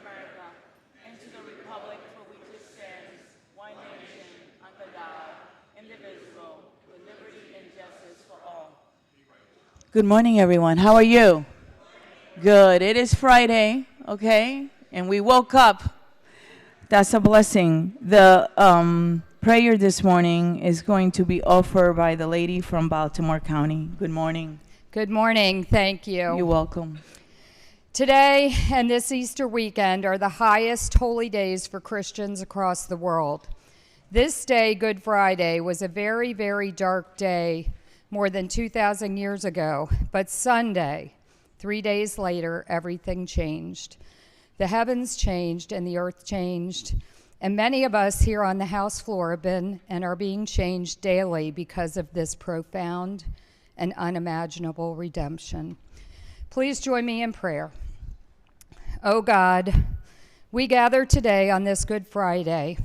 America and to the republic for which it stands, one nation, under God, indivisible, with liberty and justice for all. Good morning, everyone. How are you? Good. It is Friday, okay? And we woke up. That's a blessing. The prayer this morning is going to be offered by the lady from Baltimore County. Good morning. Good morning. Thank you. You're welcome. Today and this Easter weekend are the highest holy days for Christians across the world. This day, Good Friday, was a very, very dark day more than 2,000 years ago. But Sunday, 3 days later, everything changed. The heavens changed and the earth changed. And many of us here on the House floor have been and are being changed daily because of this profound and unimaginable redemption. Please join me in prayer. Oh God, we gather today on this Good Friday,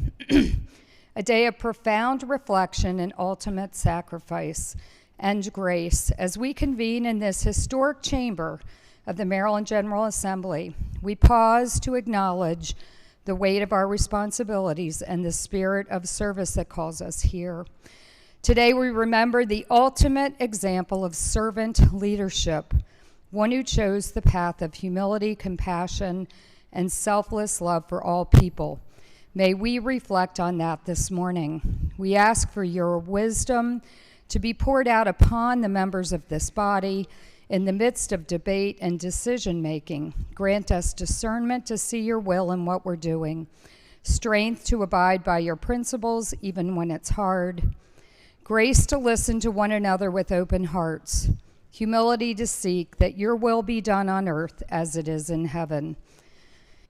a day of profound reflection and ultimate sacrifice and grace. As we convene in this historic chamber of the Maryland General Assembly, we pause to acknowledge the weight of our responsibilities and the spirit of service that calls us here. Today we remember the ultimate example of servant leadership, one who chose the path of humility, compassion, and selfless love for all people. May we reflect on that this morning. We ask for your wisdom to be poured out upon the members of this body in the midst of debate and decision-making. Grant us discernment to see your will in what we're doing, strength to abide by your principles even when it's hard, grace to listen to one another with open hearts, humility to seek that your will be done on earth as it is in heaven.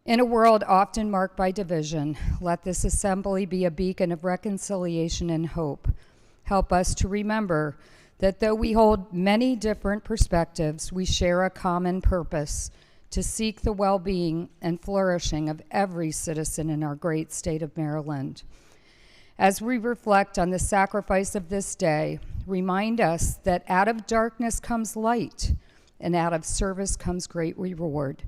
In a world often marked by division, let this assembly be a beacon of reconciliation and hope. Help us to remember that though we hold many different perspectives, we share a common purpose to seek the well-being and flourishing of every citizen in our great state of Maryland. As we reflect on the sacrifice of this day, remind us that out of darkness comes light, and out of service comes great reward.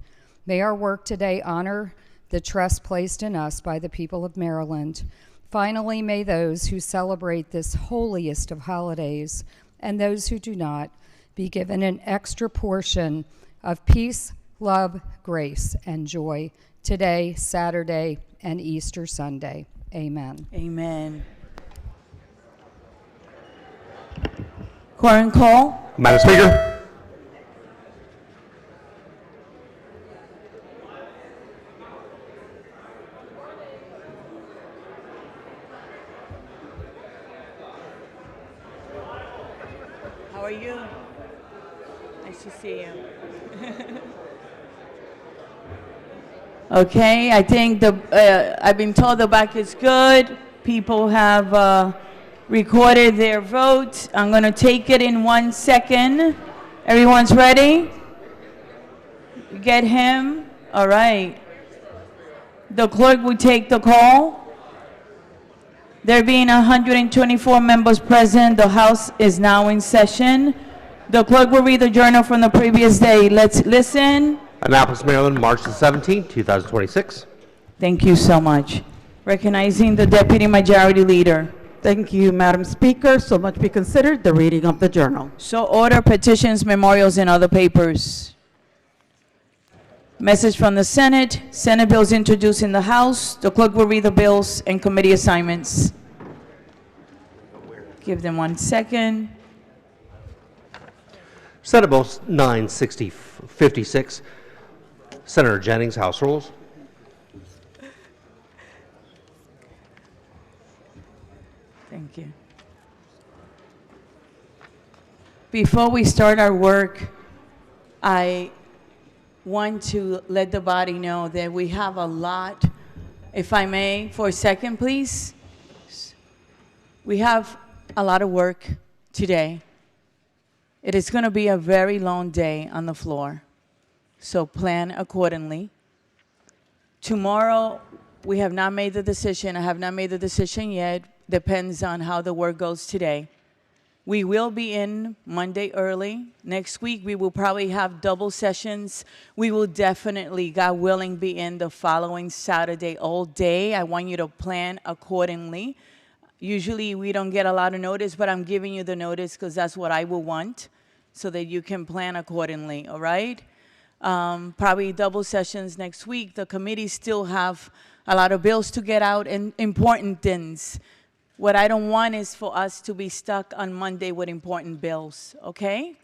May our work today honor the trust placed in us by the people of Maryland. Finally, may those who celebrate this holiest of holidays and those who do not be given an extra portion of peace, love, grace, and joy today, Saturday, and Easter Sunday. Amen. Amen. Quorum call. Madam Speaker. How are you? Nice to see you. Okay, I think I've been told the back is good. People have recorded their vote. I'm going to take it in 1 second. Everyone's ready? Get him? All right. The clerk will take the call. There being 124 members present, the House is now in session. The clerk will read the journal from the previous day. Let's listen. Annapolis, Maryland, March the 17th, 2026. Thank you so much. Recognizing the Deputy Majority Leader. Thank you, Madam Speaker. So much be considered the reading of the journal. So order petitions, memorials, and other papers. Message from the Senate. Senate bills introduced in the House. The clerk will read the bills and committee assignments. Give them 1 second. Senate Bill 96056. Senator Jennings, House Rules. Thank you. Before we start our work, I want to let the body know that we have a lot, if I may, for a second, please. We have a lot of work today. It is going to be a very long day on the floor, so plan accordingly. Tomorrow, we have not made the decision. I have not made the decision yet. Depends on how the work goes today. We will be in Monday early. Next week, we will probably have double sessions. We will definitely, God willing, be in the following Saturday all day. I want you to plan accordingly. Usually, we don't get a lot of notice, but I'm giving you the notice because that's what I will want so that you can plan accordingly, all right? Probably double sessions next week. The committees still have a lot of bills to get out and important things. What I don't want is for us to be stuck on Monday with important bills, okay?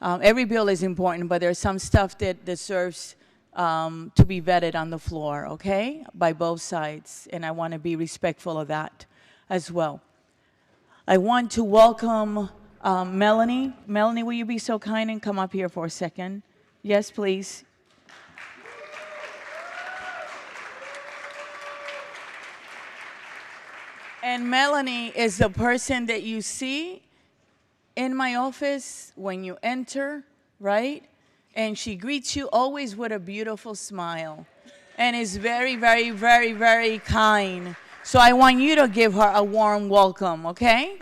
Every bill is important, but there's some stuff that deserves to be vetted on the floor, okay? By both sides, and I want to be respectful of that as well. I want to welcome Melanie. Melanie, will you be so kind and come up here for a second? Yes, please. And Melanie is the person that you see in my office when you enter, right? And she greets you always with a beautiful smile and is very, very, very, very kind. So I want you to give her a warm welcome, okay?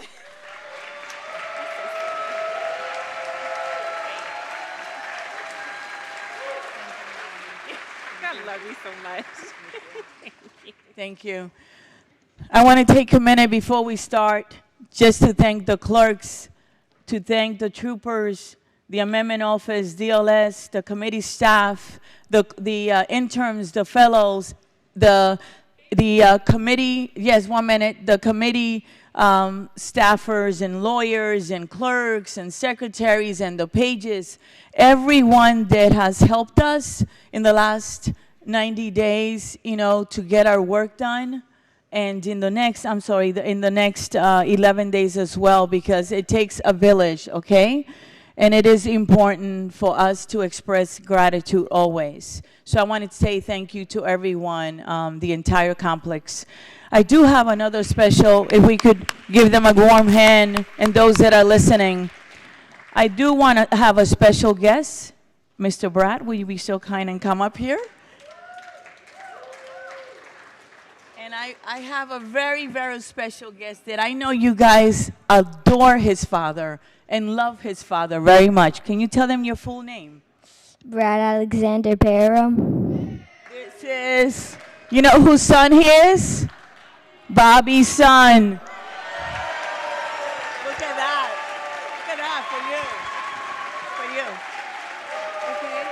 God love you so much. Thank you. I want to take a minute before we start just to thank the clerks, to thank the troopers, the amendment office, DLS, the committee staff, the interns, the fellows, the committee, yes, 1 minute, the committee staffers and lawyers and clerks and secretaries and the pages, everyone that has helped us in the last 90 days, you know, to get our work done. And in the next, in the next 11 days as well, because it takes a village, okay? And it is important for us to express gratitude always. So I wanted to say thank you to everyone, the entire complex. I do have another special, if we could give them a warm hand, and those that are listening. I do want to have a special guest. Mr. Brad, will you be so kind and come up here? And I have a very, very special guest that I know you guys adore his father and love his father very much. Can you tell them your full name? Brad Alexander Barham. This is, you know whose son he is? Bobby's son. Look at that. Look at that for you. For you. Okay.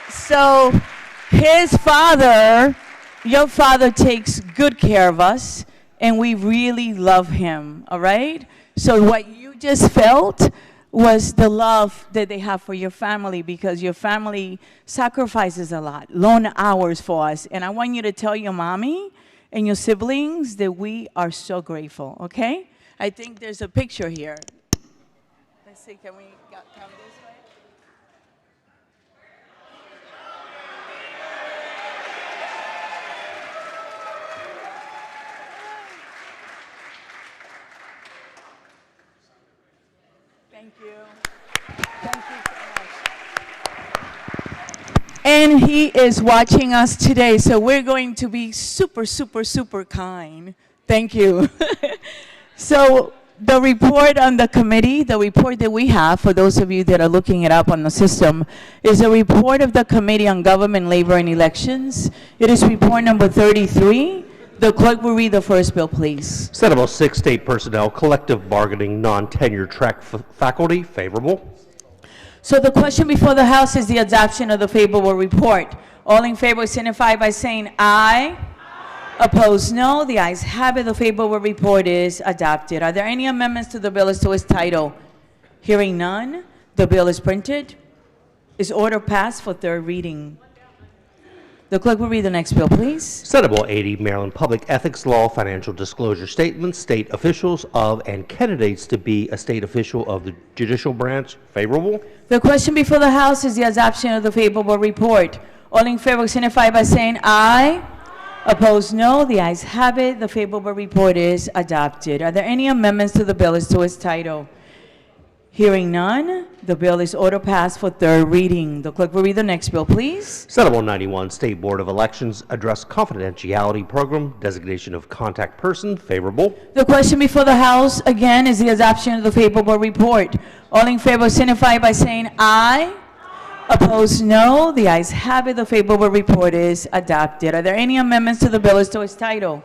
So his father, your father takes good care of us, and we really love him, all right? So what you just felt was the love that they have for your family, because your family sacrifices a lot, long hours for us. And I want you to tell your mommy and your siblings that we are so grateful, okay? I think there's a picture here. Let's see, can we come this way? Thank you. Thank you so much. And he is watching us today, so we're going to be super, super, super kind. Thank you. So the report on the committee, the report that we have, for those of you that are looking it up on the system, is a report of the Committee on Government, Labor, and Elections. It is report number 33. The clerk will read the first bill, please. Senate Bill 6, State Personnel, Collective Bargaining, Non-Tenure Track Faculty, favorable. So the question before the House is the adoption of the favorable report. All in favor signify by saying aye. Opposed, no. The ayes have it. The favorable report is adopted. Are there any amendments to the bill as to its title? Hearing none, the bill is printed. Is order passed for third reading? The clerk will read the next bill, please. Senate Bill 80, Maryland Public Ethics Law, Financial Disclosure Statements, State Officials of and Candidates to be a State Official of the Judicial Branch, favorable. The question before the House is the adoption of the favorable report. All in favor signify by saying aye. Opposed, no. The ayes have it. The favorable report is adopted. Are there any amendments to the bill as to its title? Hearing none, the bill is order passed for third reading. The clerk will read the next bill, please. Senate Bill 91, State Board of Elections Address Confidentiality Program, Designation of Contact Person, favorable. The question before the House, again, is the adoption of the favorable report. All in favor signify by saying aye. Opposed, no. The ayes have it. The favorable report is adopted. Are there any amendments to the bill as to its title?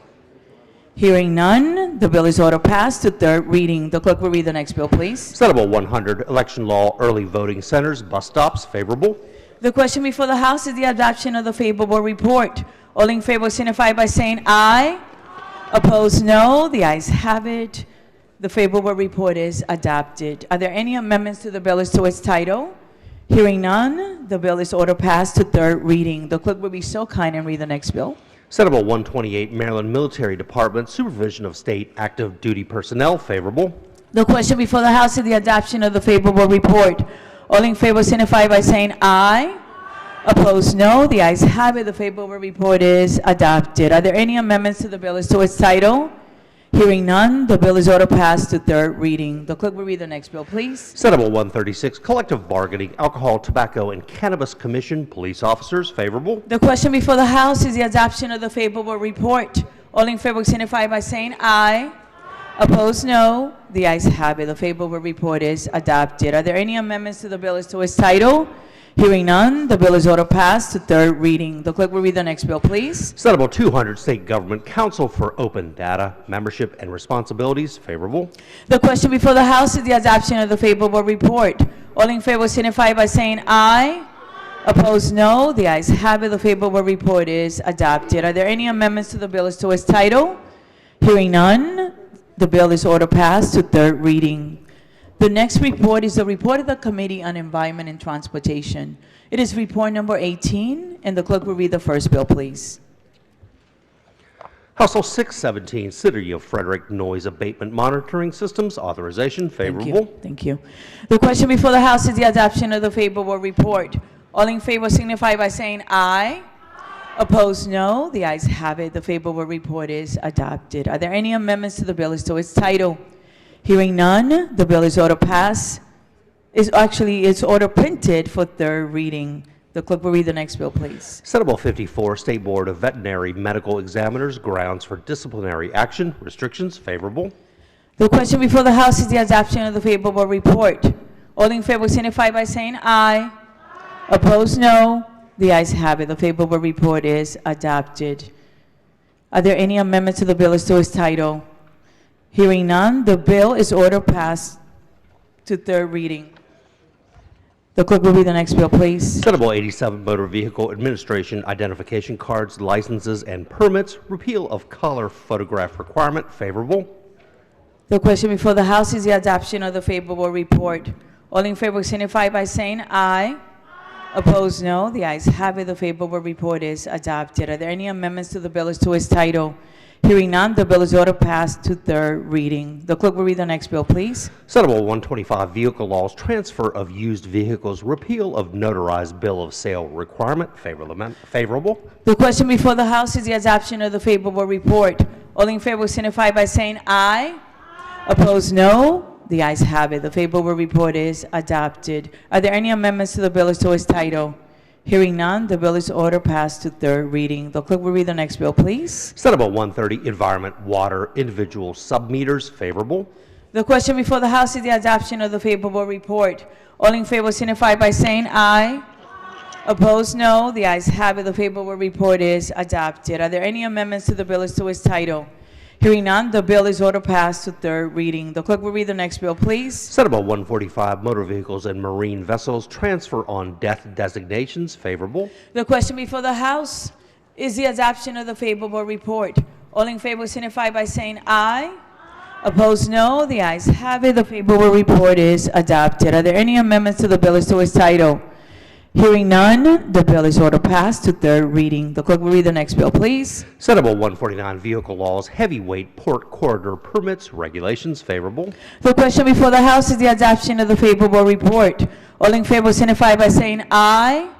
Hearing none, the bill is order passed to third reading. The clerk will read the next bill, please. Senate Bill 100, Election Law Early Voting Centers, Bus Stops, favorable. The question before the House is the adoption of the favorable report. All in favor signify by saying aye. Opposed, no. The ayes have it. The favorable report is adopted. Are there any amendments to the bill as to its title? Hearing none, the bill is order passed to third reading. The clerk will be so kind and read the next bill. Senate Bill 128, Maryland Military Department Supervision of State Active Duty Personnel, favorable. The question before the House is the adoption of the favorable report. All in favor signify by saying aye. Opposed, no. The ayes have it. The favorable report is adopted. Are there any amendments to the bill as to its title? Hearing none, the bill is order passed to third reading. The clerk will read the next bill, please. Senate Bill 136, Collective Bargaining, Alcohol, Tobacco, and Cannabis Commission, Police Officers, favorable. The question before the House is the adoption of the favorable report. All in favor signify by saying aye. Opposed, no. The ayes have it. The favorable report is adopted. Are there any amendments to the bill as to its title? Hearing none, the bill is order passed to third reading. The clerk will read the next bill, please. Senate Bill 200, State Government Council for Open Data, Membership and Responsibilities, favorable. The question before the House is the adoption of the favorable report. All in favor signify by saying aye. Opposed, no. The ayes have it. The favorable report is adopted. Are there any amendments to the bill as to its title? Hearing none, the bill is order passed to third reading. The next report is the report of the Committee on Environment and Transportation. It is report number 18, and the clerk will read the first bill, please. House Bill 617, City of Frederick Noise Abatement Monitoring Systems, authorization, favorable. Thank you. The question before the House is the adoption of the favorable report. All in favor signify by saying aye. Opposed, no. The ayes have it. The favorable report is adopted. Are there any amendments to the bill as to its title? Hearing none, the bill is order passed. It's order printed for third reading. The clerk will read the next bill, please. Senate Bill 54, State Board of Veterinary Medical Examiners, Grounds for Disciplinary Action, Restrictions, favorable. The question before the House is the adoption of the favorable report. All in favor signify by saying aye. Opposed, no. The ayes have it. The favorable report is adopted. Are there any amendments to the bill as to its title? Hearing none, the bill is order passed to third reading. The clerk will read the next bill, please. Senate Bill 87, Motor Vehicle Administration Identification Cards, Licenses, and Permits, Repeal of Color Photograph Requirement, favorable. The question before the House is the adoption of the favorable report. All in favor signify by saying aye. Opposed, no. The ayes have it. The favorable report is adopted. Are there any amendments to the bill as to its title? Hearing none, the bill is order passed to third reading. The clerk will read the next bill, please. Senate Bill 125, Vehicle Laws, Transfer of Used Vehicles, Repeal of Notarized Bill of Sale Requirement, favorable. The question before the House is the adoption of the favorable report. All in favor signify by saying aye. Opposed, no. The ayes have it. The favorable report is adopted. Are there any amendments to the bill as to its title? Hearing none, the bill is order passed to third reading. The clerk will read the next bill, please. Senate Bill 130, Environment, Water, Individual Submeters, favorable. The question before the House is the adoption of the favorable report. All in favor signify by saying aye. Opposed, no. The ayes have it. The favorable report is adopted. Are there any amendments to the bill as to its title? Hearing none, the bill is order passed to third reading. The clerk will read the next bill, please. Senate Bill 145, Motor Vehicles and Marine Vessels, Transfer on Death Designations, favorable. The question before the House is the adoption of the favorable report. All in favor signify by saying aye. Opposed, no. The ayes have it. The favorable report is adopted. Are there any amendments to the bill as to its title? Hearing none, the bill is order passed to third reading. The clerk will read the next bill, please. Senate Bill 149, Vehicle Laws, Heavyweight Port Corridor Permits, Regulations, favorable. The question before the House is the adoption of the favorable report. All in favor signify by saying aye.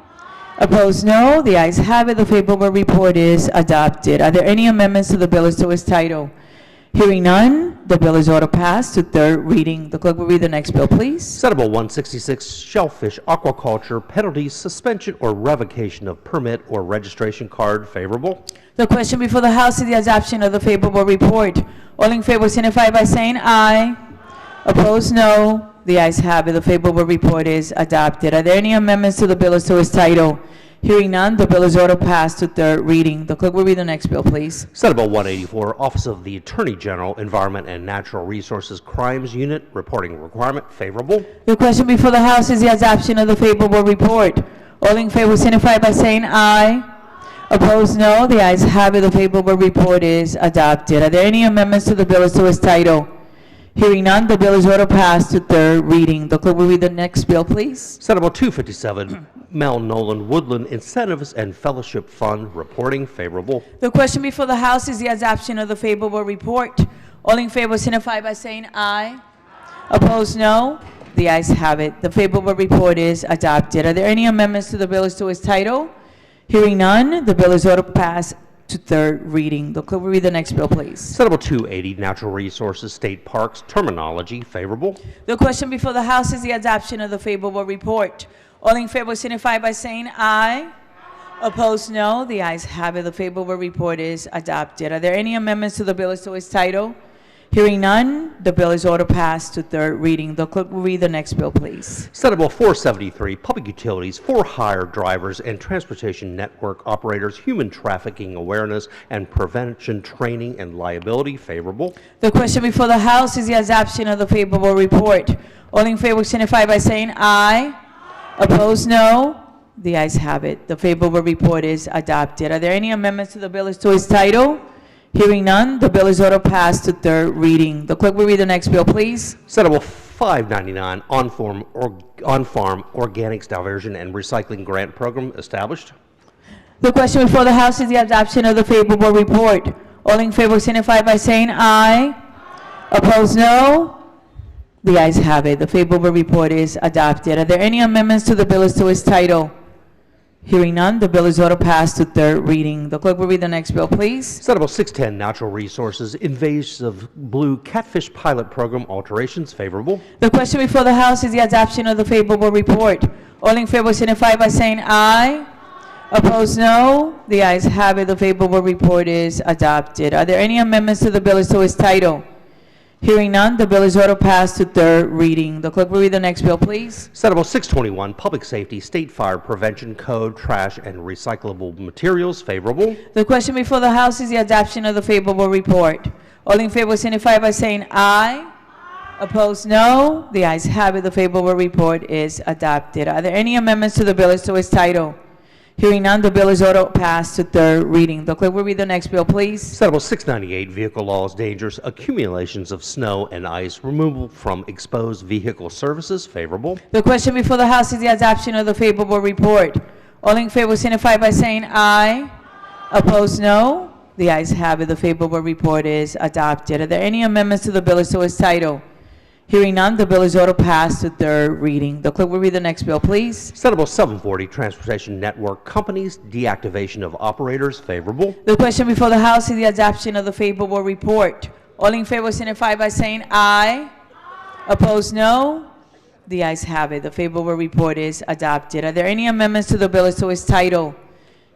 Opposed, no. The ayes have it. The favorable report is adopted. Are there any amendments to the bill as to its title? Hearing none, the bill is order passed to third reading. The clerk will read the next bill, please. Senate Bill 166, Shellfish Aquaculture Penalties, Suspension or Revocation of Permit or Registration Card. Favorable. The question before the House is the adoption of the favorable report. All in favor signify by saying aye. Opposed, no. The ayes have it. The favorable report is adopted. Are there any amendments to the bill as to its title? Hearing none, the bill is order passed to third reading. The clerk will read the next bill, please. Senate Bill 184, Office of the Attorney General, Environment and Natural Resources Crimes Unit, Reporting Requirement. Favorable. The question before the House is the adoption of the favorable report. All in favor signify by saying aye. Opposed, no. The ayes have it. The favorable report is adopted. Are there any amendments to the bill as to its title? Hearing none, the bill is order passed to third reading. The clerk will read the next bill, please. Senate Bill 257, Mel Nolan Woodland Incentives and Fellowship Fund, Reporting. Favorable. The question before the House is the adoption of the favorable report. All in favor signify by saying aye. Opposed, no. The ayes have it. The favorable report is adopted. Are there any amendments to the bill as to its title? Hearing none, the bill is order passed to third reading. The clerk will read the next bill, please. Senate Bill 280, Natural Resources, State Parks, Terminology. Favorable. The question before the House is the adoption of the favorable report. All in favor signify by saying aye. Opposed, no. The ayes have it. The favorable report is adopted. Are there any amendments to the bill as to its title? Hearing none, the bill is order passed to third reading. The clerk will read the next bill, please. Senate Bill 473, Public Utilities for Hire Drivers and Transportation Network Operators, Human Trafficking Awareness and Prevention Training and Liability. Favorable. The question before the House is the adoption of the favorable report. All in favor signify by saying aye. Opposed, no. The ayes have it. The favorable report is adopted. Are there any amendments to the bill as to its title? Hearing none, the bill is order passed to third reading. The clerk will read the next bill, please. Senate Bill 599, On-Farm Organics Diversion and Recycling Grant Program established. The question before the House is the adoption of the favorable report. All in favor signify by saying aye. Opposed, no. The ayes have it. The favorable report is adopted. Are there any amendments to the bill as to its title? Hearing none, the bill is order passed to third reading. The clerk will read the next bill, please. Senate Bill 610, Natural Resources, Invasive Blue Catfish Pilot Program alterations. Favorable. The question before the House is the adoption of the favorable report. All in favor signify by saying aye. Opposed, no. The ayes have it. The favorable report is adopted. Are there any amendments to the bill as to its title? Hearing none, the bill is order passed to third reading. The clerk will read the next bill, please. Senate Bill 621, Public Safety, State Fire Prevention Code, Trash and Recyclable Materials. Favorable. The question before the House is the adoption of the favorable report. All in favor signify by saying aye. Opposed, no. The ayes have it. The favorable report is adopted. Are there any amendments to the bill as to its title? Hearing none, the bill is order passed to third reading. The clerk will read the next bill, please. Senate Bill 698, Vehicle Laws, Dangerous Accumulations of Snow and Ice, Removal from Exposed Vehicle Services. Favorable. The question before the House is the adoption of the favorable report. All in favor signify by saying aye. Opposed, no. The ayes have it. The favorable report is adopted. Are there any amendments to the bill as to its title? Hearing none, the bill is order passed to third reading. The clerk will read the next bill, please. Senate Bill 740, Transportation Network Companies, Deactivation of Operators. Favorable. The question before the House is the adoption of the favorable report. All in favor signify by saying aye. Opposed, no. The ayes have it. The favorable report is adopted. Are there any amendments to the bill as to its title?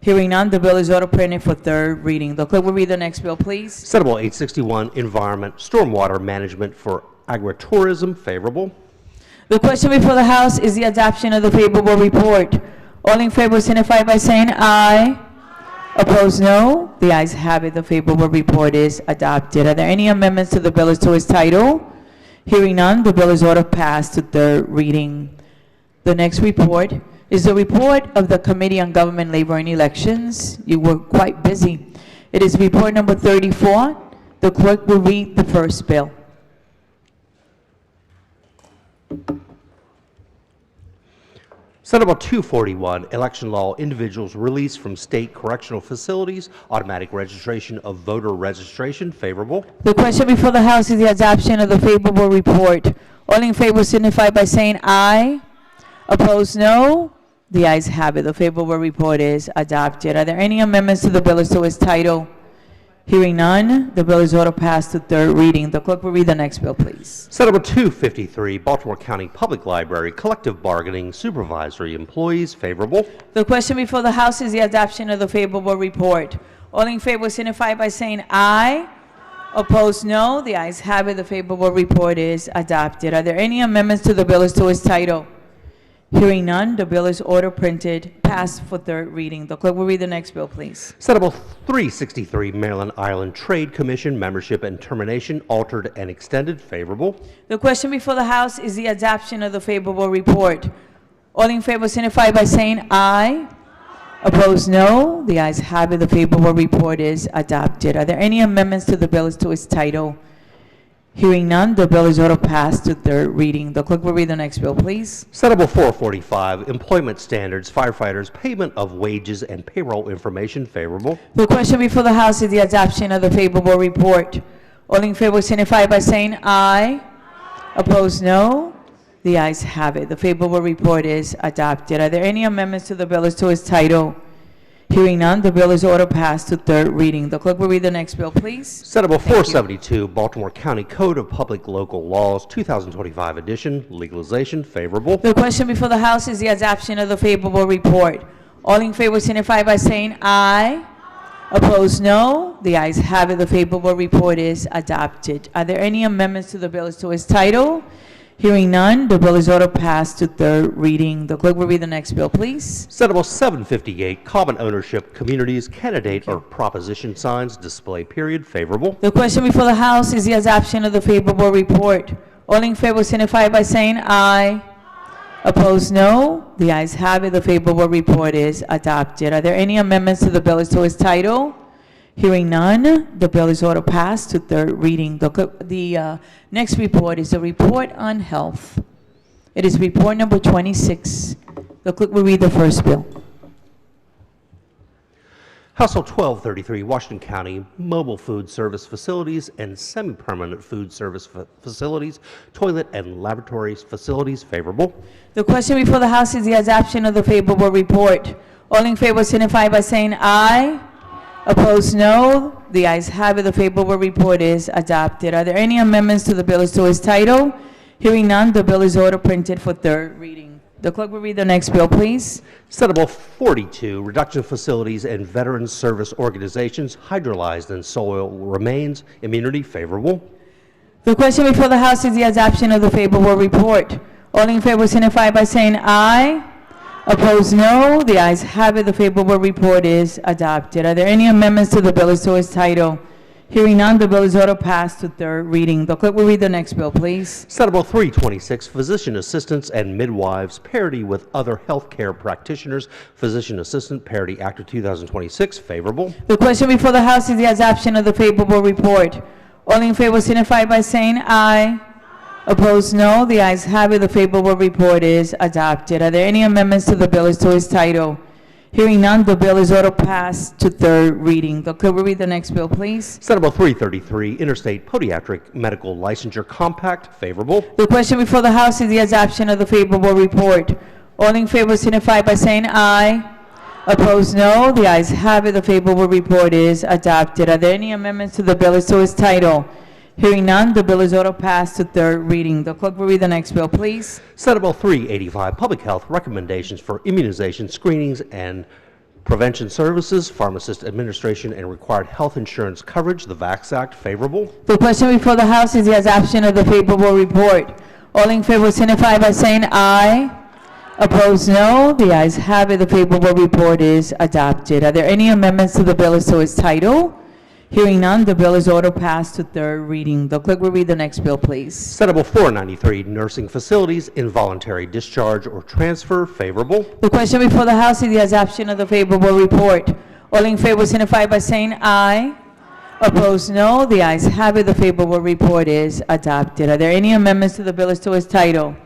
Hearing none, the bill is order printed for third reading. The clerk will read the next bill, please. Senate Bill 861, Environment, Stormwater Management for Agritourism. Favorable. The question before the House is the adoption of the favorable report. All in favor signify by saying aye. Opposed, no. The ayes have it. The favorable report is adopted. Are there any amendments to the bill as to its title? Hearing none, the bill is order passed to third reading. The next report is the report of the Committee on Government, Labor, and Elections. You were quite busy. It is report number 34. The clerk will read the first bill. Senate Bill 241, Election Law, Individuals Released from State Correctional Facilities, Automatic Registration of Voter Registration. Favorable. The question before the House is the adoption of the favorable report. All in favor signify by saying aye. Opposed, no. The ayes have it. The favorable report is adopted. Are there any amendments to the bill as to its title? Hearing none, the bill is order passed to third reading. The clerk will read the next bill, please. Senate Bill 253, Baltimore County Public Library Collective Bargaining Supervisory Employees, favorable. The question before the House is the adoption of the favorable report. All in favor signify by saying aye. Opposed, no. The ayes have it. The favorable report is adopted. Are there any amendments to the bill as to its title? Hearing none, the bill is order printed, passed for third reading. The clerk will read the next bill, please. Senate Bill 363, Maryland Island Trade Commission Membership and Termination, altered and extended, favorable. The question before the House is the adoption of the favorable report. All in favor signify by saying aye. Opposed, no. The ayes have it. The favorable report is adopted. Are there any amendments to the bill as to its title? Hearing none, the bill is order passed to third reading. The clerk will read the next bill, please. Senate Bill 445, Employment Standards, Firefighters, Payment of Wages and Payroll Information, favorable. The question before the House is the adoption of the favorable report. All in favor signify by saying aye. Opposed, no. The ayes have it. The favorable report is adopted. Are there any amendments to the bill as to its title? Hearing none, the bill is order passed to third reading. The clerk will read the next bill, please. Senate Bill Thank you. 472, Baltimore County Code of Public Local Laws, 2025 edition, legalization, favorable. The question before the House is the adoption of the favorable report. All in favor signify by saying aye. Opposed, no. The ayes have it. The favorable report is adopted. Are there any amendments to the bill as to its title? Hearing none, the bill is order passed to third reading. The clerk will read the next bill, please. Senate Bill 758, Common Ownership Communities Candidate or Proposition Signs, display period, favorable. The question before the House is the adoption of the favorable report. All in favor signify by saying aye. Opposed, no. The ayes have it. The favorable report is adopted. Are there any amendments to the bill as to its title? Hearing none, the bill is order passed to third reading. The next report is the report on health. It is report number 26. The clerk will read the first bill. House Bill 1233, Washington County Mobile Food Service Facilities and Semi-Permanent Food Service Facilities, Toilet and Laboratories Facilities, favorable. The question before the House is the adoption of the favorable report. All in favor signify by saying aye. Opposed, no. The ayes have it. The favorable report is adopted. Are there any amendments to the bill as to its title? Hearing none, the bill is order printed for third reading. The clerk will read the next bill, please. Senate Bill 42, Reduction of Facilities and Veteran Service Organizations, Hydrolyzed and Soil Remains, Immunity, favorable. The question before the House is the adoption of the favorable report. All in favor signify by saying aye. Opposed, no. The ayes have it. The favorable report is adopted. Are there any amendments to the bill as to its title? Hearing none, the bill is order passed to third reading. The clerk will read the next bill, please. Senate Bill 326, Physician Assistants and Midwives, Parity with Other Healthcare Practitioners, Physician Assistant Parity Act of 2026, favorable. The question before the House is the adoption of the favorable report. All in favor signify by saying aye. Opposed, no. The ayes have it. The favorable report is adopted. Are there any amendments to the bill as to its title? Hearing none, the bill is order passed to third reading. The clerk will read the next bill, please. Senate Bill 333, Interstate Podiatric Medical Licensure Compact, favorable. The question before the House is the adoption of the favorable report. All in favor signify by saying aye. Opposed, no. The ayes have it. The favorable report is adopted. Are there any amendments to the bill as to its title? Hearing none, the bill is order passed to third reading. The clerk will read the next bill, please. Senate Bill 385, Public Health Recommendations for Immunization, Screenings, and Prevention Services, Pharmacist Administration, and Required Health Insurance Coverage, the VAX Act, favorable. The question before the House is the adoption of the favorable report. All in favor signify by saying aye. Opposed, no. The ayes have it. The favorable report is adopted. Are there any amendments to the bill as to its title? Hearing none, the bill is order passed to third reading. The clerk will read the next bill, please. Senate Bill 493, Nursing Facilities, Involuntary Discharge or Transfer, favorable. The question before the House is the adoption of the favorable report. All in favor signify by saying aye. Opposed, no. The ayes have it. The favorable report is adopted. Are there any amendments to the bill as to its title?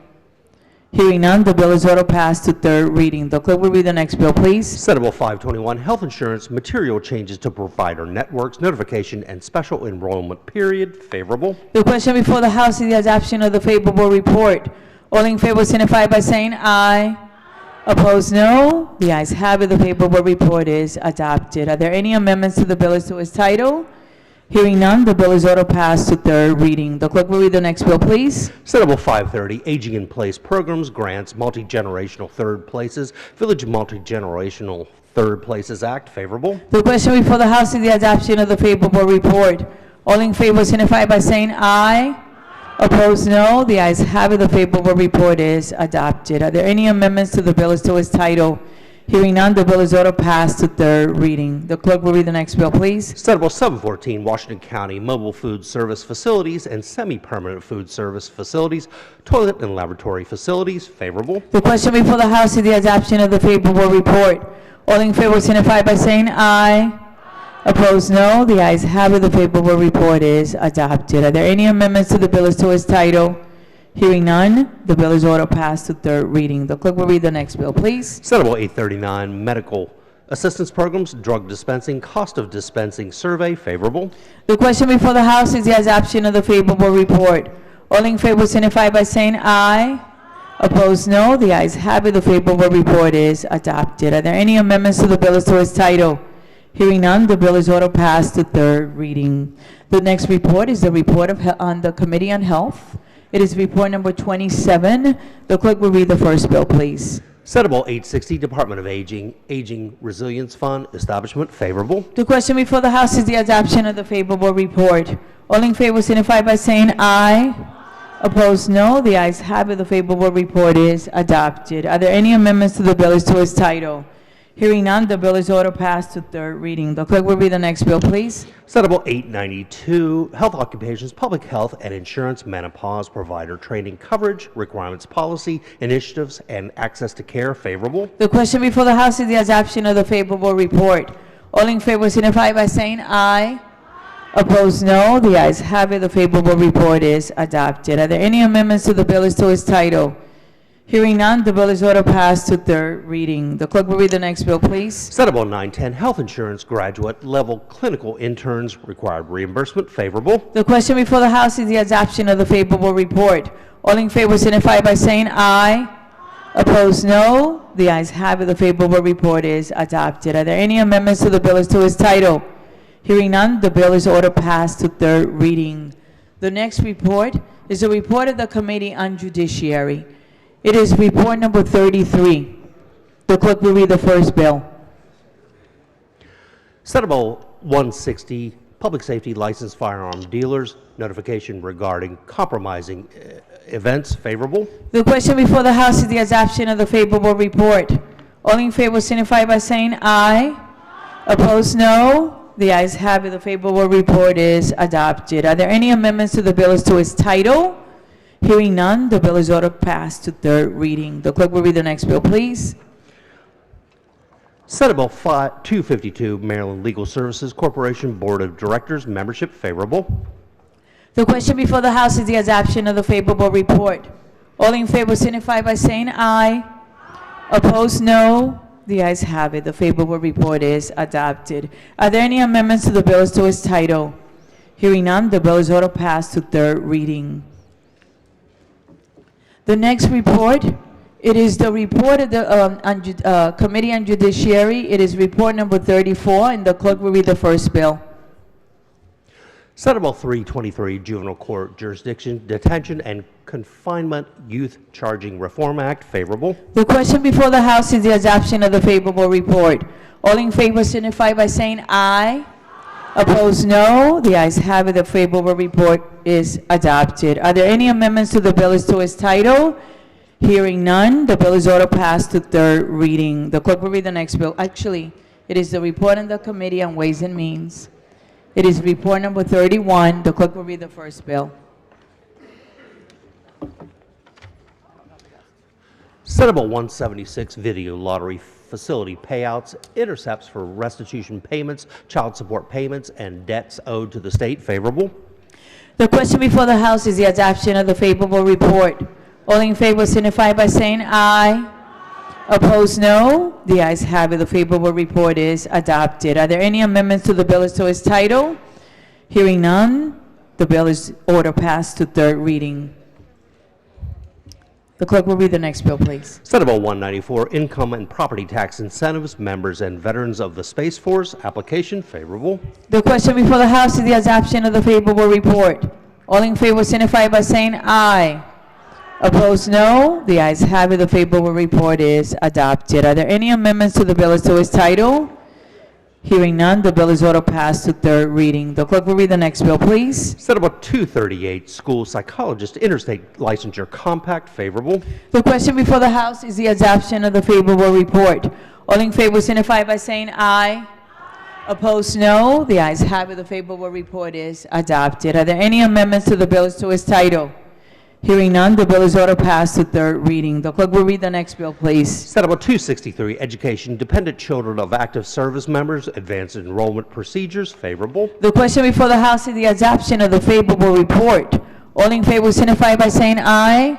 Hearing none, the bill is order passed to third reading. The clerk will read the next bill, please. Senate Bill 521, Health Insurance Material Changes to Provider Networks, Notification and Special Enrollment Period, favorable. The question before the House is the adoption of the favorable report. All in favor signify by saying aye. Opposed, no. The ayes have it. The favorable report is adopted. Are there any amendments to the bill as to its title? Hearing none, the bill is ordered passed to third reading. The clerk will read the next bill, please. Senate Bill 530, Aging in Place Programs, Grants, Multi-Generational Third Places, Village Multi-Generational Third Places Act. Favorable. The question before the House is the adoption of the favorable report. All in favor signify by saying aye. Opposed, no. The ayes have it. The favorable report is adopted. Are there any amendments to the bill as to its title? Hearing none, the bill is ordered passed to third reading. The clerk will read the next bill, please. Senate Bill 714, Washington County Mobile Food Service Facilities and Semi-Permanent Food Service Facilities, Toilet and Laboratory Facilities. Favorable. The question before the House is the adoption of the favorable report. All in favor signify by saying aye. Opposed, no. The ayes have it. The favorable report is adopted. Are there any amendments to the bill as to its title? Hearing none, the bill is ordered passed to third reading. The clerk will read the next bill, please. Senate Bill 839, Medical Assistance Programs, Drug Dispensing, Cost of Dispensing Survey. Favorable. The question before the House is the adoption of the favorable report. All in favor signify by saying aye. Opposed, no. The ayes have it. The favorable report is adopted. Are there any amendments to the bill as to its title? Hearing none, the bill is ordered passed to third reading. The next report is the report on the Committee on Health. It is report number 27. The clerk will read the first bill, please. Senate Bill 860, Department of Aging Resilience Fund Establishment. Favorable. The question before the House is the adoption of the favorable report. All in favor signify by saying aye. Opposed, no. The ayes have it. The favorable report is adopted. Are there any amendments to the bill as to its title? Hearing none, the bill is ordered passed to third reading. The clerk will read the next bill, please. Senate Bill 892, Health Occupations, Public Health and Insurance Menopause Provider Training Coverage, Requirements Policy, Initiatives, and Access to Care. Favorable. The question before the House is the adoption of the favorable report. All in favor signify by saying aye. Opposed, no. The ayes have it. The favorable report is adopted. Are there any amendments to the bill as to its title? Hearing none, the bill is ordered passed to third reading. The clerk will read the next bill, please. Senate Bill 910, Health Insurance Graduate Level Clinical Interns Required Reimbursement. Favorable. The question before the House is the adoption of the favorable report. All in favor signify by saying aye. Opposed, no. The ayes have it. The favorable report is adopted. Are there any amendments to the bill as to its title? Hearing none, the bill is ordered passed to third reading. The next report is a report of the Committee on Judiciary. It is report number 33. The clerk will read the first bill. Senate Bill 160, Public Safety Licensed Firearm Dealers, Notification Regarding Compromising Events. Favorable. The question before the House is the adoption of the favorable report. All in favor signify by saying aye. Opposed, no. The ayes have it. The favorable report is adopted. Are there any amendments to the bill as to its title? Hearing none, the bill is ordered passed to third reading. The clerk will read the next bill, please. Senate Bill 252, Maryland Legal Services Corporation Board of Directors Membership. Favorable. The question before the House is the adoption of the favorable report. All in favor signify by saying aye. Opposed, no. The ayes have it. The favorable report is adopted. Are there any amendments to the bill as to its title? Hearing none, the bill is ordered passed to third reading. The next report, it is the report of the Committee on Judiciary. It is report number 34, and the clerk will read the first bill. Senate Bill 323, Juvenile Court Jurisdiction, Detention, and Confinement Youth Charging Reform Act. Favorable. The question before the House is the adoption of the favorable report. All in favor signify by saying aye. Opposed, no. The ayes have it. The favorable report is adopted. Are there any amendments to the bill as to its title? Hearing none, the bill is ordered passed to third reading. The clerk will read the next bill. Actually, it is the report on the Committee on Ways and Means. It is report number 31. The clerk will read the first bill. Senate Bill 176, Video Lottery Facility Payouts, Intercepts for Restitution Payments, Child Support Payments, and Debts Owed to the State. Favorable. The question before the House is the adoption of the favorable report. All in favor signify by saying aye. Opposed, no. The ayes have it. The favorable report is adopted. Are there any amendments to the bill as to its title? Hearing none, the bill is ordered passed to third reading. The clerk will read the next bill, please. Senate Bill 194, Income and Property Tax Incentives, Members and Veterans of the Space Force, application favorable. The question before the House is the adoption of the favorable report. All in favor signify by saying aye. Opposed, no. The ayes have it. The favorable report is adopted. Are there any amendments to the bill as to its title? Hearing none, the bill is ordered passed to third reading. The clerk will read the next bill, please. Senate Bill 238, School Psychologist Interstate Licensure Compact, favorable. The question before the House is the adoption of the favorable report. All in favor signify by saying aye. Opposed, no. The ayes have it. The favorable report is adopted. Are there any amendments to the bill as to its title? Hearing none, the bill is ordered passed to third reading. The clerk will read the next bill, please. Senate Bill 263, Education Dependent Children of Active Service Members, Advanced Enrollment Procedures, favorable. The question before the House is the adoption of the favorable report. All in favor signify by saying aye.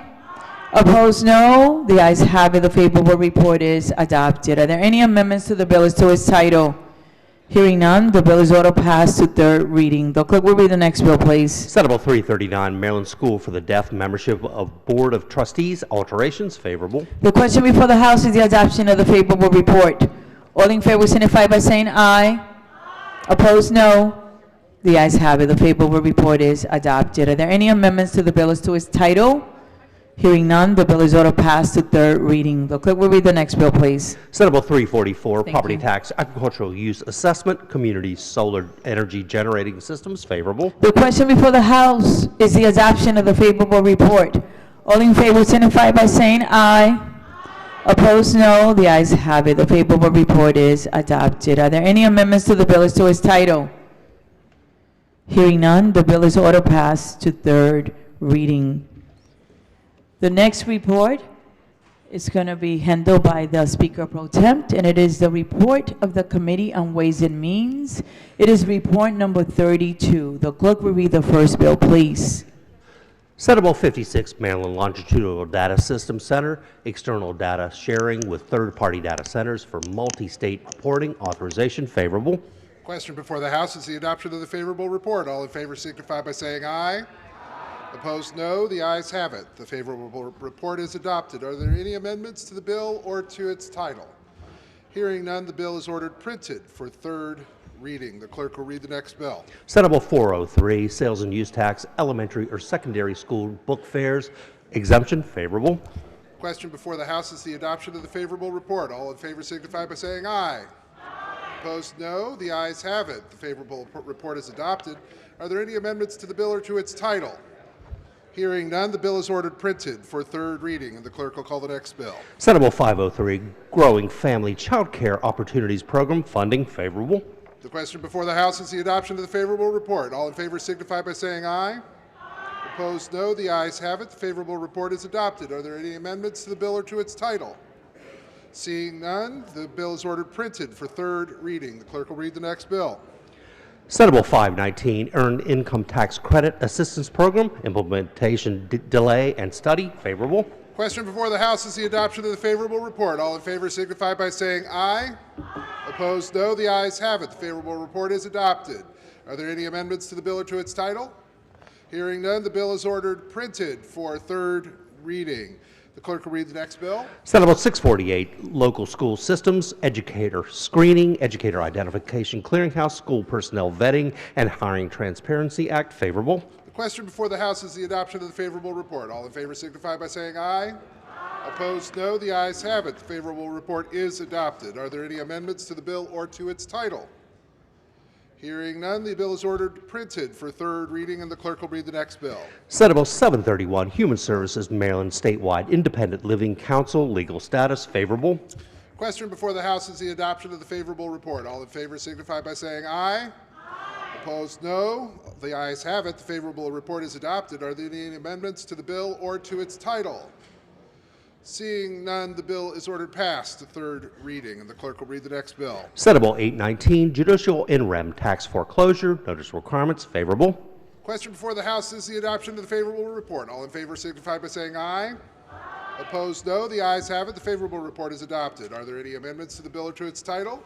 Opposed, no. The ayes have it. The favorable report is adopted. Are there any amendments to the bill as to its title? Hearing none, the bill is ordered passed to third reading. The clerk will read the next bill, please. Senate Bill 339, Maryland School for the Deaf Membership of Board of Trustees, alterations, favorable. The question before the House is the adoption of the favorable report. All in favor signify by saying aye. Opposed, no. The ayes have it. The favorable report is adopted. Are there any amendments to the bill as to its title? Hearing none, the bill is ordered passed to third reading. The clerk will read the next bill, please. Senate Bill 344, Thank Property you. Tax Agricultural Use Assessment, Community Solar Energy Generating Systems, favorable. The question before the House is the adoption of the favorable report. All in favor signify by saying aye. Opposed, no. The ayes have it. The favorable report is adopted. Are there any amendments to the bill as to its title? Hearing none, the bill is ordered passed to third reading. The next report is going to be handled by the Speaker Pro Tem, and it is the report of the Committee on Ways and Means. It is report number 32. The clerk will read the first bill, please. Senate Bill 56, Maryland Longitudinal Data System Center, external data sharing with third-party data centers for multi-state reporting, authorization, favorable. Question before the House is the adoption of the favorable report. All in favor signify by saying aye. Opposed, no. The ayes have it. The favorable report is adopted. Are there any amendments to the bill or to its title? Hearing none, the bill is ordered printed for third reading. The clerk will read the next bill. Senate Bill 403, Sales and Use Tax, Elementary or Secondary School Book Fairs, exemption, favorable. Question before the House is the adoption of the favorable report. All in favor signify by saying aye. Opposed, no. The ayes have it. The favorable report is adopted. Are there any amendments to the bill or to its title? Hearing none, the bill is ordered printed for third reading, and the clerk will call the next bill. Senate Bill 503, Growing Family Child Care Opportunities Program, funding, favorable. The question before the House is the adoption of the favorable report. All in favor signify by saying aye. Opposed, no. The ayes have it. The favorable report is adopted. Are there any amendments to the bill or to its title? Seeing none, the bill is ordered printed for third reading. The clerk will read the next bill. Senate Bill 519, Earned Income Tax Credit Assistance Program, implementation delay and study, favorable. Question before the House is the adoption of the favorable report. All in favor signify by saying aye. Opposed, no. The ayes have it. The favorable report is adopted. Are there any amendments to the bill or to its title? Hearing none, the bill is ordered printed for third reading. The clerk will read the next bill. Senate Bill 648, Local School Systems, Educator Screening, Educator Identification Clearinghouse, School Personnel Vetting and Hiring Transparency Act, favorable. The question before the House is the adoption of the favorable report. All in favor signify by saying aye. Opposed, no. The ayes have it. The favorable report is adopted. Are there any amendments to the bill or to its title? Hearing none, the bill is ordered printed for third reading, and the clerk will read the next bill. Senate Bill 731, Human Services Maryland Statewide Independent Living Council, legal status, favorable. Question before the House is the adoption of the favorable report. All in favor signify by saying aye. Opposed, no. The ayes have it. The favorable report is adopted. Are there any amendments to the bill or to its title? Seeing none, the bill is ordered passed to third reading, and the clerk will read the next bill. Senate Bill 819, Judicial in rem Tax Foreclosure, notice requirements, favorable. Question before the House is the adoption of the favorable report. All in favor signify by saying aye. Opposed, no. The ayes have it. The favorable report is adopted. Are there any amendments to the bill or to its title?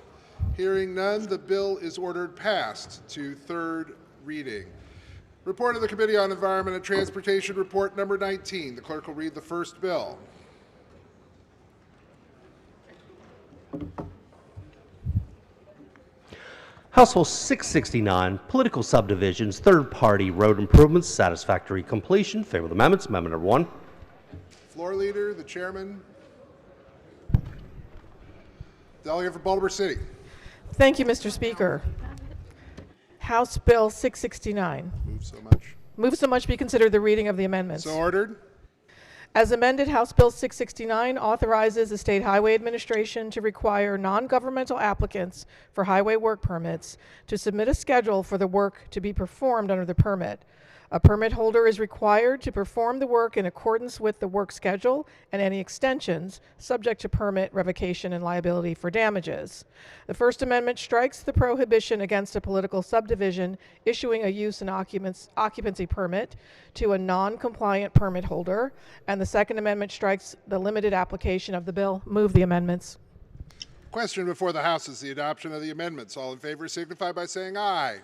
Hearing none, the bill is ordered passed to third reading. Report of the Committee on Environment and Transportation, Report number 19. The clerk will read the first bill. House Bill 669, political subdivisions, third-party road improvements, satisfactory completion. Favorable amendments. Amendment number 1. Floor leader, the chairman. Delegate for Baltimore City. Thank you, Mr. Speaker. House Bill 669. Move so much. Move so much be considered the reading of the amendments. So ordered. As amended, House Bill 669 authorizes the State Highway Administration to require non-governmental applicants for highway work permits to submit a schedule for the work to be performed under the permit. A permit holder is required to perform the work in accordance with the work schedule and any extensions subject to permit revocation and liability for damages. The First Amendment strikes the prohibition against a political subdivision issuing a use and occupancy permit to a non-compliant permit holder, and the Second Amendment strikes the limited application of the bill. Move the amendments. Question before the House is the adoption of the amendments. All in favor signify by saying aye.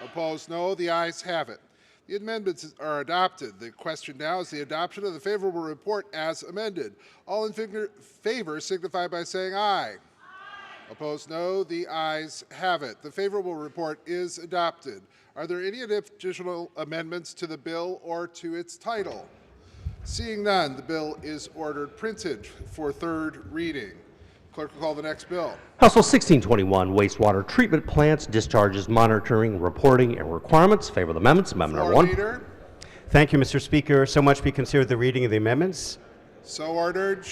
Opposed, no. The ayes have it. The amendments are adopted. The question now is the adoption of the favorable report as amended. All in favor signify by saying aye. Opposed, no. The ayes have it. The favorable report is adopted. Are there any additional amendments to the bill or to its title? Seeing none, the bill is ordered printed for third reading. Clerk will call the next bill. House Bill 1621, wastewater treatment plants, discharges, monitoring, reporting, and requirements. Favorable amendments. Amendment number Floor 1. leader. Thank you, Mr. Speaker. So much be considered the reading of the amendments. So ordered.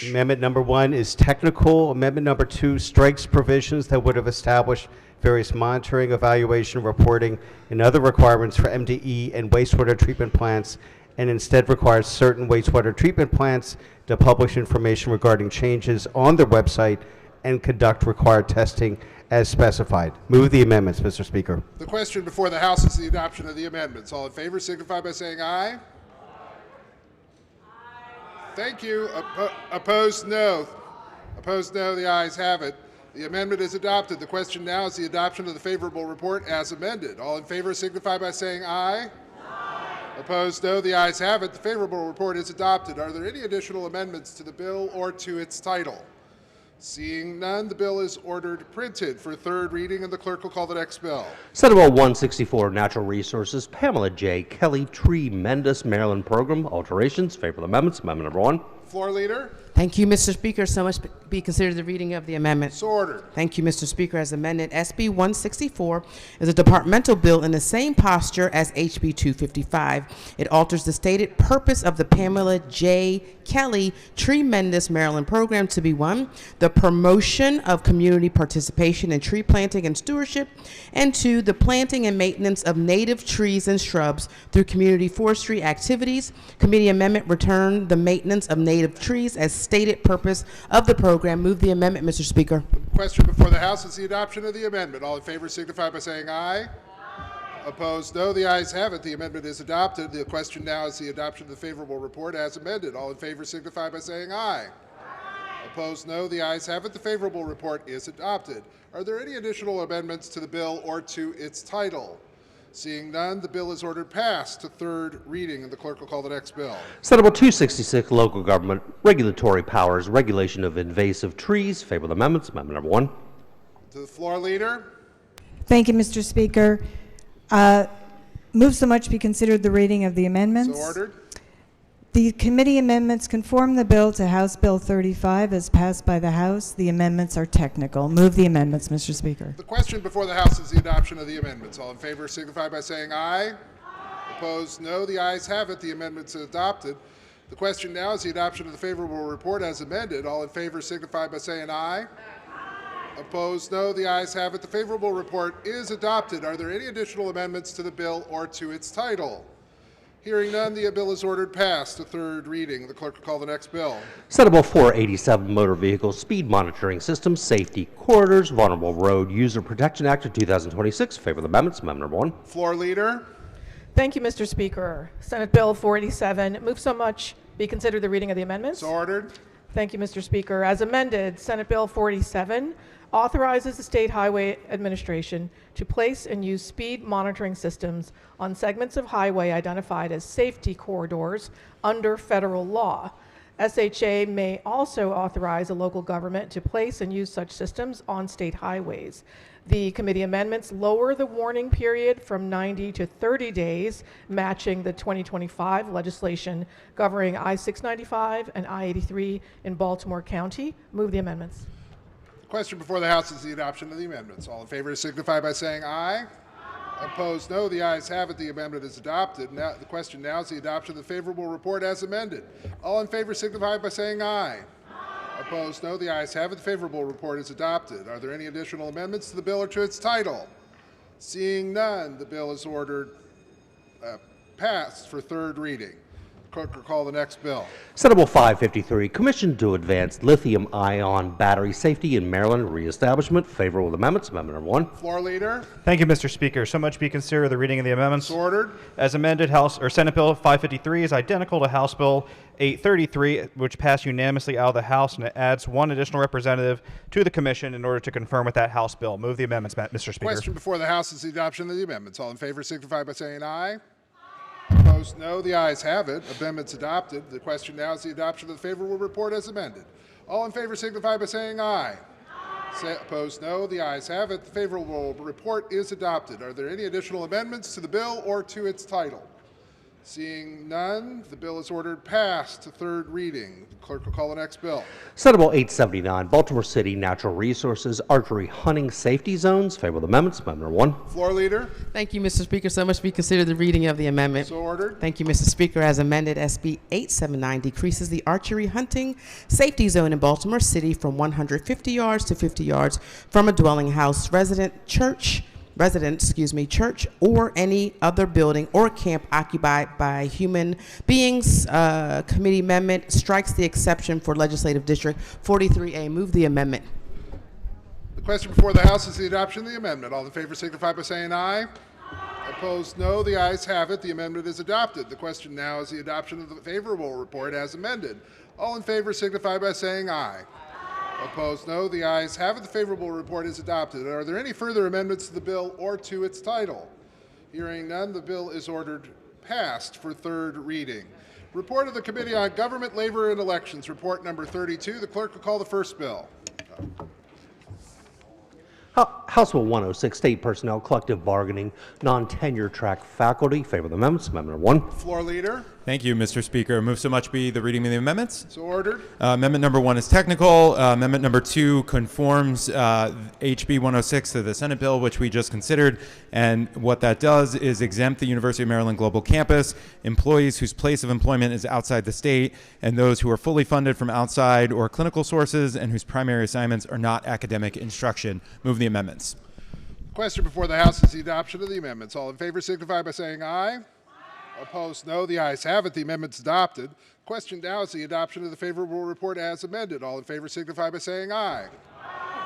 Amendment number 1 is technical. Amendment number 2 strikes provisions that would have established various monitoring, evaluation, reporting, and other requirements for MDE and wastewater treatment plants, and instead requires certain wastewater treatment plants to publish information regarding changes on their website and conduct required testing as specified. Move the amendments, Mr. Speaker. The question before the House is the adoption of the amendments. All in favor signify by saying aye. Thank you. Opposed, no. Opposed, no. The ayes have it. The amendment is adopted. The question now is the adoption of the favorable report as amended. All in favor signify by saying aye. Opposed, no. The ayes have it. The favorable report is adopted. Are there any additional amendments to the bill or to its title? Seeing none, the bill is ordered printed for third reading, and the clerk will call the next bill. Senate Bill 164, Natural Resources, Pamela J. Kelly, Tremendous Maryland Program, alterations. Favorable amendments. Amendment number 1. Floor leader. Thank you, Mr. Speaker. So much be considered the reading of the amendment. So ordered. Thank you, Mr. Speaker. As amended, SB 164 is a departmental bill in the same posture as HB 255. It alters the stated purpose of the Pamela J. Kelly Tremendous Maryland Program to be 1, the promotion of community participation in tree planting and stewardship, and 2, the planting and maintenance of native trees and shrubs through community forestry activities. Committee amendment returned the maintenance of native trees as stated purpose of the program. Move the amendment, Mr. Speaker. Question before the House is the adoption of the amendment. All in favor signify by saying aye. Opposed, no. The ayes have it. The amendment is adopted. The question now is the adoption of the favorable report as amended. All in favor signify by saying aye. Opposed, no. The ayes have it. The favorable report is adopted. Are there any additional amendments to the bill or to its title? Seeing none, the bill is ordered passed to third reading, and the clerk will call the next bill. Senate Bill 266, Local Government, Regulatory Powers, Regulation of Invasive Trees. Favorable amendments. Amendment number 1. To the floor leader. Thank you, Mr. Speaker. Move so much be considered the reading of the amendments. So ordered. The committee amendments conform the bill to House Bill 35 as passed by the House. The amendments are technical. Move the amendments, Mr. Speaker. The question before the House is the adoption of the amendments. All in favor signify by saying aye. Opposed, no. The ayes have it. The amendments are adopted. The question now is the adoption of the favorable report as amended. All in favor signify by saying aye. Opposed, no. The ayes have it. The favorable report is adopted. Are there any additional amendments to the bill or to its title? Hearing none, the bill is ordered passed to third reading. The clerk will call the next bill. Senate Bill 487, Motor Vehicle Speed Monitoring System, Safety Corridors, Vulnerable Road User Protection Act of 2026. Favorable amendments. Amendment number 1. Floor leader. Thank you, Mr. Speaker. Senate Bill 487. Move so much be considered the reading of the amendments. So ordered. Thank you, Mr. Speaker. As amended, Senate Bill 47 authorizes the State Highway Administration to place and use speed monitoring systems on segments of highway identified as safety corridors under federal law. SHA may also authorize a local government to place and use such systems on state highways. The committee amendments lower the warning period from 90 to 30 days, matching the 2025 legislation governing I-695 and I-83 in Baltimore County. Move the amendments. The question before the House is the adoption of the amendments. All in favor signify by saying aye. Opposed, no. The ayes have it. The amendment is adopted. Now, the question now is the adoption of the favorable report as amended. All in favor signify by saying aye. Opposed, no. The ayes have it. The favorable report is adopted. Are there any additional amendments to the bill or to its title? Seeing none, the bill is ordered passed for third reading. Clerk will call the next bill. Senate Bill 553, Commission to Advance Lithium-Ion Battery Safety in Maryland Reestablishment. Favorable amendments. Amendment number 1. Floor leader. Thank you, Mr. Speaker. So much be considered the reading of the amendments. So ordered. As amended, Senate Bill 553 is identical to House Bill 833, which passed unanimously out of the House, and it adds one additional representative to the Commission in order to confirm with that House bill. Move the amendments, Mr. Speaker. Question before the House is the adoption of the amendments. All in favor signify by saying aye. Opposed, no. The ayes have it. Amendments adopted. The question now is the adoption of the favorable report as amended. All in favor signify by saying aye. Opposed, no. The ayes have it. The favorable report is adopted. Are there any additional amendments to the bill or to its title? Seeing none, the bill is ordered passed to third reading. The clerk will call the next bill. Senate Bill 879, Baltimore City Natural Resources Archery Hunting Safety Zones. Favorable amendments. Amendment number 1. Floor leader. Thank you, Mr. Speaker. So much be considered the reading of the amendment. So ordered. Thank you, Mr. Speaker. As amended, SB 879 decreases the archery hunting safety zone in Baltimore City from 150 yards to 50 yards from a dwelling house, church, or any other building or camp occupied by human beings. Committee amendment strikes the exception for Legislative District 43A. Move the amendment. The question before the House is the adoption of the amendment. All in favor signify by saying aye. Opposed, no. The ayes have it. The amendment is adopted. The question now is the adoption of the favorable report as amended. All in favor signify by saying aye. Opposed, no. The ayes have it. The favorable report is adopted. Are there any further amendments to the bill or to its title? Hearing none, the bill is ordered passed for third reading. Report of the Committee on Government, Labor, and Elections, report number 32. The clerk will call the first bill. House Bill 106, State Personnel Collective Bargaining, Non-Tenure Track Faculty. Favorable amendments. Amendment number 1. Floor leader. Thank you, Mr. Speaker. Move so much be the reading of the amendments. So ordered. Amendment number 1 is technical. Amendment number 2 conforms HB 106 to the Senate bill, which we just considered. And what that does is exempt the University of Maryland Global Campus, employees whose place of employment is outside the state, and those who are fully funded from outside or clinical sources and whose primary assignments are not academic instruction. Move the amendments. Question before the House is the adoption of the amendments. All in favor signify by saying aye. Opposed, no. The ayes have it. The amendment's adopted. Question now is the adoption of the favorable report as amended. All in favor signify by saying aye.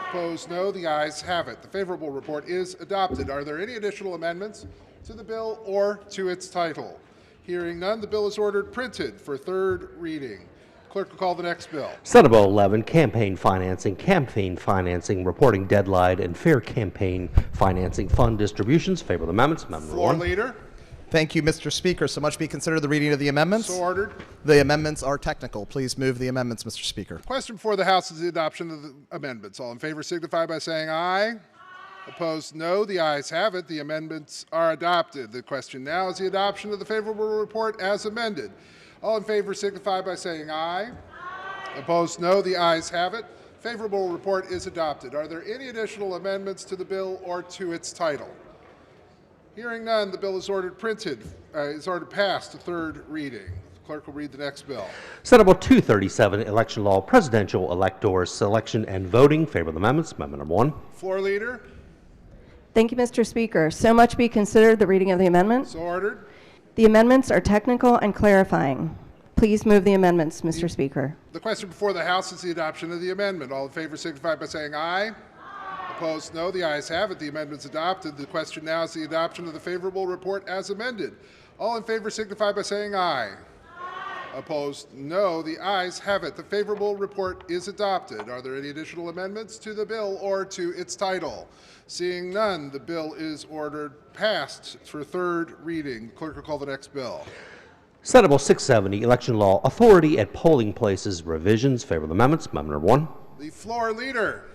Opposed, no. The ayes have it. The favorable report is adopted. Are there any additional amendments to the bill or to its title? Hearing none, the bill is ordered printed for third reading. Clerk will call the next bill. Senate Bill 11, Campaign Financing Reporting Deadline, and Fair Campaign Financing Fund Distributions. Favorable amendments. Amendment Floor 1. leader. Thank you, Mr. Speaker. So much be considered the reading of the amendments. So ordered. The amendments are technical. Please move the amendments, Mr. Speaker. Question before the House is the adoption of the amendments. All in favor signify by saying aye. Opposed, no. The ayes have it. The amendments are adopted. The question now is the adoption of the favorable report as amended. All in favor signify by saying aye. Opposed, no. The ayes have it. Favorable report is adopted. Are there any additional amendments to the bill or to its title? Hearing none, the bill is ordered passed to third reading. The clerk will read the next bill. Senate Bill 237, Election Law, Presidential Electors Selection and Voting. Favorable amendments. Amendment number 1. Floor leader. Thank you, Mr. Speaker. So much be considered the reading of the amendment. So ordered. The amendments are technical and clarifying. Please move the amendments, Mr. Speaker. The question before the House is the adoption of the amendment. All in favor signify by saying aye. Opposed, no. The ayes have it. The amendment's adopted. The question now is the adoption of the favorable report as amended. All in favor signify by saying aye. Opposed, no. The ayes have it. The favorable report is adopted. Are there any additional amendments to the bill or to its title? Seeing none, the bill is ordered passed for third reading. Clerk will call the next bill. Senate Bill 670, Election Law, Authority at Polling Places, Revisions. Favorable amendments. Amendment number 1. The floor leader.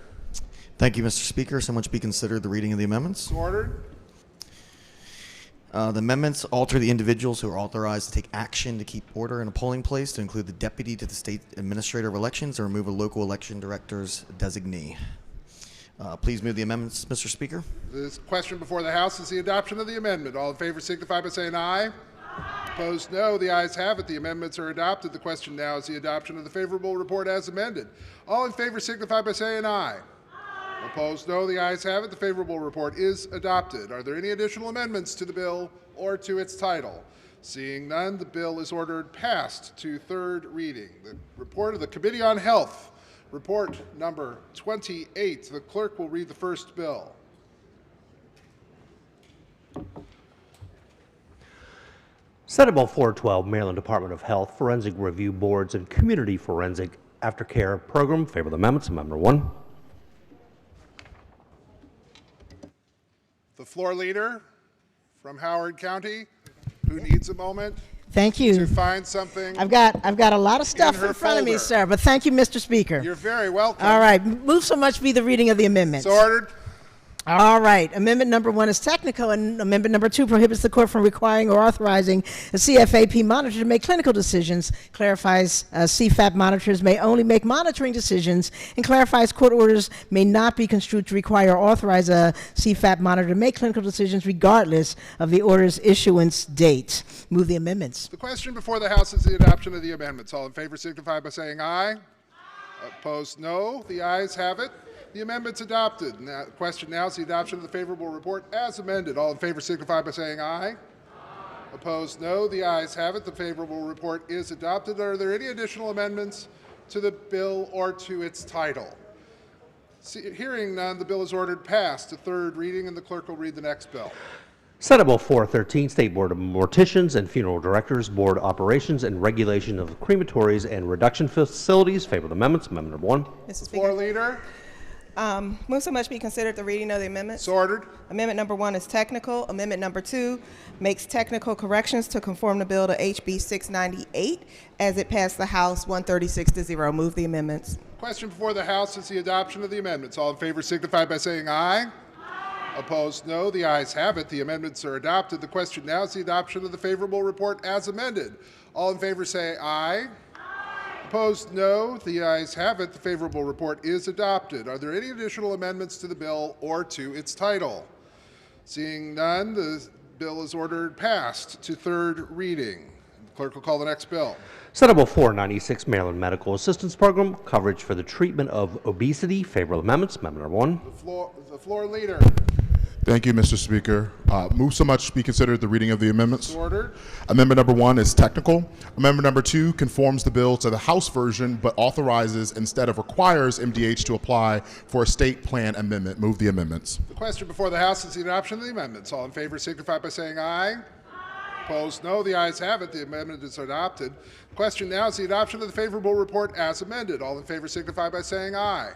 Thank you, Mr. Speaker. So much be considered the reading of the amendments. Ordered. The amendments alter the individuals who are authorized to take action to keep order in a polling place to include the deputy to the state administrator of elections and remove a local election director's designee. Please move the amendments, Mr. Speaker. This question before the House is the adoption of the amendment. All in favor signify by saying aye. Opposed, no. The ayes have it. The amendments are adopted. The question now is the adoption of the favorable report as amended. All in favor signify by saying aye. Opposed, no. The ayes have it. The favorable report is adopted. Are there any additional amendments to the bill or to its title? Seeing none, the bill is ordered passed to third reading. The report of the Committee on Health, report number 28. The clerk will read the first bill. Senate Bill 412, Maryland Department of Health, Forensic Review Boards and Community Forensic Aftercare Program. Favorable amendments. Amendment number 1. The floor leader from Howard County, who needs a moment Thank you. to find something. I've got a lot of stuff her in front of me, folder. sir, but thank you, Mr. Speaker. You're very welcome. All right, move so much be the reading of the amendments. So ordered. All right. Amendment number 1 is technical, and amendment number 2 prohibits the court from requiring or authorizing a CFAP monitor to make clinical decisions, clarifies CFAP monitors may only make monitoring decisions, and clarifies court orders may not be construed to require or authorize a CFAP monitor to make clinical decisions regardless of the order's issuance date. Move the amendments. The question before the House is the adoption of the amendments. All in favor signify by saying aye. Opposed, no. The ayes have it. The amendment's adopted. Now, the question now is the adoption of the favorable report as amended. All in favor signify by saying aye. Opposed, no. The ayes have it. The favorable report is adopted. Are there any additional amendments to the bill or to its title? Hearing none, the bill is ordered passed to third reading, and the clerk will read the next bill. Senate Bill 413, State Board of Morticians and Funeral Directors, Board Operations and Regulation of Crematories and Reduction Facilities. Favorable amendments. Amendment number 1. Mr. Speaker. Floor leader. Move so much be considered the reading of the amendments. So ordered. Amendment number 1 is technical. Amendment number 2 makes technical corrections to conform the bill to HB 698 as it passed the House 136-0. Move the amendments. Question before the House is the adoption of the amendments. All in favor signify by saying aye. Opposed, no. The ayes have it. The amendments are adopted. The question now is the adoption of the favorable report as amended. All in favor say aye. Opposed, no. The ayes have it. The favorable report is adopted. Are there any additional amendments to the bill or to its title? Seeing none, the bill is ordered passed to third reading. The clerk will call the next bill. Senate Bill 496, Maryland Medical Assistance Program, coverage for the treatment of obesity. Favorable amendments. Amendment number 1. The floor leader. Thank you, Mr. Speaker. Move so much be considered the reading of the amendments. Ordered. Amendment number 1 is technical. Amendment number 2 conforms the bill to the House version, but authorizes instead of requires MDH to apply for a state plan amendment. Move the amendments. The question before the House is the adoption of the amendments. All in favor signify by saying aye. Opposed, no. The ayes have it. The amendment is adopted. The question now is the adoption of the favorable report as amended. All in favor signify by saying aye.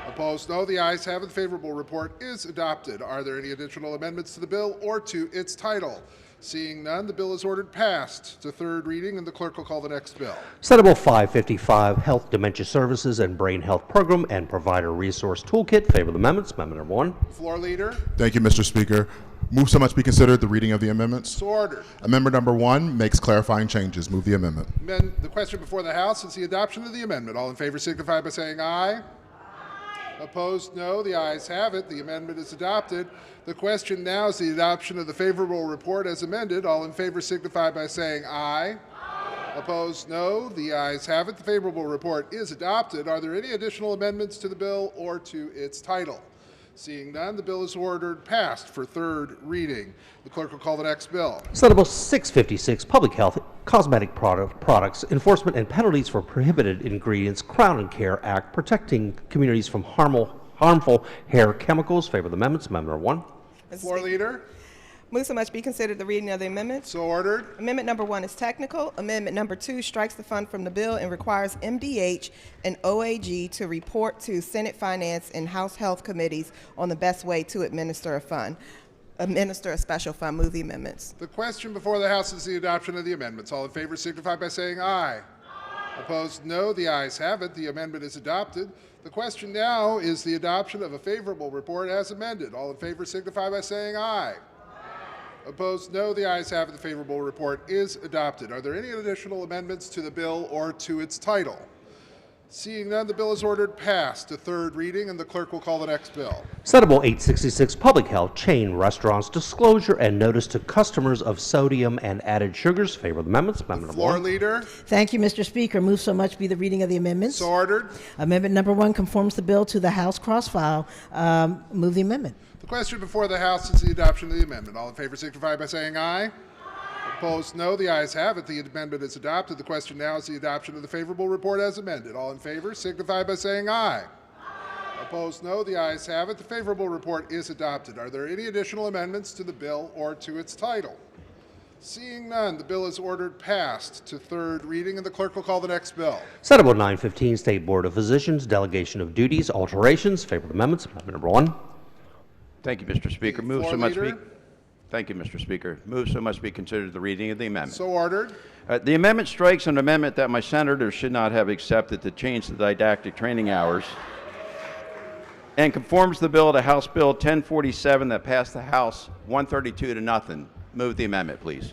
Opposed, no. The ayes have it. The favorable report is adopted. Are there any additional amendments to the bill or to its title? Seeing none, the bill is ordered passed to third reading, and the clerk will call the next bill. Senate Bill 555, Health Dementia Services and Brain Health Program and Provider Resource Toolkit. Favorable amendments. Amendment number 1. Floor leader. Thank you, Mr. Speaker. Move so much be considered the reading of the amendments. So ordered. Amendment number 1 makes clarifying changes. Move the amendment. The question before the House is the adoption of the amendment. All in favor signify by saying aye. Opposed, no. The ayes have it. The amendment is adopted. The question now is the adoption of the favorable report as amended. All in favor signify by saying aye. Opposed, no. The ayes have it. The favorable report is adopted. Are there any additional amendments to the bill or to its title? Seeing none, the bill is ordered passed for third reading. The clerk will call the next bill. Senate Bill 656, Public Health, Cosmetic Products, Enforcement and Penalties for Prohibited Ingredients, Crown and Care Act, Protecting Communities from Harmful Hair Chemicals. Favorable amendments. Amendment number 1. Floor leader. Move so much be considered the reading of the amendment. So ordered. Amendment number 1 is technical. Amendment number 2 strikes the fund from the bill and requires MDH and OAG to report to Senate Finance and House Health Committees on the best way to administer a special fund. Move the amendments. The question before the House is the adoption of the amendments. All in favor signify by saying aye. Opposed, no. The ayes have it. The amendment is adopted. The question now is the adoption of a favorable report as amended. All in favor signify by saying aye. Opposed, no. The ayes have it. The favorable report is adopted. Are there any additional amendments to the bill or to its title? Seeing none, the bill is ordered passed to third reading, and the clerk will call the next bill. Senate Bill 866, Public Health, Chain Restaurants, Disclosure and Notice to Customers of Sodium and Added Sugars. Favor of the amendments. Amendment Floor number 1. leader. Thank you, Mr. Speaker. Move so much be the reading of the amendments. So ordered. Amendment number 1 conforms the bill to the House cross-file. Move the amendment. The question before the House is the adoption of the amendment. All in favor signify by saying aye. Opposed, no. The ayes have it. The amendment is adopted. The question now is the adoption of the favorable report as amended. All in favor signify by saying aye. Opposed, no. The ayes have it. The favorable report is adopted. Are there any additional amendments to the bill or to its title? Seeing none, the bill is ordered passed to third reading, and the clerk will call the next bill. Senate Bill 915, State Board of Physicians, Delegation of Duties, Alterations. Favor of the amendments. Amendment number 1. Thank you, Mr. Speaker. Move Floor so much leader. be. Thank you, Mr. Speaker. Move so much be considered the reading of the amendment. So ordered. The amendment strikes an amendment that my senators should not have accepted to change the didactic training hours and conforms the bill to House Bill 1047 that passed the House 132 to nothing. Move the amendment, please.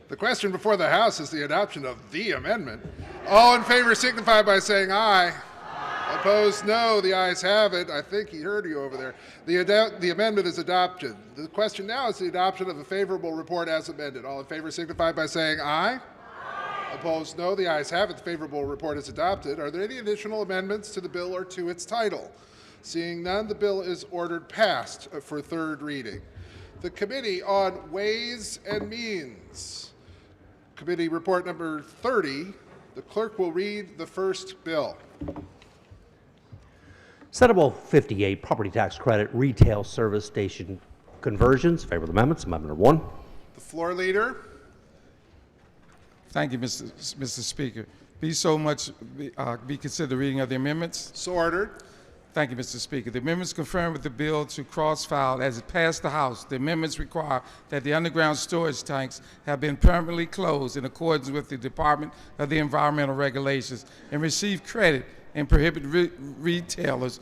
The question before the House is the adoption of the amendment. All in favor signify by saying aye. Opposed, no. The ayes have it. I think he heard you over there. The amendment is adopted. The question now is the adoption of a favorable report as amended. All in favor signify by saying aye. Opposed, no. The ayes have it. The favorable report is adopted. Are there any additional amendments to the bill or to its title? Seeing none, the bill is ordered passed for third reading. The Committee on Ways and Means. Committee report number 30. The clerk will read the first bill. Senate Bill 58, Property Tax Credit, Retail Service Station Conversions. Favor of the amendments. Amendment number 1. The floor leader. Thank you, Mr. Speaker. Be considered the reading of the amendments. So ordered. Thank you, Mr. Speaker. The amendments confirmed with the bill to cross-file as it passed the House. The amendments require that the underground storage tanks have been permanently closed in accordance with the Department of the Environmental Regulations and receive credit and prohibit retailers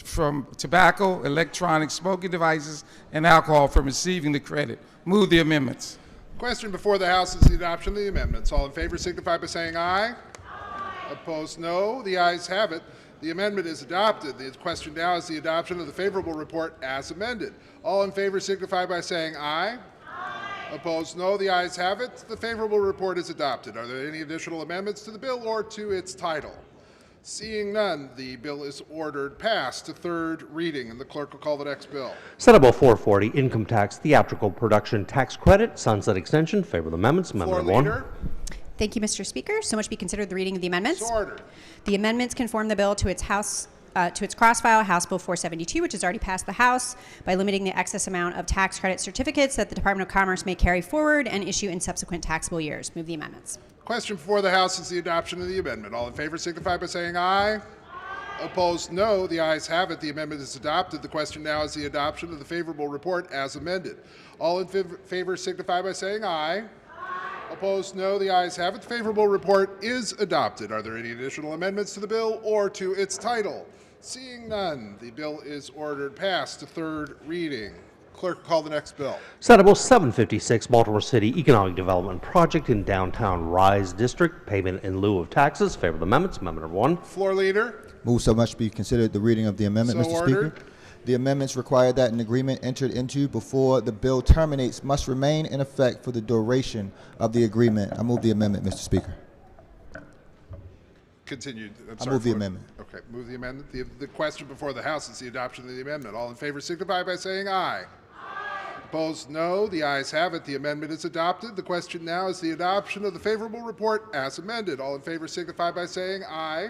from tobacco, electronic smoking devices, and alcohol from receiving the credit. Move the amendments. Question before the House is the adoption of the amendments. All in favor signify by saying aye. Opposed, no. The ayes have it. The amendment is adopted. The question now is the adoption of the favorable report as amended. All in favor signify by saying aye. Opposed, no. The ayes have it. The favorable report is adopted. Are there any additional amendments to the bill or to its title? Seeing none, the bill is ordered passed to third reading, and the clerk will call the next bill. Senate Bill 440, Income Tax Theatrical Production Tax Credit, Sunset Extension. Favor of the amendments. Amendment Floor number 1. leader. Thank you, Mr. Speaker. So much be considered the reading of the amendments. So ordered. The amendments conform the bill to its cross-file, House Bill 472, which has already passed the House, by limiting the excess amount of tax credit certificates that the Department of Commerce may carry forward and issue in subsequent taxable years. Move the amendments. Question before the House is the adoption of the amendment. All in favor signify by saying aye. Opposed, no. The ayes have it. The amendment is adopted. The question now is the adoption of the favorable report as amended. All in favor signify by saying aye. Opposed, no. The ayes have it. The favorable report is adopted. Are there any additional amendments to the bill or to its title? Seeing none, the bill is ordered passed to third reading. Clerk, call the next bill. Senate Bill 756, Baltimore City Economic Development Project in Downtown Rise District, Payment in lieu of taxes. Favor of the amendments. Amendment number 1. Floor leader. Move so much be considered the reading of the amendment, So Mr. ordered. Speaker. The amendments require that an agreement entered into before the bill terminates must remain in effect for the duration of the agreement. I move the amendment, Mr. Speaker. Continued. I move the amendment. Okay, move the amendment. The question before the House is the adoption of the amendment. All in favor signify by saying aye. Opposed, no. The ayes have it. The amendment is adopted. The question now is the adoption of the favorable report as amended. All in favor signify by saying aye.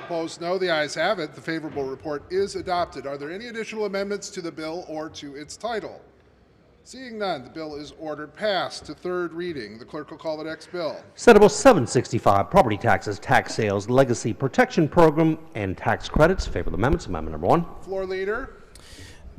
Opposed, no. The ayes have it. The favorable report is adopted. Are there any additional amendments to the bill or to its title? Seeing none, the bill is ordered passed to third reading. The clerk will call the next bill. Senate Bill 765, Property Taxes, Tax Sales, Legacy Protection Program, and Tax Credits. Favorable amendments. Amendment number 1. Floor leader.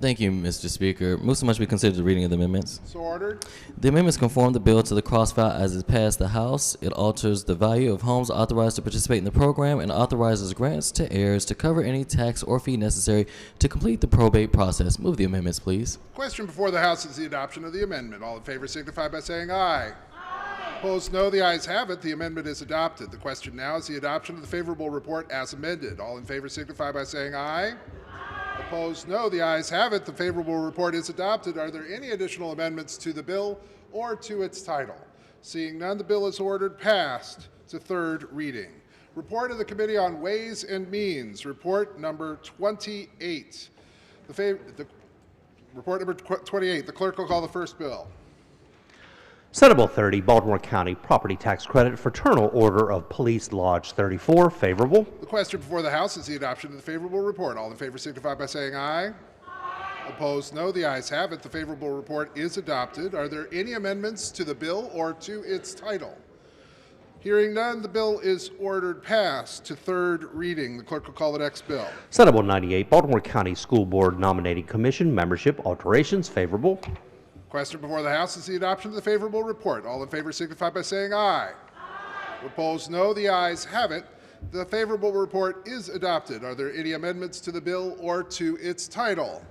Thank you, Mr. Speaker. Move so much be considered the reading of the amendments. So ordered. The amendments conform the bill to the crossfire as it passed the House. It alters the value of homes authorized to participate in the program and authorizes grants to heirs to cover any tax or fee necessary to complete the probate process. Move the amendments, please. Question before the House is the adoption of the amendment. All in favor signify by saying aye. Opposed, no. The ayes have it. The amendment is adopted. The question now is the adoption of the favorable report as amended. All in favor signify by saying aye. Opposed, no. The ayes have it. The favorable report is adopted. Are there any additional amendments to the bill or to its title? Seeing none, the bill is ordered passed to third reading. Report of the Committee on Ways and Means, report number 28. Report number 28. The clerk will call the first bill. Senate Bill 30, Baltimore County Property Tax Credit, Fraternal Order of Police Lodge 34. Favorable. The question before the House is the adoption of the favorable report. All in favor signify by saying aye. Opposed, no. The ayes have it. The favorable report is adopted. Are there any amendments to the bill or to its title? Hearing none, the bill is ordered passed to third reading. The clerk will call the next bill. Senate Bill 98, Baltimore County School Board Nominating Commission Membership Alterations. Favorable. Question before the House is the adoption of the favorable report. All in favor signify by saying aye. Opposed, no. The ayes have it. The favorable report is adopted. Are there any amendments to the bill or to its title?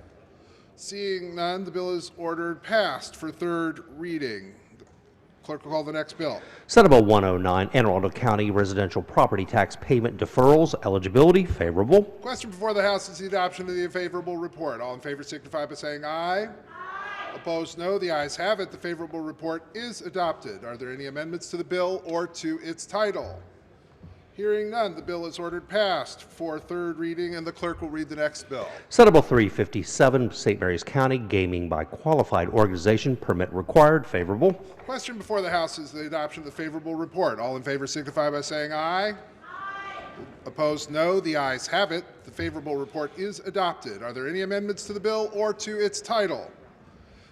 Seeing none, the bill is ordered passed for third reading. The clerk will call the next bill. Senate Bill 109, Anne Arundel County Residential Property Tax Payment Deferrals. Eligibility. Favorable. Question before the House is the adoption of the favorable report. All in favor signify by saying aye. Opposed, no. The ayes have it. The favorable report is adopted. Are there any amendments to the bill or to its title? Hearing none, the bill is ordered passed for third reading, and the clerk will read the next bill. Senate Bill 357, St. Mary's County Gaming by Qualified Organization Permit Required. Favorable. Question before the House is the adoption of the favorable report. All in favor signify by saying aye. Opposed, no. The ayes have it. The favorable report is adopted. Are there any amendments to the bill or to its title?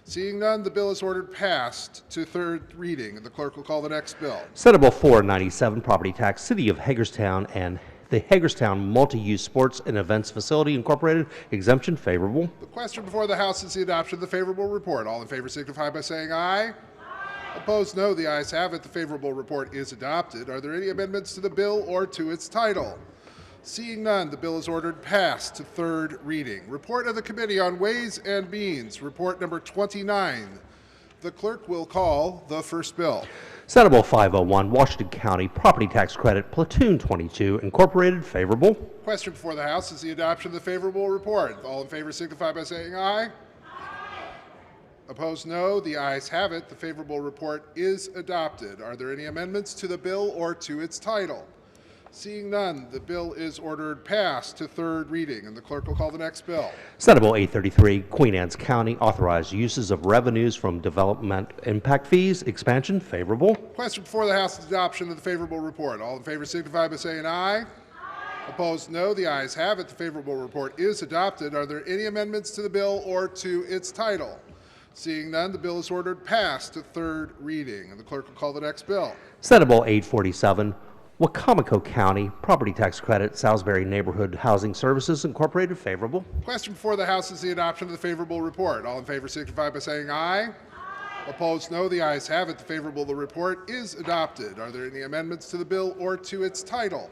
Seeing none, the bill is ordered passed to third reading, and the clerk will call the next bill. Senate Bill 497, Property Tax, City of Hagerstown and the Hagerstown Multi-Use Sports and Events Facility Incorporated. Exemption. Favorable. The question before the House is the adoption of the favorable report. All in favor signify by saying aye. Opposed, no. The ayes have it. The favorable report is adopted. Are there any amendments to the bill or to its title? Seeing none, the bill is ordered passed to third reading. Report of the Committee on Ways and Means, report number 29. The clerk will call the first bill. Senate Bill 501, Washington County Property Tax Credit, Platoon 22, Incorporated. Favorable. Question before the House is the adoption of the favorable report. All in favor signify by saying aye. Opposed, no. The ayes have it. The favorable report is adopted. Are there any amendments to the bill or to its title? Seeing none, the bill is ordered passed to third reading, and the clerk will call the next bill. Senate Bill 833, Queen Anne's County Authorized Uses of Revenues from Development Impact Fees. Expansion. Favorable. Question before the House is adoption of the favorable report. All in favor signify by saying aye. Opposed, no. The ayes have it. The favorable report is adopted. Are there any amendments to the bill or to its title? Seeing none, the bill is ordered passed to third reading, and the clerk will call the next bill. Senate Bill 847, Wacomico County Property Tax Credit, Salisbury Neighborhood Housing Services Incorporated. Favorable. Question before the House is the adoption of the favorable report. All in favor signify by saying aye. Opposed, no. The ayes have it. The favorable report is adopted. Are there any amendments to the bill or to its title?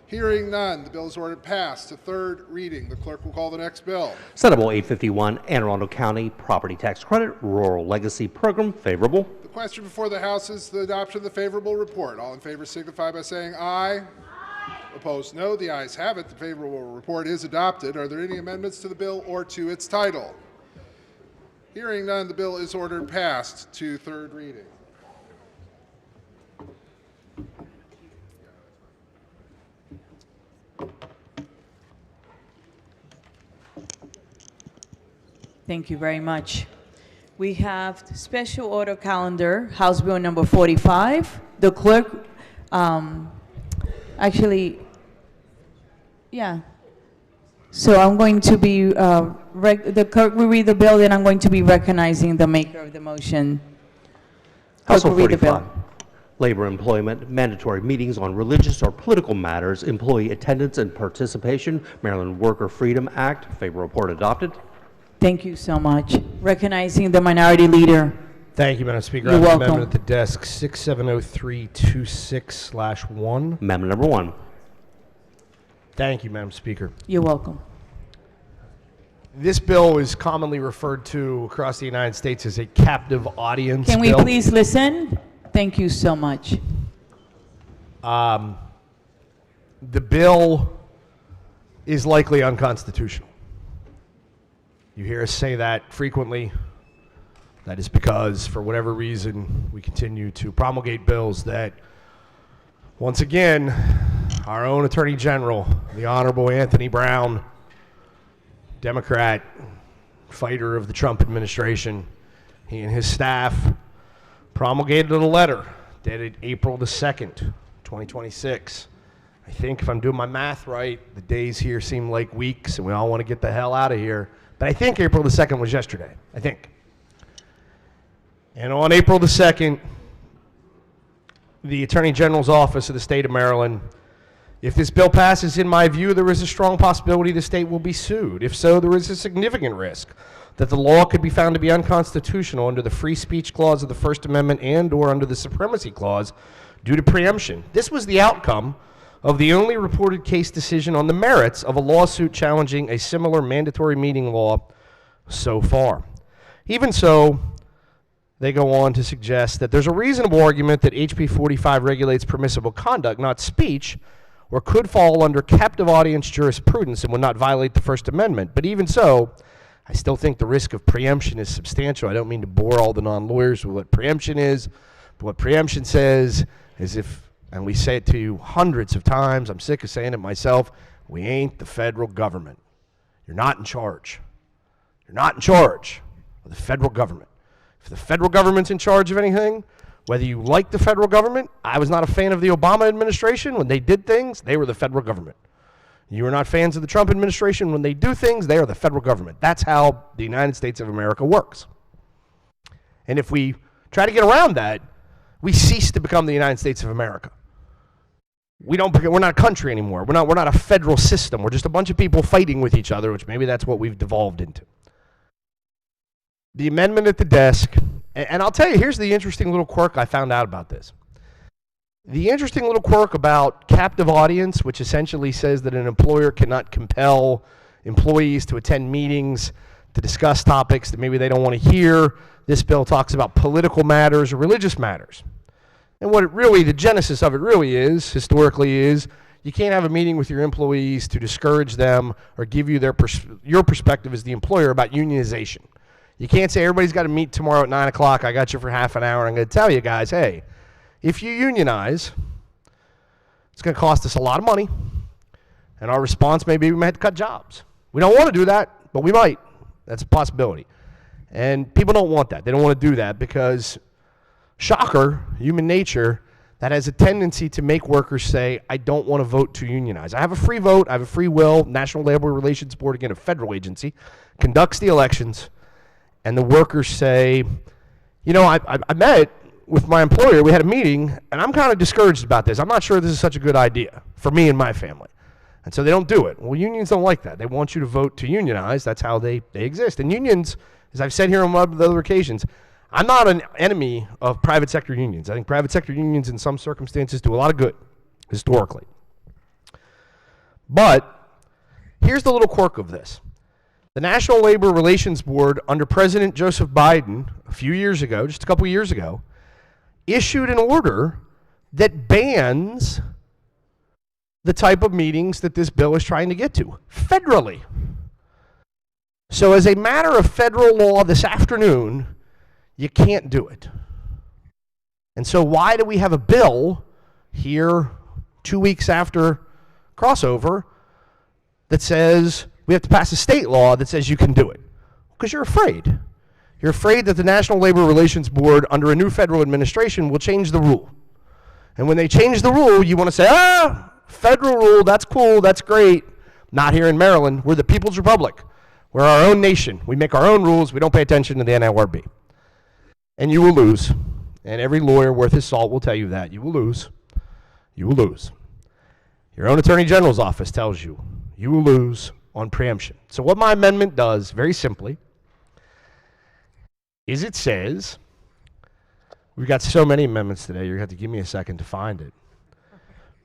Hearing none, the bill is ordered passed to third reading. The clerk will call the next bill. Senate Bill 851, Anne Arundel County Property Tax Credit, Rural Legacy Program. Favorable. The question before the House is the adoption of the favorable report. All in favor signify by saying aye. Opposed, no. The ayes have it. The favorable report is adopted. Are there any amendments to the bill or to its title? Hearing none, the bill is ordered passed to third reading. Thank you very much. We have the special order calendar, House Bill number 45. The clerk, actually, Yeah. So I'm going to be, the clerk will read the bill, then I'm going to be recognizing the maker of the motion. Clerk House Bill will read the bill. 45, Labor Employment, Mandatory Meetings on Religious or Political Matters, Employee Attendance and Participation, Maryland Worker Freedom Act. Favor report adopted. Thank you so much. Recognizing the minority leader. Thank you, Madam Speaker. You're I have an welcome. amendment at the desk 670326/1. Amendment number 1. Thank you, Madam Speaker. You're welcome. This bill is commonly referred to across the United States as a captive audience Can we bill. please listen? Thank you so much. The bill is likely unconstitutional. You hear us say that frequently. That is because, for whatever reason, we continue to promulgate bills that, once again, our own Attorney General, the Honorable Anthony Brown, Democrat, fighter of the Trump administration, he and his staff promulgated a letter dated April the 2nd, 2026. I think if I'm doing my math right, the days here seem like weeks and we all want to get the hell out of here. But I think April the 2nd was yesterday, I think. And on April the 2nd, the Attorney General's office of the state of Maryland, if this bill passes, in my view, there is a strong possibility the state will be sued. If so, there is a significant risk that the law could be found to be unconstitutional under the Free Speech Clause of the First Amendment and or under the Supremacy Clause due to preemption. This was the outcome of the only reported case decision on the merits of a lawsuit challenging a similar mandatory meeting law so far. Even so, they go on to suggest that there's a reasonable argument that HB 45 regulates permissible conduct, not speech, or could fall under captive audience jurisprudence and would not violate the First Amendment. But even so, I still think the risk of preemption is substantial. I don't mean to bore all the non-lawyers with what preemption is, but what preemption says is if, and we say it to you hundreds of times, I'm sick of saying it myself, we ain't the federal government. You're not in charge. You're not in charge of the federal government. If the federal government's in charge of anything, whether you like the federal government, I was not a fan of the Obama administration. When they did things, they were the federal government. You are not fans of the Trump administration. When they do things, they are the federal government. That's how the United States of America works. And if we try to get around that, we cease to become the United States of America. We're not a country anymore. We're not a federal system. We're just a bunch of people fighting with each other, which maybe that's what we've devolved into. The amendment at the desk, and I'll tell you, here's the interesting little quirk I found out about this. The interesting little quirk about captive audience, which essentially says that an employer cannot compel employees to attend meetings to discuss topics that maybe they don't want to hear. This bill talks about political matters or religious matters. And what it really, the genesis of it really is, historically is, you can't have a meeting with your employees to discourage them or give you your perspective as the employer about unionization. You can't say everybody's got to meet tomorrow at 9 o'clock. I got you for half an hour. I'm going to tell you guys, hey, if you unionize, it's going to cost us a lot of money. And our response may be we might have to cut jobs. We don't want to do that, but we might. That's a possibility. And people don't want that. They don't want to do that because, shocker, human nature, that has a tendency to make workers say, I don't want to vote to unionize. I have a free vote. I have a free will. National Labor Relations Board, again, a federal agency, conducts the elections. And the workers say, you know, I met with my employer. We had a meeting, and I'm kind of discouraged about this. I'm not sure this is such a good idea for me and my family. And so they don't do it. Well, unions don't like that. They want you to vote to unionize. That's how they exist. And unions, as I've said here on other occasions, I'm not an enemy of private sector unions. I think private sector unions in some circumstances do a lot of good, historically. But here's the little quirk of this. The National Labor Relations Board, under President Joseph Biden, a few years ago, just a couple years ago, issued an order that bans the type of meetings that this bill is trying to get to, federally. So as a matter of federal law this afternoon, you can't do it. And so why do we have a bill here 2 weeks after crossover that says we have to pass a state law that says you can do it? Because you're afraid. You're afraid that the National Labor Relations Board, under a new federal administration, will change the rule. And when they change the rule, you want to say, federal rule, that's cool, that's great. Not here in Maryland. We're the People's Republic. We're our own nation. We make our own rules. We don't pay attention to the NLRB. And you will lose. And every lawyer worth his salt will tell you that. You will lose. You will lose. Your own Attorney General's office tells you you will lose on preemption. So what my amendment does, very simply, is it says, we've got so many amendments today, you're going to have to give me a second to find it.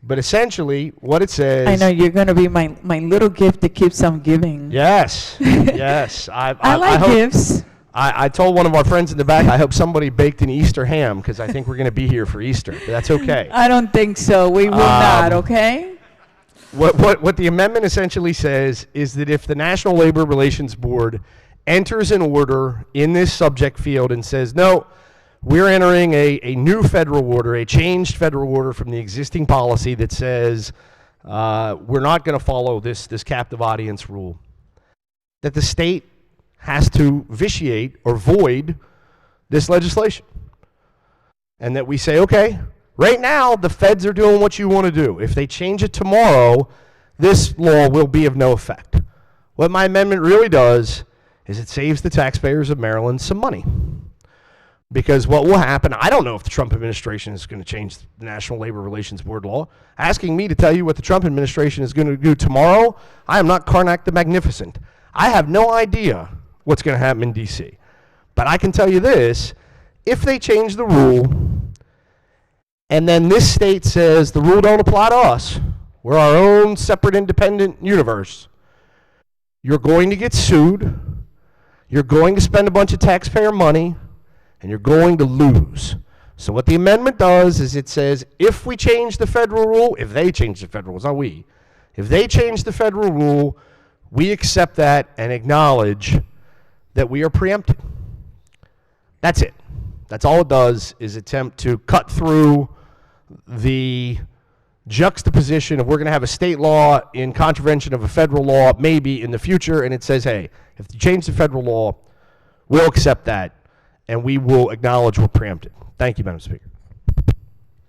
But essentially, what it says... I know you're going to be my little gift that keeps on giving. Yes, yes. I like gifts. I told one of our friends in the back, I hope somebody baked an Easter ham, because I think we're going to be here for Easter. But that's okay. I don't think so. We will not, okay? What the amendment essentially says is that if the National Labor Relations Board enters an order in this subject field and says, no, we're entering a new federal order, a changed federal order from the existing policy that says we're not going to follow this captive audience rule, that the state has to vitiate or void this legislation. And that we say, okay, right now the feds are doing what you want to do. If they change it tomorrow, this law will be of no effect. What my amendment really does is it saves the taxpayers of Maryland some money. Because what will happen, I don't know if the Trump administration is going to change the National Labor Relations Board law. Asking me to tell you what the Trump administration is going to do tomorrow, I am not Karnak the Magnificent. I have no idea what's going to happen in D.C. But I can tell you this, if they change the rule, and then this state says the rule don't apply to us, we're our own separate independent universe, you're going to get sued, you're going to spend a bunch of taxpayer money, and you're going to lose. So what the amendment does is it says, if we change the federal rule, if they change the federal rules, not we, if they change the federal rule, we accept that and acknowledge that we are preempted. That's it. That's all it does, is attempt to cut through the juxtaposition of we're going to have a state law in contravention of a federal law maybe in the future, and it says, hey, if you change the federal law, we'll accept that, and we will acknowledge we're preempted. Thank you, Madam Speaker.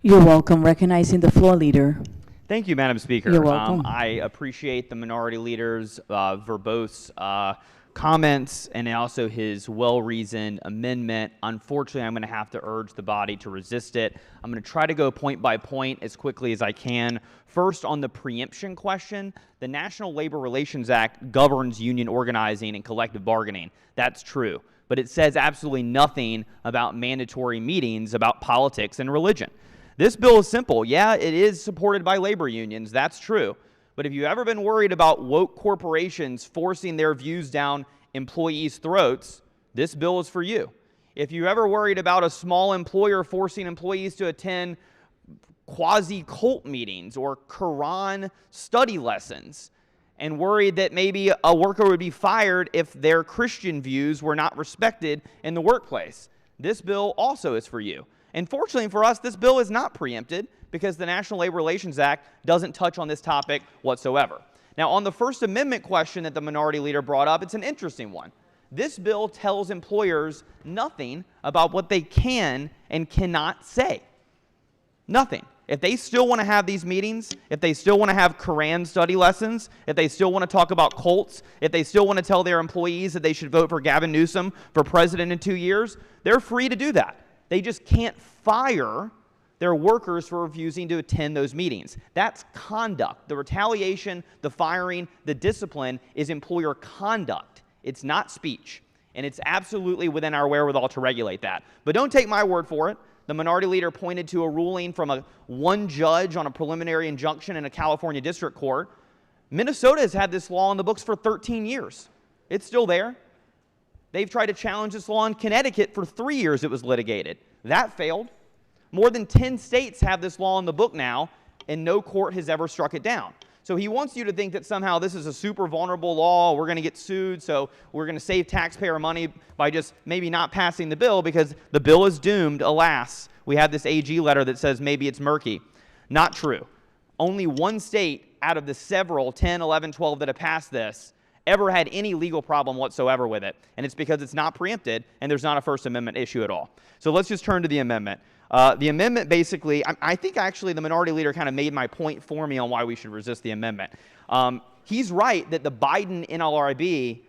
You're welcome. Recognizing the floor leader. Thank you, Madam Speaker. You're welcome. I appreciate the minority leader's verbose comments and also his well-reasoned amendment. Unfortunately, I'm going to have to urge the body to resist it. I'm going to try to go point by point as quickly as I can. First, on the preemption question, the National Labor Relations Act governs union organizing and collective bargaining. That's true. But it says absolutely nothing about mandatory meetings about politics and religion. This bill is simple. Yeah, it is supported by labor unions. That's true. But if you've ever been worried about woke corporations forcing their views down employees' throats, this bill is for you. If you've ever worried about a small employer forcing employees to attend quasi-cult meetings or Quran study lessons and worried that maybe a worker would be fired if their Christian views were not respected in the workplace, this bill also is for you. And fortunately for us, this bill is not preempted because the National Labor Relations Act doesn't touch on this topic whatsoever. Now, on the First Amendment question that the minority leader brought up, it's an interesting one. This bill tells employers nothing about what they can and cannot say. Nothing. If they still want to have these meetings, if they still want to have Quran study lessons, if they still want to talk about cults, if they still want to tell their employees that they should vote for Gavin Newsom for president in 2 years, they're free to do that. They just can't fire their workers for refusing to attend those meetings. That's conduct. The retaliation, the firing, the discipline is employer conduct. It's not speech. And it's absolutely within our wherewithal to regulate that. But don't take my word for it. The minority leader pointed to a ruling from one judge on a preliminary injunction in a California district court. Minnesota has had this law on the books for 13 years. It's still there. They've tried to challenge this law in Connecticut for 3 years it was litigated. That failed. More than 10 states have this law in the book now, and no court has ever struck it down. So he wants you to think that somehow this is a super vulnerable law, we're going to get sued, so we're going to save taxpayer money by just maybe not passing the bill because the bill is doomed, alas. We have this AG letter that says maybe it's murky. Not true. Only one state out of the several, 10, 11, 12 that have passed this, ever had any legal problem whatsoever with it. And it's because it's not preempted and there's not a First Amendment issue at all. So let's just turn to the amendment. The amendment basically, I think actually the minority leader kind of made my point for me on why we should resist the amendment. he's right that the Biden NLRB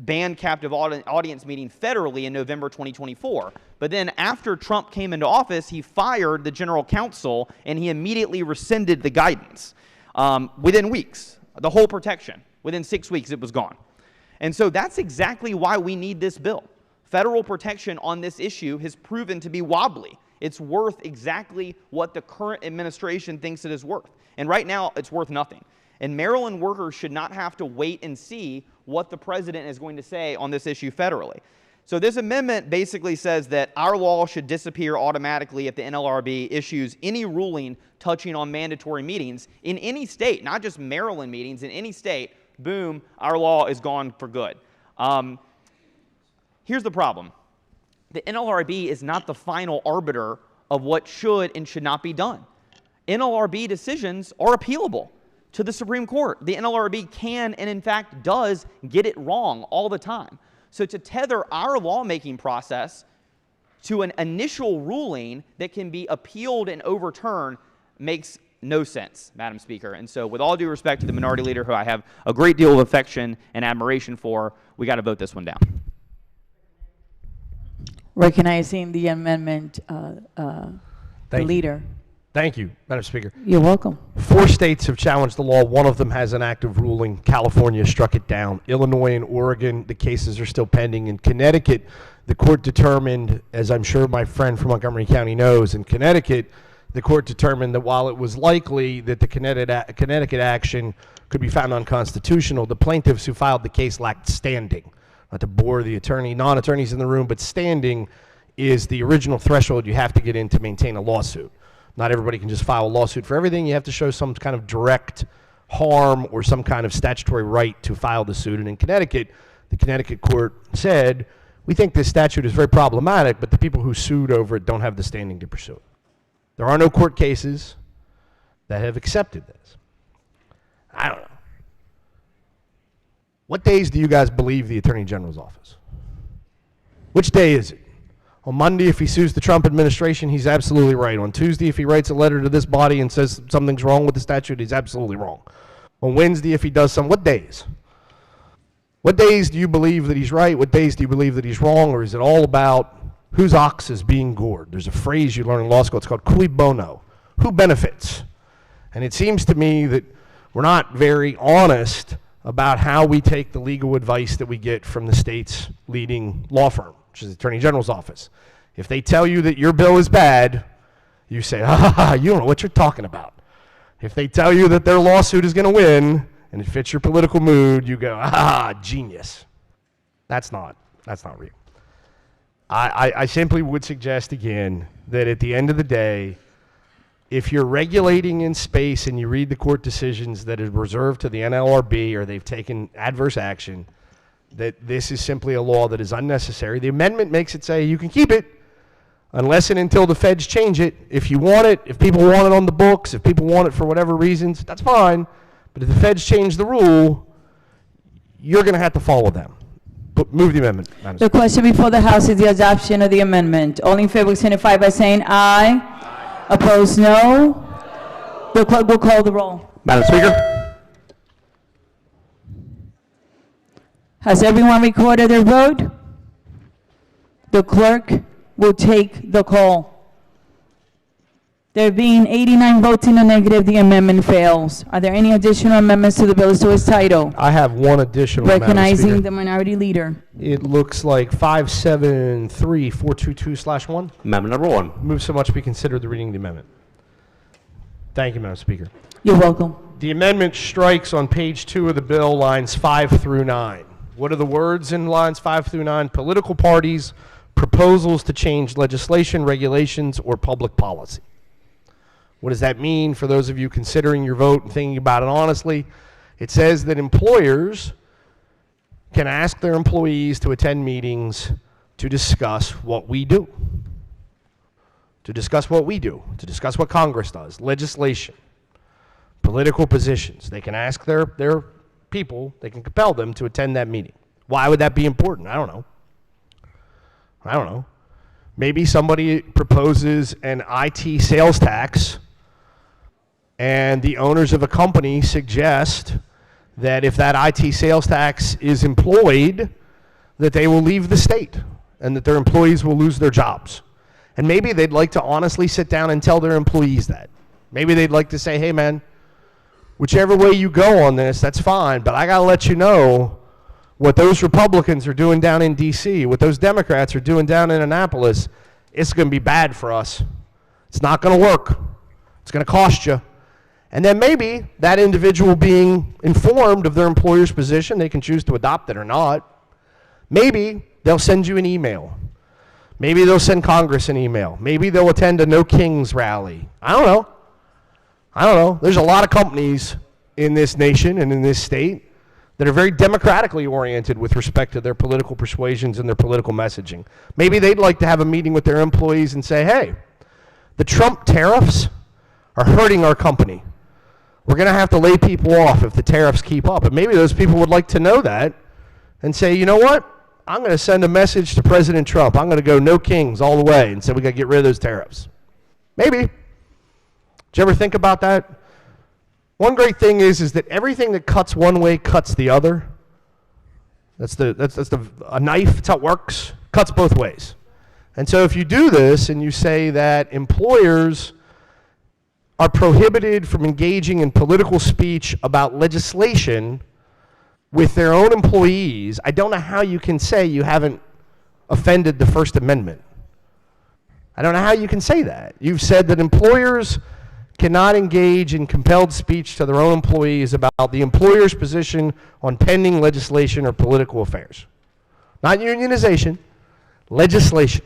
banned captive audience meeting federally in November 2024. But then after Trump came into office, he fired the general counsel and he immediately rescinded the guidance within weeks, the whole protection. Within 6 weeks, it was gone. And so that's exactly why we need this bill. Federal protection on this issue has proven to be wobbly. It's worth exactly what the current administration thinks it is worth. And right now, it's worth nothing. And Maryland workers should not have to wait and see what the president is going to say on this issue federally. So this amendment basically says that our law should disappear automatically if the NLRB issues any ruling touching on mandatory meetings in any state, not just Maryland meetings, in any state. Boom, our law is gone for good. Here's the problem. The NLRB is not the final arbiter of what should and should not be done. NLRB decisions are appealable to the Supreme Court. The NLRB can and in fact does get it wrong all the time. So to tether our lawmaking process to an initial ruling that can be appealed and overturned makes no sense, Madam Speaker. And so with all due respect to the Minority Leader, who I have a great deal of affection and admiration for, we got to vote this one down. Recognizing the amendment, leader. Thank you, Madam Speaker. You're welcome. 4 states have challenged the law. One of them has an active ruling. California struck it down. Illinois and Oregon, the cases are still pending. In Connecticut, the court determined, as I'm sure my friend from Montgomery County knows, in Connecticut, the court determined that while it was likely that the Connecticut action could be found unconstitutional, the plaintiffs who filed the case lacked standing. Not to bore the non-attorneys in the room, but standing is the original threshold you have to get in to maintain a lawsuit. Not everybody can just file a lawsuit for everything. You have to show some kind of direct harm or some kind of statutory right to file the suit. And in Connecticut, the Connecticut court said, we think this statute is very problematic, but the people who sued over it don't have the standing to pursue it. There are no court cases that have accepted this. I don't know. What days do you guys believe the Attorney General's office? Which day is it? On Monday, if he sues the Trump administration, he's absolutely right. On Tuesday, if he writes a letter to this body and says something's wrong with the statute, he's absolutely wrong. On Wednesday, if he does what days? What days do you believe that he's right? What days do you believe that he's wrong? Or is it all about whose ox is being gored? There's a phrase you learn in law school. It's called cui bono. Who benefits? And it seems to me that we're not very honest about how we take the legal advice that we get from the state's leading law firm, which is the Attorney General's office. If they tell you that your bill is bad, you say, you don't know what you're talking about. If they tell you that their lawsuit is going to win and it fits your political mood, you go, genius. That's not real. I simply would suggest again that at the end of the day, if you're regulating in space and you read the court decisions that are reserved to the NLRB or they've taken adverse action, that this is simply a law that is unnecessary. The amendment makes it say you can keep it unless and until the feds change it. If you want it, if people want it on the books, if people want it for whatever reasons, that's fine. But if the feds change the rule, you're going to have to follow them. But move the amendment, Madam The question before the House is the adoption of the amendment. All in favor signify by saying aye. Opposed, no. The clerk will call the roll. Madam Speaker. Has everyone recorded their vote? The clerk will take the call. There being 89 votes in the negative, the amendment fails. Are there any additional amendments to the bill as to its title? I have one additional, Recognizing the Minority Leader. It looks like 573422/1. Amendment number 1. Move so much be considered the reading of the amendment. Thank you, Madam Speaker. You're welcome. The amendment strikes on page 2 of the bill lines 5 through 9. What are the words in lines 5 through 9? Political parties, proposals to change legislation, regulations, or public policy. What does that mean for those of you considering your vote and thinking about it honestly? It says that employers can ask their employees to attend meetings to discuss what we do. To discuss what we do. To discuss what Congress does. Legislation. Political positions. They can ask their people, they can compel them to attend that meeting. Why would that be important? I don't know. Maybe somebody proposes an IT sales tax and the owners of a company suggest that if that IT sales tax is employed, that they will leave the state and that their employees will lose their jobs. And maybe they'd like to honestly sit down and tell their employees that. Maybe they'd like to say, hey man, whichever way you go on this, that's fine, but I gotta let you know what those Republicans are doing down in DC, what those Democrats are doing down in Annapolis, it's gonna be bad for us. It's not gonna work. It's gonna cost you. And then maybe that individual being informed of their employer's position, they can choose to adopt it or not. Maybe they'll send you an email. Maybe they'll send Congress an email. Maybe they'll attend a No Kings rally. I don't know. There's a lot of companies in this nation and in this state that are very democratically oriented with respect to their political persuasions and their political messaging. Maybe they'd like to have a meeting with their employees and say, hey, the Trump tariffs are hurting our company. We're going to have to lay people off if the tariffs keep up. And maybe those people would like to know that and say, you know what? I'm going to send a message to President Trump. I'm going to go No Kings all the way and say we got to get rid of those tariffs. Maybe. Did you ever think about that? One great thing is that everything that cuts one way cuts the other. That's a knife. That's how it works. Cuts both ways. And so if you do this and you say that employers are prohibited from engaging in political speech about legislation with their own employees, I don't know how you can say you haven't offended the First Amendment. I don't know how you can say that. You've said that employers cannot engage in compelled speech to their own employees about the employer's position on pending legislation or political affairs. Not unionization, legislation.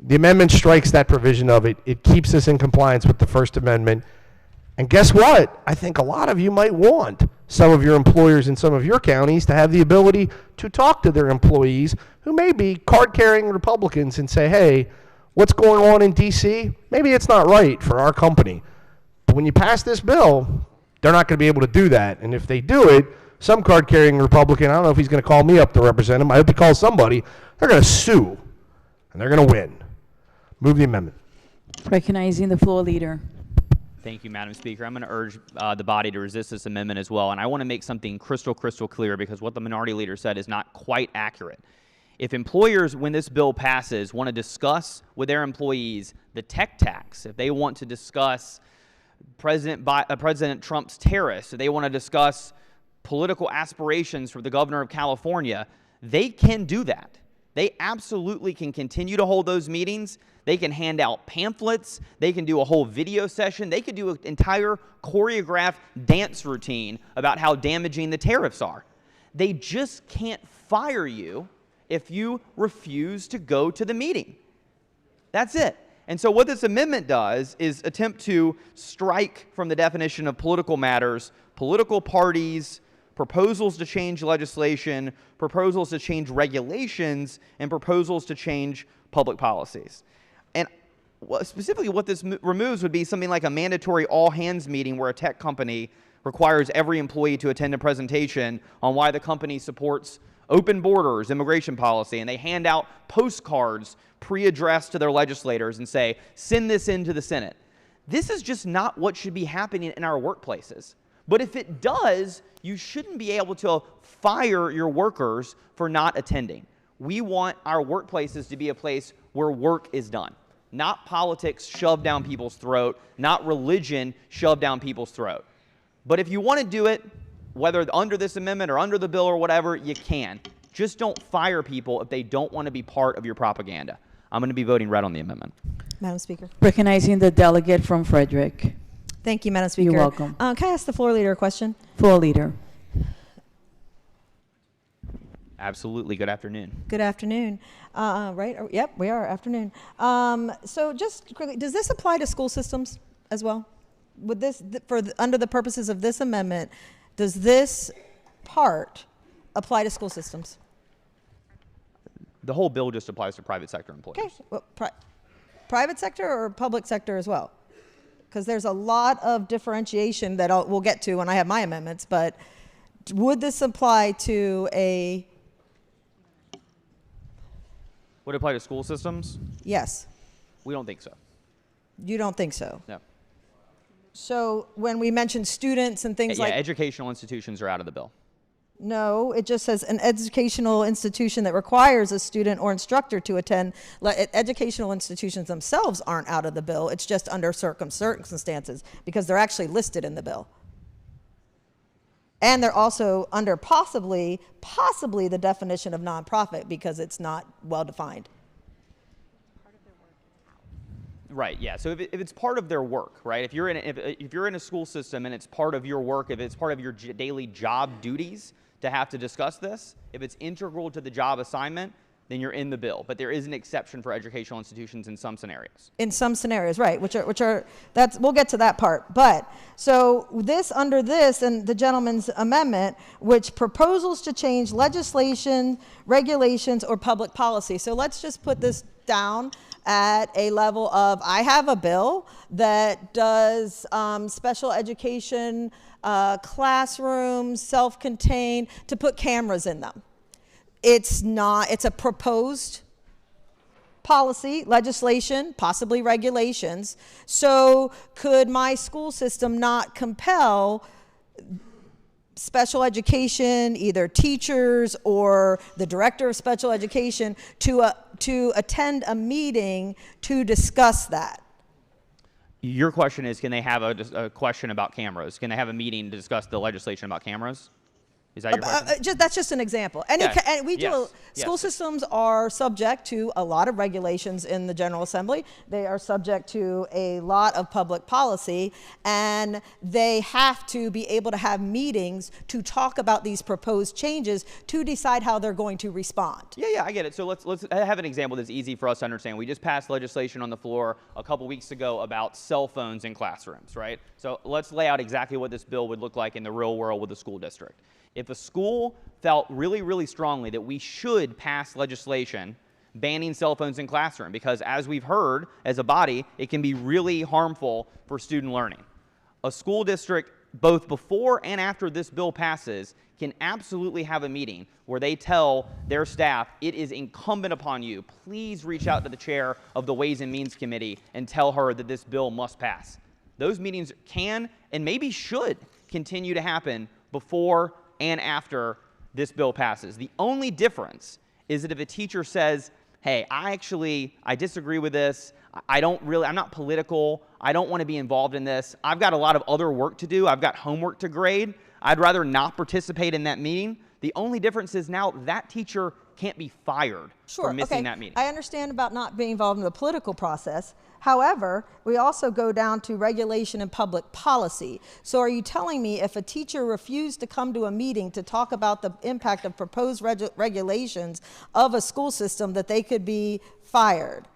The amendment strikes that provision of it. It keeps us in compliance with the First Amendment. And guess what? I think a lot of you might want some of your employers in some of your counties to have the ability to talk to their employees who may be card-carrying Republicans and say, hey, what's going on in D.C.? Maybe it's not right for our company. But when you pass this bill, they're not going to be able to do that. And if they do it, some card-carrying Republican, I don't know if he's going to call me up to represent him. I hope he calls somebody. They're going to sue, and they're going to win. Move the amendment. Recognizing the floor leader. Thank you, Madam Speaker. I'm going to urge the body to resist this amendment as well. And I want to make something crystal clear because what the minority leader said is not quite accurate. If employers, when this bill passes, want to discuss with their employees the tech tax, if they want to discuss President Trump's tariffs, if they want to discuss political aspirations for the governor of California, they can do that. They absolutely can continue to hold those meetings. They can hand out pamphlets. They can do a whole video session. They could do an entire choreographed dance routine about how damaging the tariffs are. They just can't fire you if you refuse to go to the meeting. That's it. And so what this amendment does is attempt to strike from the definition of political matters, political parties, proposals to change legislation, proposals to change regulations, and proposals to change public policies. And specifically what this removes would be something like a mandatory all-hands meeting where a tech company requires every employee to attend a presentation on why the company supports open borders, immigration policy, and they hand out postcards pre-addressed to their legislators and say, send this into the Senate. This is just not what should be happening in our workplaces. But if it does, you shouldn't be able to fire your workers for not attending. We want our workplaces to be a place where work is done, not politics shoved down people's throat, not religion shoved down people's throat. But if you want to do it, whether under this amendment or under the bill or whatever, you can. Just don't fire people if they don't want to be part of your propaganda. I'm going to be voting red on the amendment. Madam Speaker. Recognizing the delegate from Frederick. Thank you, Madam Speaker. You're welcome. Can I ask the floor leader a question? Floor leader. Absolutely. Good afternoon. Good afternoon. Right? Yep, we are afternoon. So just quickly, does this apply to school systems as well? Would this, under the purposes of this amendment, does this part apply to school systems? The whole bill just applies to private sector employees. Okay. Well, private sector or public sector as well? Because there's a lot of differentiation that we'll get to when I have my amendments, but would this apply to a... Would it apply to school systems? Yes. We don't think so. You don't think so? No. So when we mention students and things Yeah, like, educational institutions are out of the bill. no, it just says an educational institution that requires a student or instructor to attend. Educational institutions themselves aren't out of the bill. It's just under circumstances because they're actually listed in the bill. And they're also under possibly the definition of nonprofit because it's not well defined. Right. Yeah. So if it's part of their work, right? If you're in a school system and it's part of your work, if it's part of your daily job duties to have to discuss this, if it's integral to the job assignment, then you're in the bill. But there is an exception for educational institutions in some scenarios. In some scenarios, right? Which are we'll get to that part. But so under this and the gentleman's amendment, which proposals to change legislation, regulations, or public policy. So let's just put this down at a level of, I have a bill that does special education classrooms, self-contained, to put cameras in them. It's a proposed policy, legislation, possibly regulations. So could my school system not compel special education, either teachers or the director of special education, to attend a meeting to discuss that? Your question is, can they have a question about cameras? Can they have a meeting to discuss the legislation about cameras? Is that your question? That's just an example. School systems are subject to a lot of regulations in the General Assembly. They are subject to a lot of public policy, and they have to be able to have meetings to talk about these proposed changes to decide how they're going to respond. Yeah, I get it. So let's have an example that's easy for us to understand. We just passed legislation on the floor a couple weeks ago about cell phones in classrooms, right? So let's lay out exactly what this bill would look like in the real world with the school district. If a school felt really, really strongly that we should pass legislation banning cell phones in classroom, because as we've heard as a body, it can be really harmful for student learning. A school district, both before and after this bill passes, can absolutely have a meeting where they tell their staff, it is incumbent upon you, please reach out to the chair of the Ways and Means Committee and tell her that this bill must pass. Those meetings can and maybe should continue to happen before and after this bill passes. The only difference is that if a teacher says, hey, I disagree with this, I'm not political, I don't want to be involved in this, I've got a lot of other work to do, I've got homework to grade, I'd rather not participate in that meeting. The only difference is now that teacher can't be fired for missing that meeting. I understand about not being involved in the political process. However, we also go down to regulation and public policy. So are you telling me if a teacher refused to come to a meeting to talk about the impact of proposed regulations of a school system that they could be fired?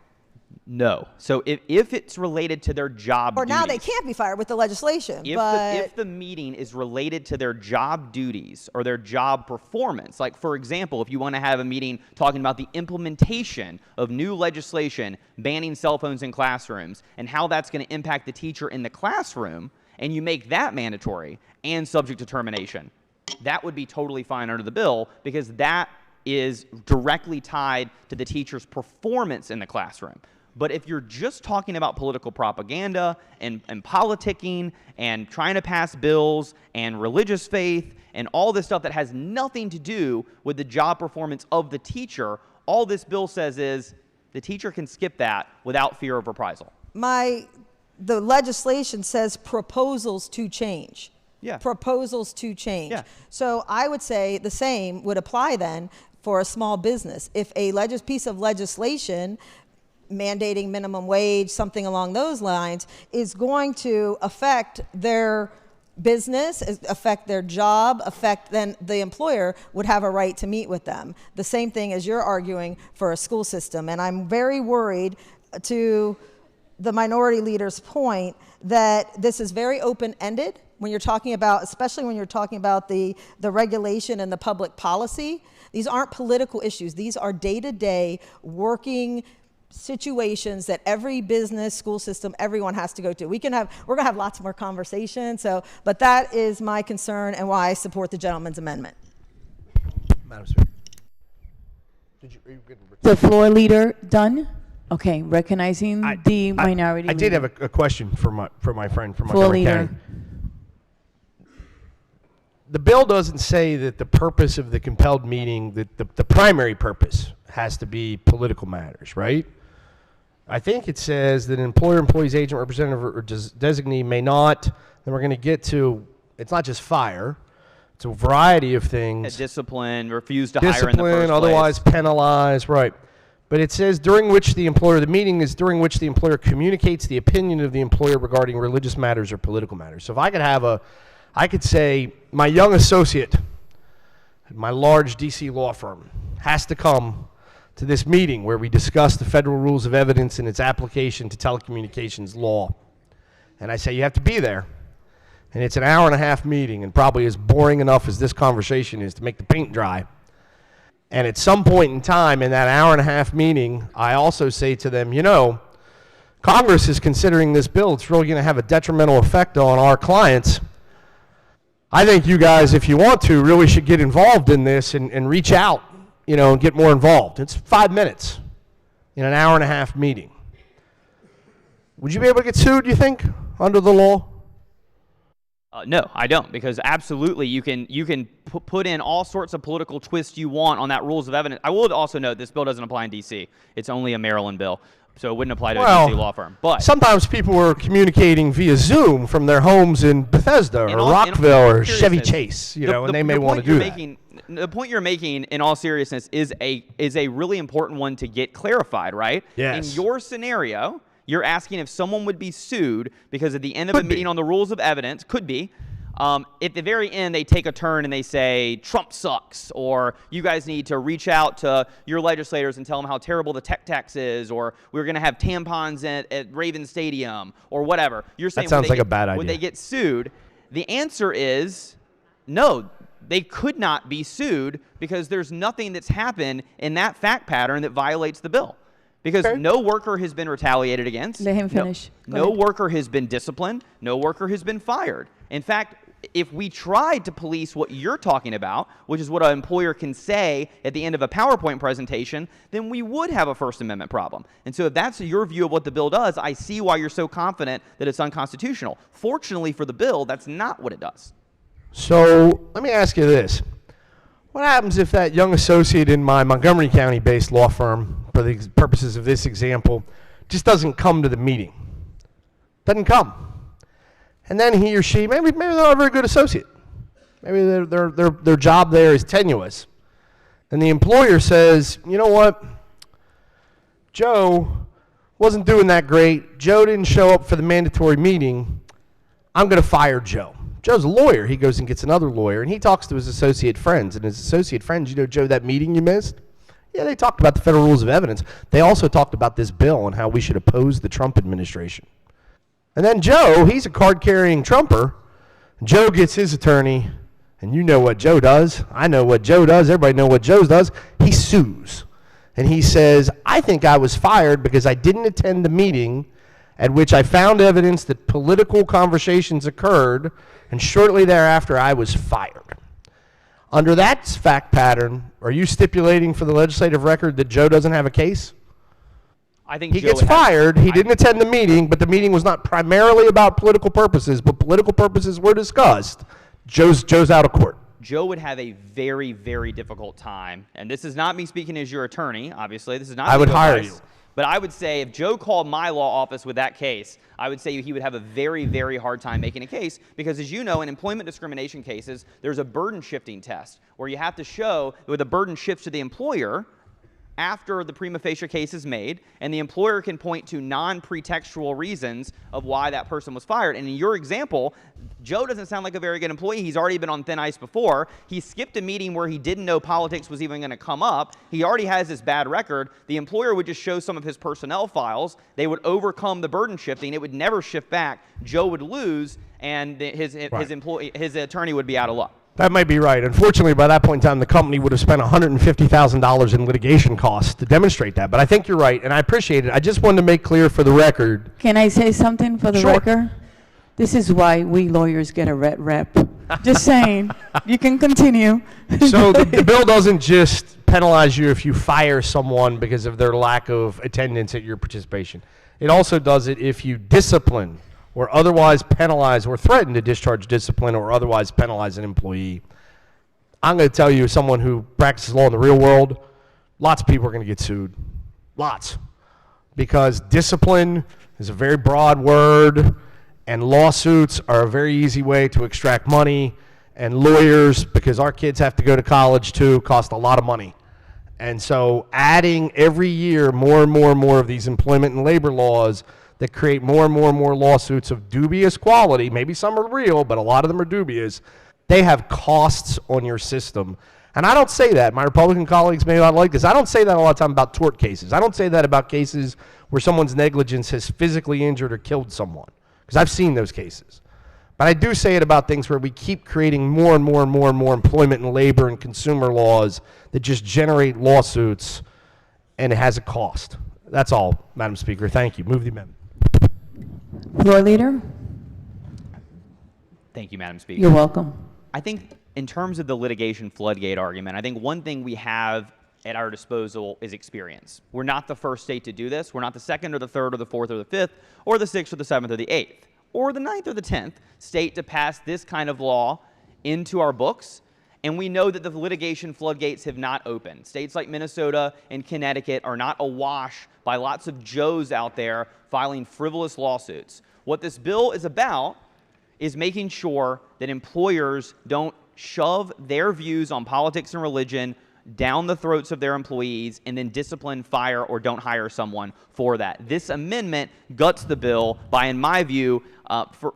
No. So if it's related to their job duties. Now they can't be fired with the legislation. If the meeting is related to their job duties or their job performance, like for example, if you want to have a meeting talking about the implementation of new legislation banning cell phones in classrooms and how that's going to impact the teacher in the classroom, and you make that mandatory and subject to termination, that would be totally fine under the bill because that is directly tied to the teacher's performance in the classroom. But if you're just talking about political propaganda and politicking and trying to pass bills and religious faith and all this stuff that has nothing to do with the job performance of the teacher, all this bill says is the teacher can skip that without fear of reprisal. The legislation says proposals to change. Yeah. Proposals to change. Yeah. So I would say the same would apply then for a small business. If a piece of legislation mandating minimum wage, something along those lines, is going to affect their business, affect their job, then the employer would have a right to meet with them. The same thing as you're arguing for a school system. And I'm very worried, to the minority leader's point, that this is very open-ended when you're talking about, especially when you're talking about the regulation and the public policy. These aren't political issues. These are day-to-day working situations that every business, school system, everyone has to go to. We're going to have lots more conversation. But that is my concern and why I support the gentleman's amendment. Madam Speaker. The floor leader done? Okay, recognizing the minority I did leader. have a question for my friend from Full Montgomery leader. County. The bill doesn't say that the purpose of the compelled meeting, that the primary purpose has to be political matters, right? I think it says that an employer, employee's agent, representative, or designee may not, then we're going to get to, it's not just fire, it's a variety of things. Discipline, refuse to hire in the first Discipline, otherwise place. penalize, right. But it says the meeting is during which the employer communicates the opinion of the employer regarding religious matters or political matters. So if I could say my young associate at my large DC law firm has to come to this meeting where we discuss the federal rules of evidence and its application to telecommunications law. And I say, you have to be there. And it's an hour-and-a-half meeting and probably as boring enough as this conversation is to make the paint dry. And at some point in time in that hour-and-a-half meeting, I also say to them, Congress is considering this bill. It's really going to have a detrimental effect on our clients. I think you guys, if you want to, really should get involved in this and reach out, and get more involved. It's 5 minutes in an hour-and-a-half meeting. Would you be able to get sued, do you think, under the law? No, I don't, because absolutely you can put in all sorts of political twists you want on that rules of evidence. I will also note this bill doesn't apply in D.C. It's only a Maryland bill, so it wouldn't apply to a D.C. law firm. But sometimes people were communicating via Zoom from their homes in Bethesda or Rockville or Chevy Chase, and they may want to do that. The point you're making, in all seriousness, is a really important one to get clarified, right? Yes. In your scenario, you're asking if someone would be sued because at the end of a meeting on the rules of evidence, could be, at the very end they take a turn and they say, Trump sucks, or you guys need to reach out to your legislators and tell them how terrible the tech tax is, or we're going to have tampons at Raven Stadium, or whatever. You're saying that sounds like a bad idea. Would they get sued? The answer is no. They could not be sued because there's nothing that's happened in that fact pattern that violates the bill. Because no worker has been retaliated against. Let him finish. No worker has been disciplined. No worker has been fired. In fact, if we tried to police what you're talking about, which is what an employer can say at the end of a PowerPoint presentation, then we would have a First Amendment problem. And so if that's your view of what the bill does, I see why you're so confident that it's unconstitutional. Fortunately for the bill, that's not what it does. So let me ask you this. What happens if that young associate in my Montgomery County-based law firm, for the purposes of this example, just doesn't come to the meeting? Doesn't come. And then he or she, maybe they're not a very good associate. Maybe their job there is tenuous. And the employer says, you know what? Joe wasn't doing that great. Joe didn't show up for the mandatory meeting. I'm going to fire Joe. Joe's a lawyer. He goes and gets another lawyer, and he talks to his associate friends. And his associate friends, Joe, that meeting you missed? Yeah, they talked about the federal rules of evidence. They also talked about this bill and how we should oppose the Trump administration. And then Joe, he's a card-carrying Trumper. Joe gets his attorney, and you know what Joe does. I know what Joe does. Everybody knows what Joe does. He sues. And he says, I think I was fired because I didn't attend the meeting at which I found evidence that political conversations occurred, and shortly thereafter I was fired. Under that fact pattern, are you stipulating for the legislative record that Joe doesn't have a case? I think he Joe gets fired. He didn't attend the meeting, but the meeting was not primarily about political purposes, but political purposes were discussed. Joe's out of court. Joe would have a very, very difficult time, and this is not me speaking as your attorney, obviously. This is not I would legal hire advice. you. But I would say if Joe called my law office with that case, I would say he would have a very, very hard time making a case because, as you know, in employment discrimination cases, there's a burden shifting test where you have to show that the burden shifts to the employer after the prima facie case is made, and the employer can point to non-pretextual reasons of why that person was fired. And in your example, Joe doesn't sound like a very good employee. He's already been on thin ice before. He skipped a meeting where he didn't know politics was even going to come up. He already has this bad record. The employer would just show some of his personnel files. They would overcome the burden shifting. It would never shift back. Joe would lose, and his attorney would be out of luck. That might be right. Unfortunately, by that point in time, the company would have spent $150,000 in litigation costs to demonstrate that. But I think you're right, and I appreciate it. I just wanted to make clear for the record. Can I say something for the Sure. record? This is why we lawyers get a red rep. Just saying. You can continue. So the bill doesn't just penalize you if you fire someone because of their lack of attendance at your participation. It also does it if you discipline or otherwise penalize or threaten to discharge discipline or otherwise penalize an employee. I'm going to tell you, as someone who practices law in the real world, lots of people are going to get sued. Lots. Because discipline is a very broad word, and lawsuits are a very easy way to extract money, and lawyers, because our kids have to go to college too, cost a lot of money. And so adding every year more and more and more of these employment and labor laws that create more and more and more lawsuits of dubious quality, maybe some are real, but a lot of them are dubious, they have costs on your system. And I don't say that. My Republican colleagues may not like this. I don't say that a lot of time about tort cases. I don't say that about cases where someone's negligence has physically injured or killed someone, because I've seen those cases. But I do say it about things where we keep creating more and more and more and more employment and labor and consumer laws that just generate lawsuits, and it has a cost. That's all, Madam Speaker. Thank you. Move the amendment. Floor Leader. Thank you, Madam Speaker. You're welcome. I think in terms of the litigation floodgate argument, I think one thing we have at our disposal is experience. We're not the first state to do this. We're not the second or the third or the fourth or the fifth or the sixth or the seventh or the eighth or the ninth or the 10th state to pass this kind of law into our books. And we know that the litigation floodgates have not opened. States like Minnesota and Connecticut are not awash by lots of Joes out there filing frivolous lawsuits. What this bill is about is making sure that employers don't shove their views on politics and religion down the throats of their employees and then discipline, fire, or don't hire someone for that. This amendment guts the bill by, in my view, for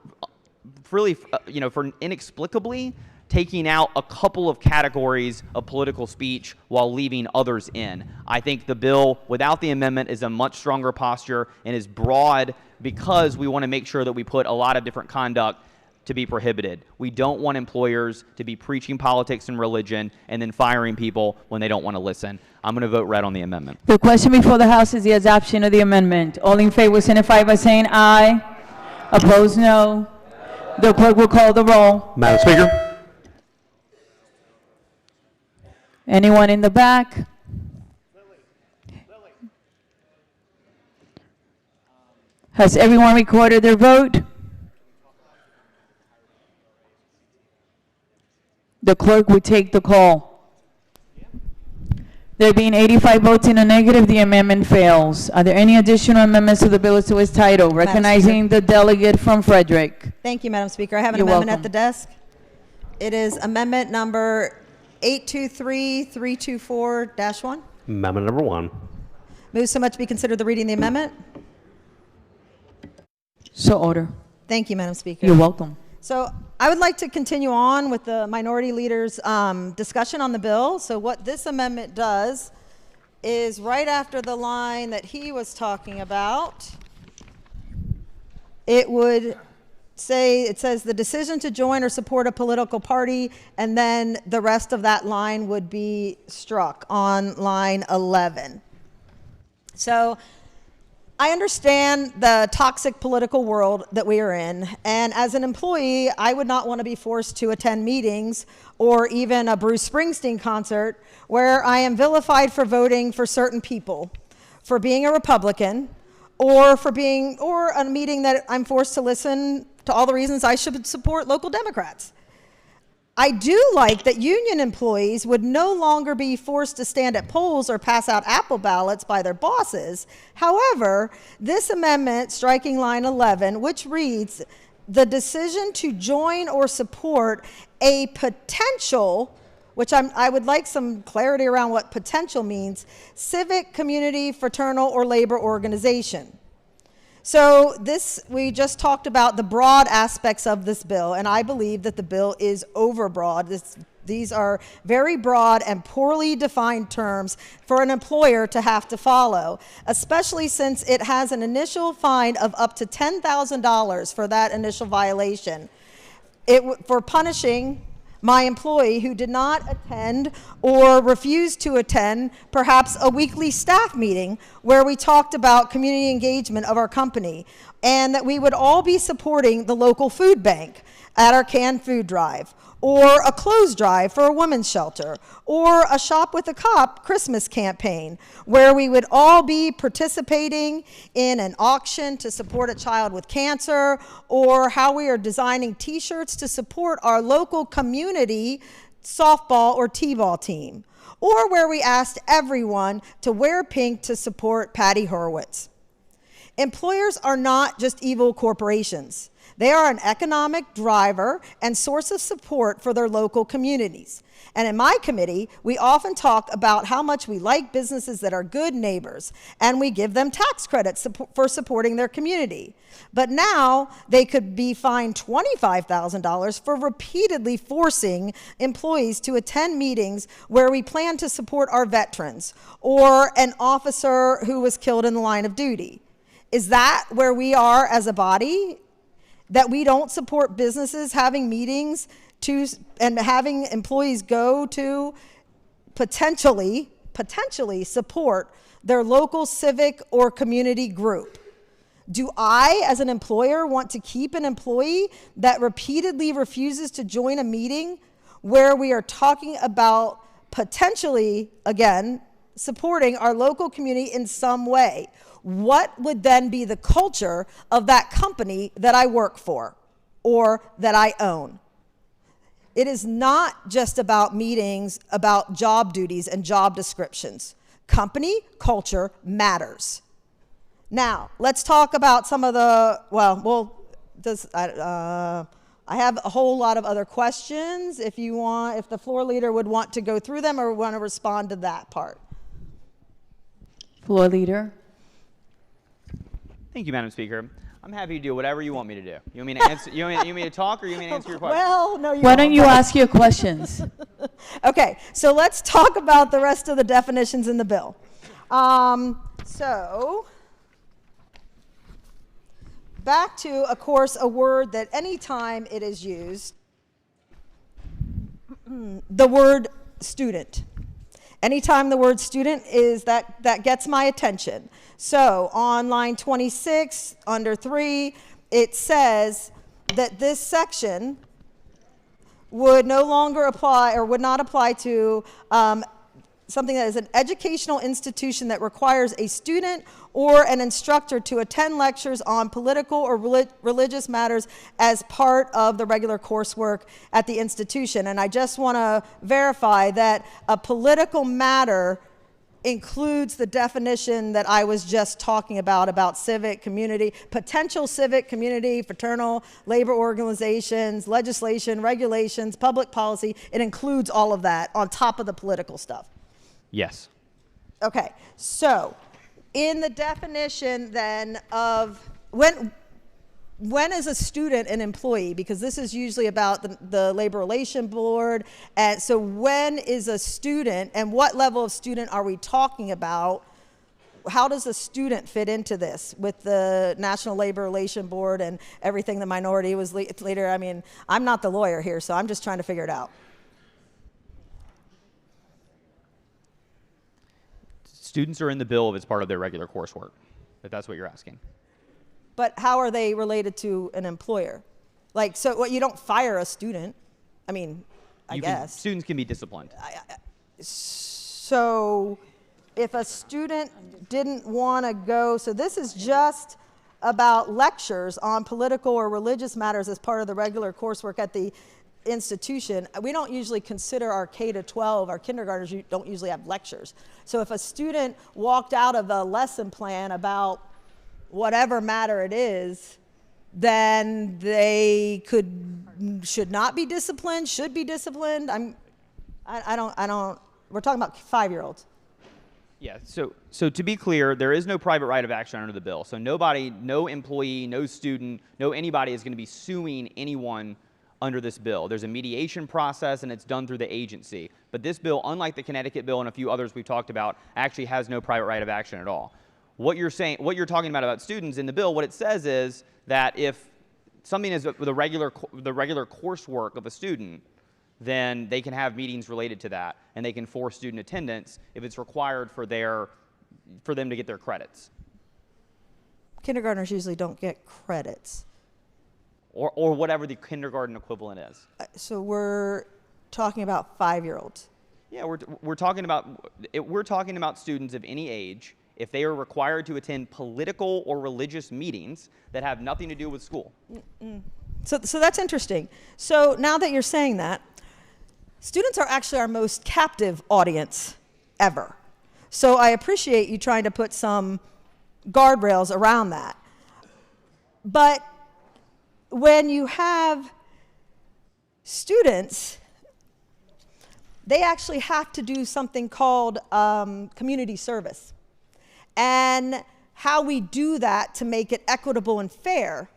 inexplicably taking out a couple of categories of political speech while leaving others in. I think the bill, without the amendment, is a much stronger posture and is broad because we want to make sure that we put a lot of different conduct to be prohibited. We don't want employers to be preaching politics and religion and then firing people when they don't want to listen. I'm going to vote red on the amendment. The question before the House is the adoption of the amendment. All in favor signify by saying aye. Opposed, no. The clerk will call the roll. Madam Speaker. Anyone in the back? Has everyone recorded their vote? The clerk would take the call. There being 85 votes in the negative, the amendment fails. Are there any additional amendments to the bill as to its title? Recognizing the delegate from Frederick. Thank you, Madam Speaker. I have an You're amendment welcome. at the desk. It is amendment number 823324-1. Amendment number 1. Move so much be considered the reading of the amendment. So order. Thank you, Madam Speaker. You're welcome. So I would like to continue on with the minority leader's discussion on the bill. So what this amendment does is right after the line that he was talking about, it would say, it says the decision to join or support a political party, and then the rest of that line would be struck on line 11. So I understand the toxic political world that we are in, and as an employee, I would not want to be forced to attend meetings or even a Bruce Springsteen concert where I am vilified for voting for certain people, for being a Republican, or for being, or a meeting that I'm forced to listen to all the reasons I should support local Democrats. I do like that union employees would no longer be forced to stand at polls or pass out Apple ballots by their bosses. However, this amendment, striking line 11, which reads, the decision to join or support a potential, which I would like some clarity around what potential means, civic, community, fraternal, or labor organization. So this, we just talked about the broad aspects of this bill, and I believe that the bill is overbroad. These are very broad and poorly defined terms for an employer to have to follow, especially since it has an initial fine of up to $10,000 for that initial violation. For punishing my employee who did not attend or refused to attend perhaps a weekly staff meeting where we talked about community engagement of our company, and that we would all be supporting the local food bank. at our canned food drive, or a clothes drive for a women's shelter, or a Shop with a Cop Christmas campaign, where we would all be participating in an auction to support a child with cancer, or how we are designing t-shirts to support our local community softball or t-ball team, or where we asked everyone to wear pink to support Patty Hurwitz. Employers are not just evil corporations. They are an economic driver and source of support for their local communities. And in my committee, we often talk about how much we like businesses that are good neighbors, and we give them tax credits for supporting their community. But now they could be fined $25,000 for repeatedly forcing employees to attend meetings where we plan to support our veterans or an officer who was killed in the line of duty. Is that where we are as a body? That we don't support businesses having meetings and having employees go to potentially support their local civic or community group? Do I, as an employer, want to keep an employee that repeatedly refuses to join a meeting where we are talking about potentially, again, supporting our local community in some way? What would then be the culture of that company that I work for or that I own? It is not just about meetings, about job duties and job descriptions. Company culture matters. Now, let's talk about some of the, I have a whole lot of other questions if the floor leader would want to go through them or want to respond to that part. Floor leader. Thank you, Madam Speaker. I'm happy to do whatever you want me to do. You want me to answer? You want me to talk, or you want me to answer your question? Well, no, you Why don't you ask your questions? Okay, so let's talk about the rest of the definitions in the bill. So, back to, of course, a word that anytime it is used, the word student. Anytime the word student is that gets my attention. So on line 26, under 3, it says that this section would no longer apply or would not apply to something that is an educational institution that requires a student or an instructor to attend lectures on political or religious matters as part of the regular coursework at the institution. And I just want to verify that a political matter includes the definition that I was just talking about civic community, potential civic community, fraternal, labor organizations, legislation, regulations, public policy. It includes all of that on top of the political stuff. Yes. Okay, so in the definition then of when is a student an employee? Because this is usually about the Labor Relations Board. And so when is a student, and what level of student are we talking about? How does a student fit into this with the National Labor Relations Board and everything the minority was later? I mean, I'm not the lawyer here, so I'm just trying to figure it out. Students are in the bill if it's part of their regular coursework, if that's what you're asking. But how are they related to an employer? Like, so what, you don't fire a student. I mean, I guess. Students can be disciplined. So if a student didn't want to go, so this is just about lectures on political or religious matters as part of the regular coursework at the institution. We don't usually consider our K-12, our kindergartners don't usually have lectures. So if a student walked out of a lesson plan about whatever matter it is, then they should not be disciplined, should be disciplined. I don't, we're talking about 5-year-olds. Yeah, so to be clear, there is no private right of action under the bill. So nobody, no employee, no student, no anybody is going to be suing anyone under this bill. There's a mediation process, and it's done through the agency. But this bill, unlike the Connecticut bill and a few others we've talked about, actually has no private right of action at all. What you're talking about students in the bill, what it says is that if something is the regular coursework of a student, then they can have meetings related to that, and they can force student attendance if it's required for them to get their credits. Kindergartners usually don't get credits. or whatever the kindergarten equivalent is. So we're talking about 5-year-olds. Yeah, we're talking about students of any age if they are required to attend political or religious meetings that have nothing to do with school. So that's interesting. So now that you're saying that, students are actually our most captive audience ever. So I appreciate you trying to put some guardrails around that. But when you have students, they actually have to do something called community service. And how we do that to make it equitable and fair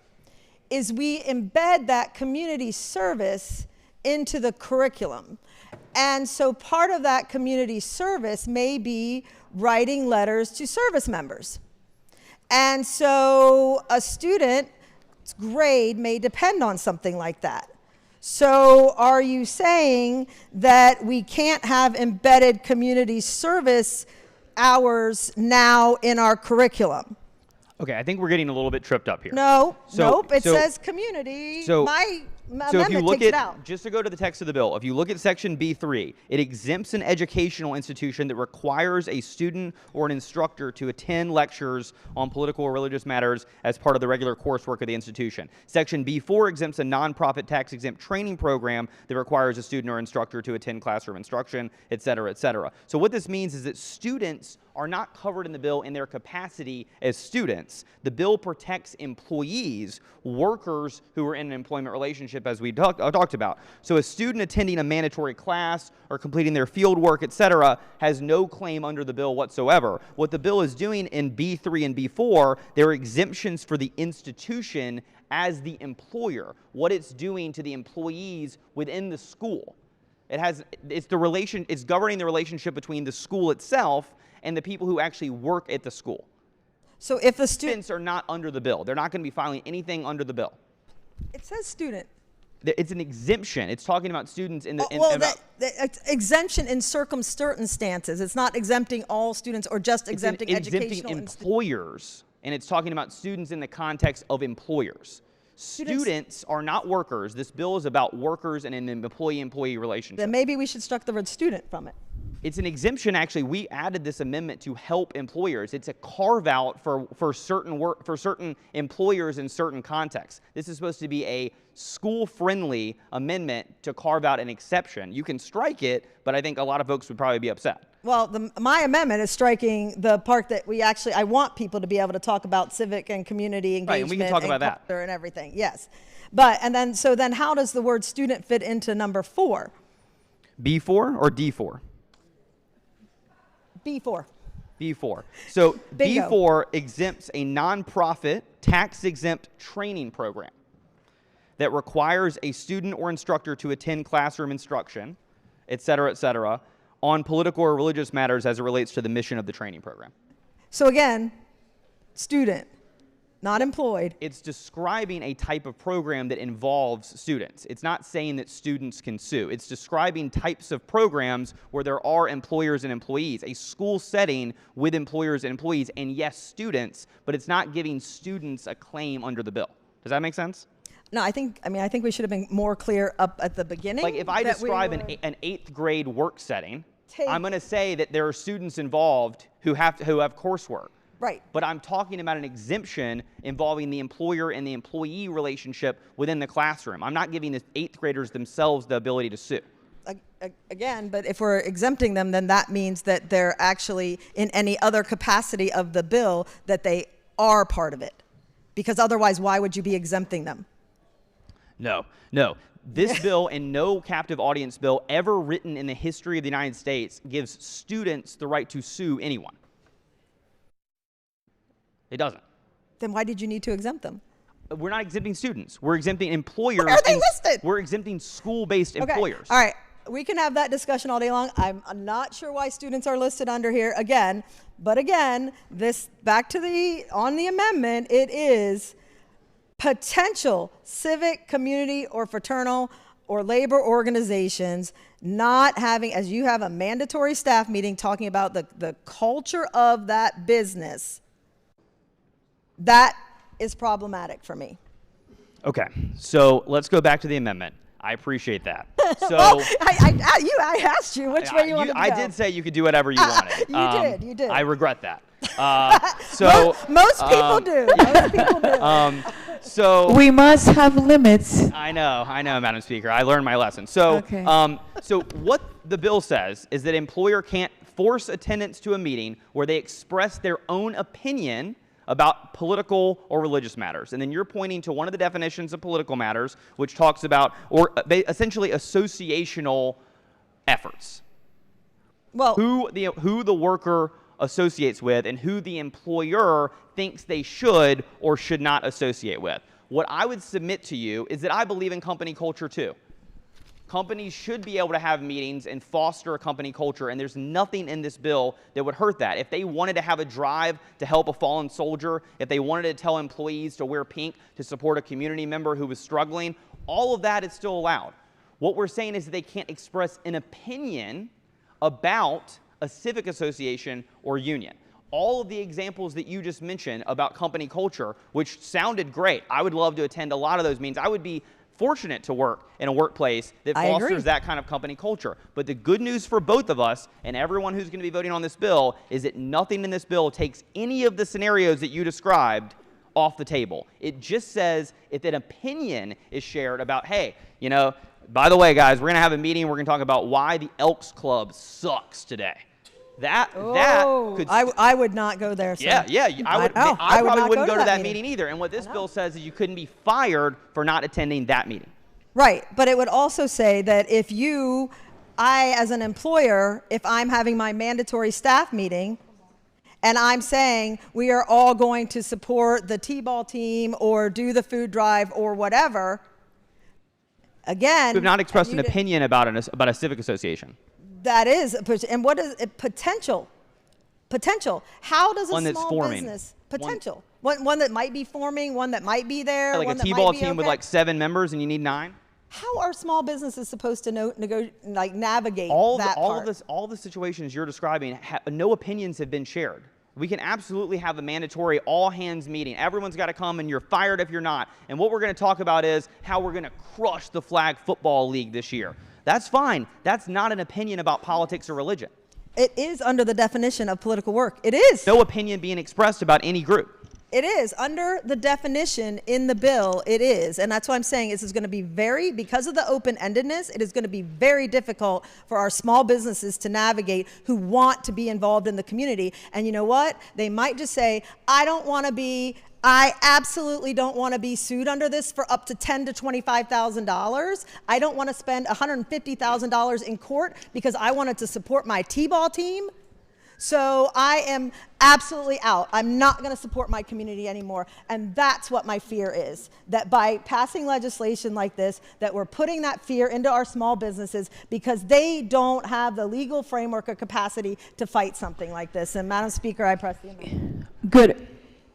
is we embed that community service into the curriculum. And so part of that community service may be writing letters to service members. And so a student's grade may depend on something like that. So are you saying that we can't have embedded community service hours now in our curriculum? Okay, I think we're getting a little bit tripped up here. No, nope, it says community. My amendment takes it out. Just to go to the text of the bill, if you look at section B3, it exempts an educational institution that requires a student or an instructor to attend lectures on political or religious matters as part of the regular coursework of the institution. Section B4 exempts a nonprofit tax-exempt training program that requires a student or instructor to attend classroom instruction, et cetera, et cetera. So what this means is that students are not covered in the bill in their capacity as students. The bill protects employees, workers who are in an employment relationship, as we talked about. So a student attending a mandatory class or completing their field work, etc., has no claim under the bill whatsoever. What the bill is doing in B3 and B4, there are exemptions for the institution as the employer, what it's doing to the employees within the school. It's governing the relationship between the school itself and the people who actually work at the school. So if the students are not under the bill, they're not going to be filing anything under the bill. It says student. It's an exemption. It's talking about students in the. The exemption in circumstances. It's not exempting all students or just exempting educational employers, and it's talking about students in the context of employers. Students are not workers. This bill is about workers and an employee-employee relationship. Then maybe we should strike the word student from it. It's an exemption, actually. We added this amendment to help employers. It's a carve-out for certain employers in certain contexts. This is supposed to be a school-friendly amendment to carve out an exception. You can strike it, but I think a lot of folks would probably be upset. Well, my amendment is striking the part that I want people to be able to talk about civic and community engagement, right, and we can talk about that and everything. Yes, but so then how does the word student fit into number 4? B4 or D4? B4. B4. So Bingo. B4 exempts a nonprofit tax-exempt training program that requires a student or instructor to attend classroom instruction, et cetera, on political or religious matters as it relates to the mission of the training program. So again, student, not employed. It's describing a type of program that involves students. It's not saying that students can sue. It's describing types of programs where there are employers and employees, a school setting with employers and employees, and yes, students, but it's not giving students a claim under the bill. Does that make sense? No, I think we should have been more clear up at the beginning. Like if I describe an 8th grade work setting, I'm going to say that there are students involved who have coursework. Right. But I'm talking about an exemption involving the employer and the employee relationship within the classroom. I'm not giving the 8th graders themselves the ability to sue. Again, but if we're exempting them, then that means that they're actually in any other capacity of the bill that they are part of it. Because otherwise, why would you be exempting them? No. This bill and no captive audience bill ever written in the history of the United States gives students the right to sue anyone. It doesn't. Then why did you need to exempt them? We're not exempting students. We're exempting employers. Where are they listed? We're exempting school-based employers. All right. We can have that discussion all day long. I'm not sure why students are listed under here again. But again, on the amendment, it is potential civic, community, or fraternal or labor organizations not having, as you have a mandatory staff meeting talking about the culture of that business. That is problematic for me. Okay, so let's go back to the amendment. I appreciate that. So well, I asked you which way you wanted to go. I did say you could do whatever you wanted. You did. I regret that. So most people do. Most people do. So we must have limits. I know, Madam Speaker. I learned my lesson. So, so what the bill says is that employer can't force attendance to a meeting where they express their own opinion about political or religious matters. And then you're pointing to one of the definitions of political matters, which talks about, or essentially associational efforts. Well, who the worker associates with and who the employer thinks they should or should not associate with. What I would submit to you is that I believe in company culture too. Companies should be able to have meetings and foster a company culture, and there's nothing in this bill that would hurt that. If they wanted to have a drive to help a fallen soldier, if they wanted to tell employees to wear pink to support a community member who was struggling, all of that is still allowed. What we're saying is that they can't express an opinion about a civic association or union. All of the examples that you just mentioned about company culture, which sounded great, I would love to attend a lot of those meetings. I would be fortunate to work in a workplace that fosters that kind of company culture. But the good news for both of us and everyone who's going to be voting on this bill is that nothing in this bill takes any of the scenarios that you described off the table. It just says if an opinion is shared about, hey, you know, by the way, guys, we're going to have a meeting. We're going to talk about why the Elks Club sucks today. That could. I would not go there. Sir. Yeah. I probably wouldn't go to that meeting either. And what this bill says is you couldn't be fired for not attending that meeting. Right, but it would also say that if I as an employer, if I'm having my mandatory staff meeting, and I'm saying we are all going to support the T-ball team or do the food drive or whatever. Again, we have not expressed an opinion about a civic association. That is, and what is it? Potential. How does a small business potential? One that might be forming, one that might be there, like one a T-ball team with like 7 members, and you need 9. How are small businesses supposed to navigate all the situations you're describing? No opinions have been shared. We can absolutely have a mandatory all-hands meeting. Everyone's got to come, and you're fired if you're not. And what we're going to talk about is how we're going to crush the flag football league this year. That's fine. That's not an opinion about politics or religion. It is under the definition of political work. It is. No opinion being expressed about any group. It is. Under the definition in the bill, it is. And that's why I'm saying this is going to be because of the open-endedness, it is going to be very difficult for our small businesses to navigate who want to be involved in the community. And you know what? They might just say, I absolutely don't want to be sued under this for up to $10,000 to $25,000. I don't want to spend $150,000 in court because I wanted to support my T-ball team. So I am absolutely out. I'm not going to support my community anymore. And that's what my fear is, that by passing legislation like this, that we're putting that fear into our small businesses because they don't have the legal framework or capacity to fight something like this. And Madam Speaker, I press the amendment. Good.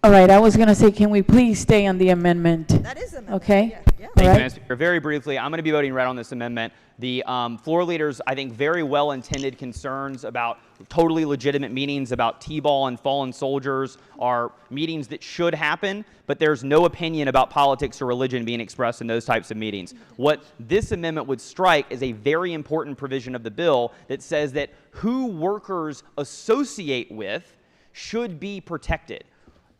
All right, I was going to say, can we please stay on the amendment? That is the amendment. Okay. Yeah. Thank you, Madam Speaker. Very briefly, I'm going to be voting red on this amendment. The floor leaders, I think, very well-intended concerns about totally legitimate meetings about T-ball and fallen soldiers are meetings that should happen, but there's no opinion about politics or religion being expressed in those types of meetings. What this amendment would strike is a very important provision of the bill that says that who workers associate with should be protected.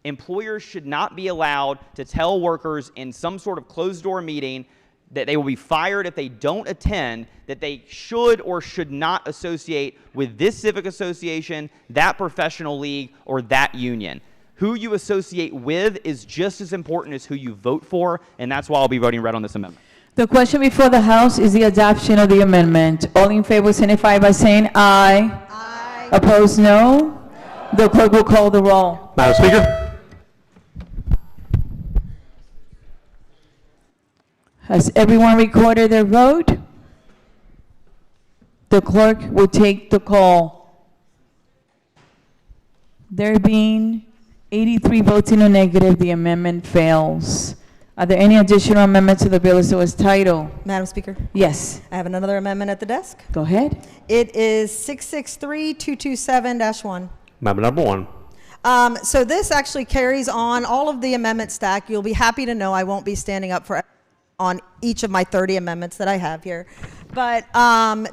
Employers should not be allowed to tell workers in some sort of closed-door meeting that they will be fired if they don't attend, that they should or should not associate with this civic association, that professional league, or that union. Who you associate with is just as important as who you vote for, and that's why I'll be voting red on this amendment. The question before the House is the adoption of the amendment. All in favor signify by saying aye. Aye. Opposed, no. The clerk will call the roll. Madam Speaker. Has everyone recorded their vote? The clerk will take the call. There being 83 votes in the negative, the amendment fails. Are there any additional amendments to the bill as it was titled? Madam Speaker? Yes. I have another amendment at the desk. Go ahead. It is 663-227-1. Amendment number 1. So this actually carries on all of the amendment stack. You'll be happy to know I won't be standing up on each of my 30 amendments that I have here. But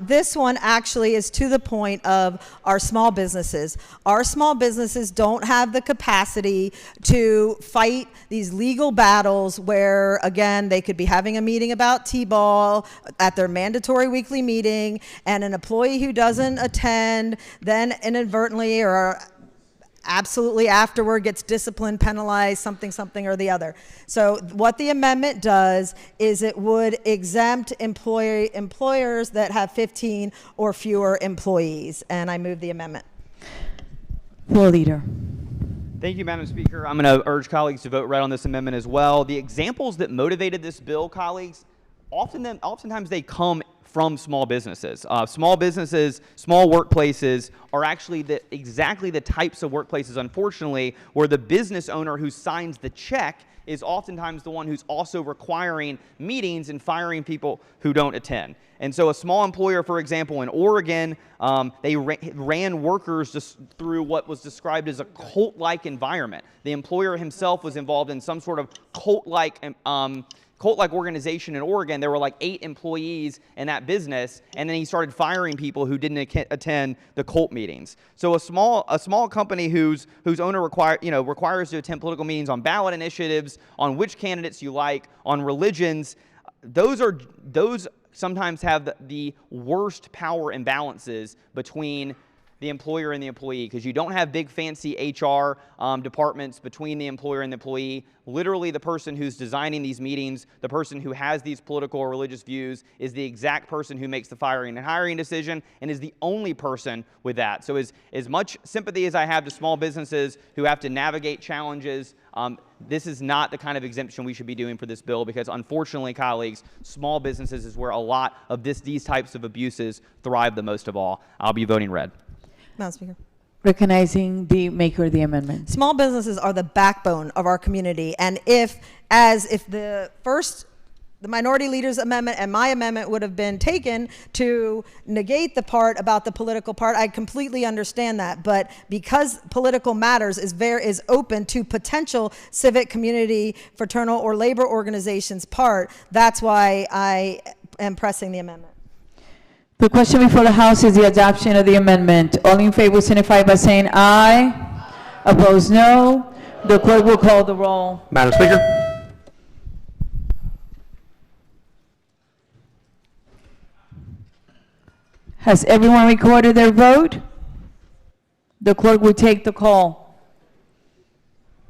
this one actually is to the point of our small businesses. Our small businesses don't have the capacity to fight these legal battles where, again, they could be having a meeting about T-ball at their mandatory weekly meeting, and an employee who doesn't attend then inadvertently or absolutely afterward gets disciplined, penalized, something or the other. So what the amendment does is it would exempt employers that have 15 or fewer employees, and I move the amendment. Floor leader. Thank you, Madam Speaker. I'm going to urge colleagues to vote right on this amendment as well. The examples that motivated this bill, colleagues, oftentimes they come from small businesses. Small businesses, small workplaces are actually exactly the types of workplaces, unfortunately, where the business owner who signs the check is oftentimes the one who's also requiring meetings and firing people who don't attend. And so a small employer, for example, in Oregon, they ran workers just through what was described as a cult-like environment. The employer himself was involved in some sort of cult-like organization in Oregon. There were like 8 employees in that business, and then he started firing people who didn't attend the cult meetings. So a small company whose owner requires to attend political meetings on ballot initiatives, on which candidates you like, on religions, those sometimes have the worst power imbalances between the employer and the employee, because you don't have big fancy HR departments between the employer and the employee. Literally, the person who's designing these meetings, the person who has these political or religious views, is the exact person who makes the firing and hiring decision and is the only person with that. So as much sympathy as I have to small businesses who have to navigate challenges, this is not the kind of exemption we should be doing for this bill, because unfortunately, colleagues, small businesses is where a lot of these types of abuses thrive the most of all. I'll be voting red. Madam Speaker. Recognizing the maker of the amendment. Small businesses are the backbone of our community, and if the minority leader's amendment and my amendment would have been taken to negate the part about the political part, I completely understand that. But because Political Matters is open to potential civic, community, fraternal, or labor organizations part, that's why I am pressing the amendment. The question before the House is the adoption of the amendment. All in favor signify by saying aye. Opposed, no. The clerk will call the roll. Madam Speaker. Has everyone recorded their vote? The clerk will take the call.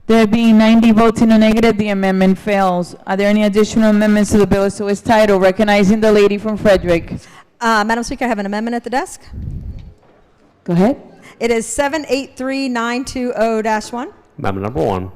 There being 90 votes in the negative, the amendment fails. Are there any additional amendments to the bill as to its title? Recognizing the lady from Frederick. Madam Speaker, I have an amendment at the desk. Go ahead. It is 783920-1. Amendment number 1.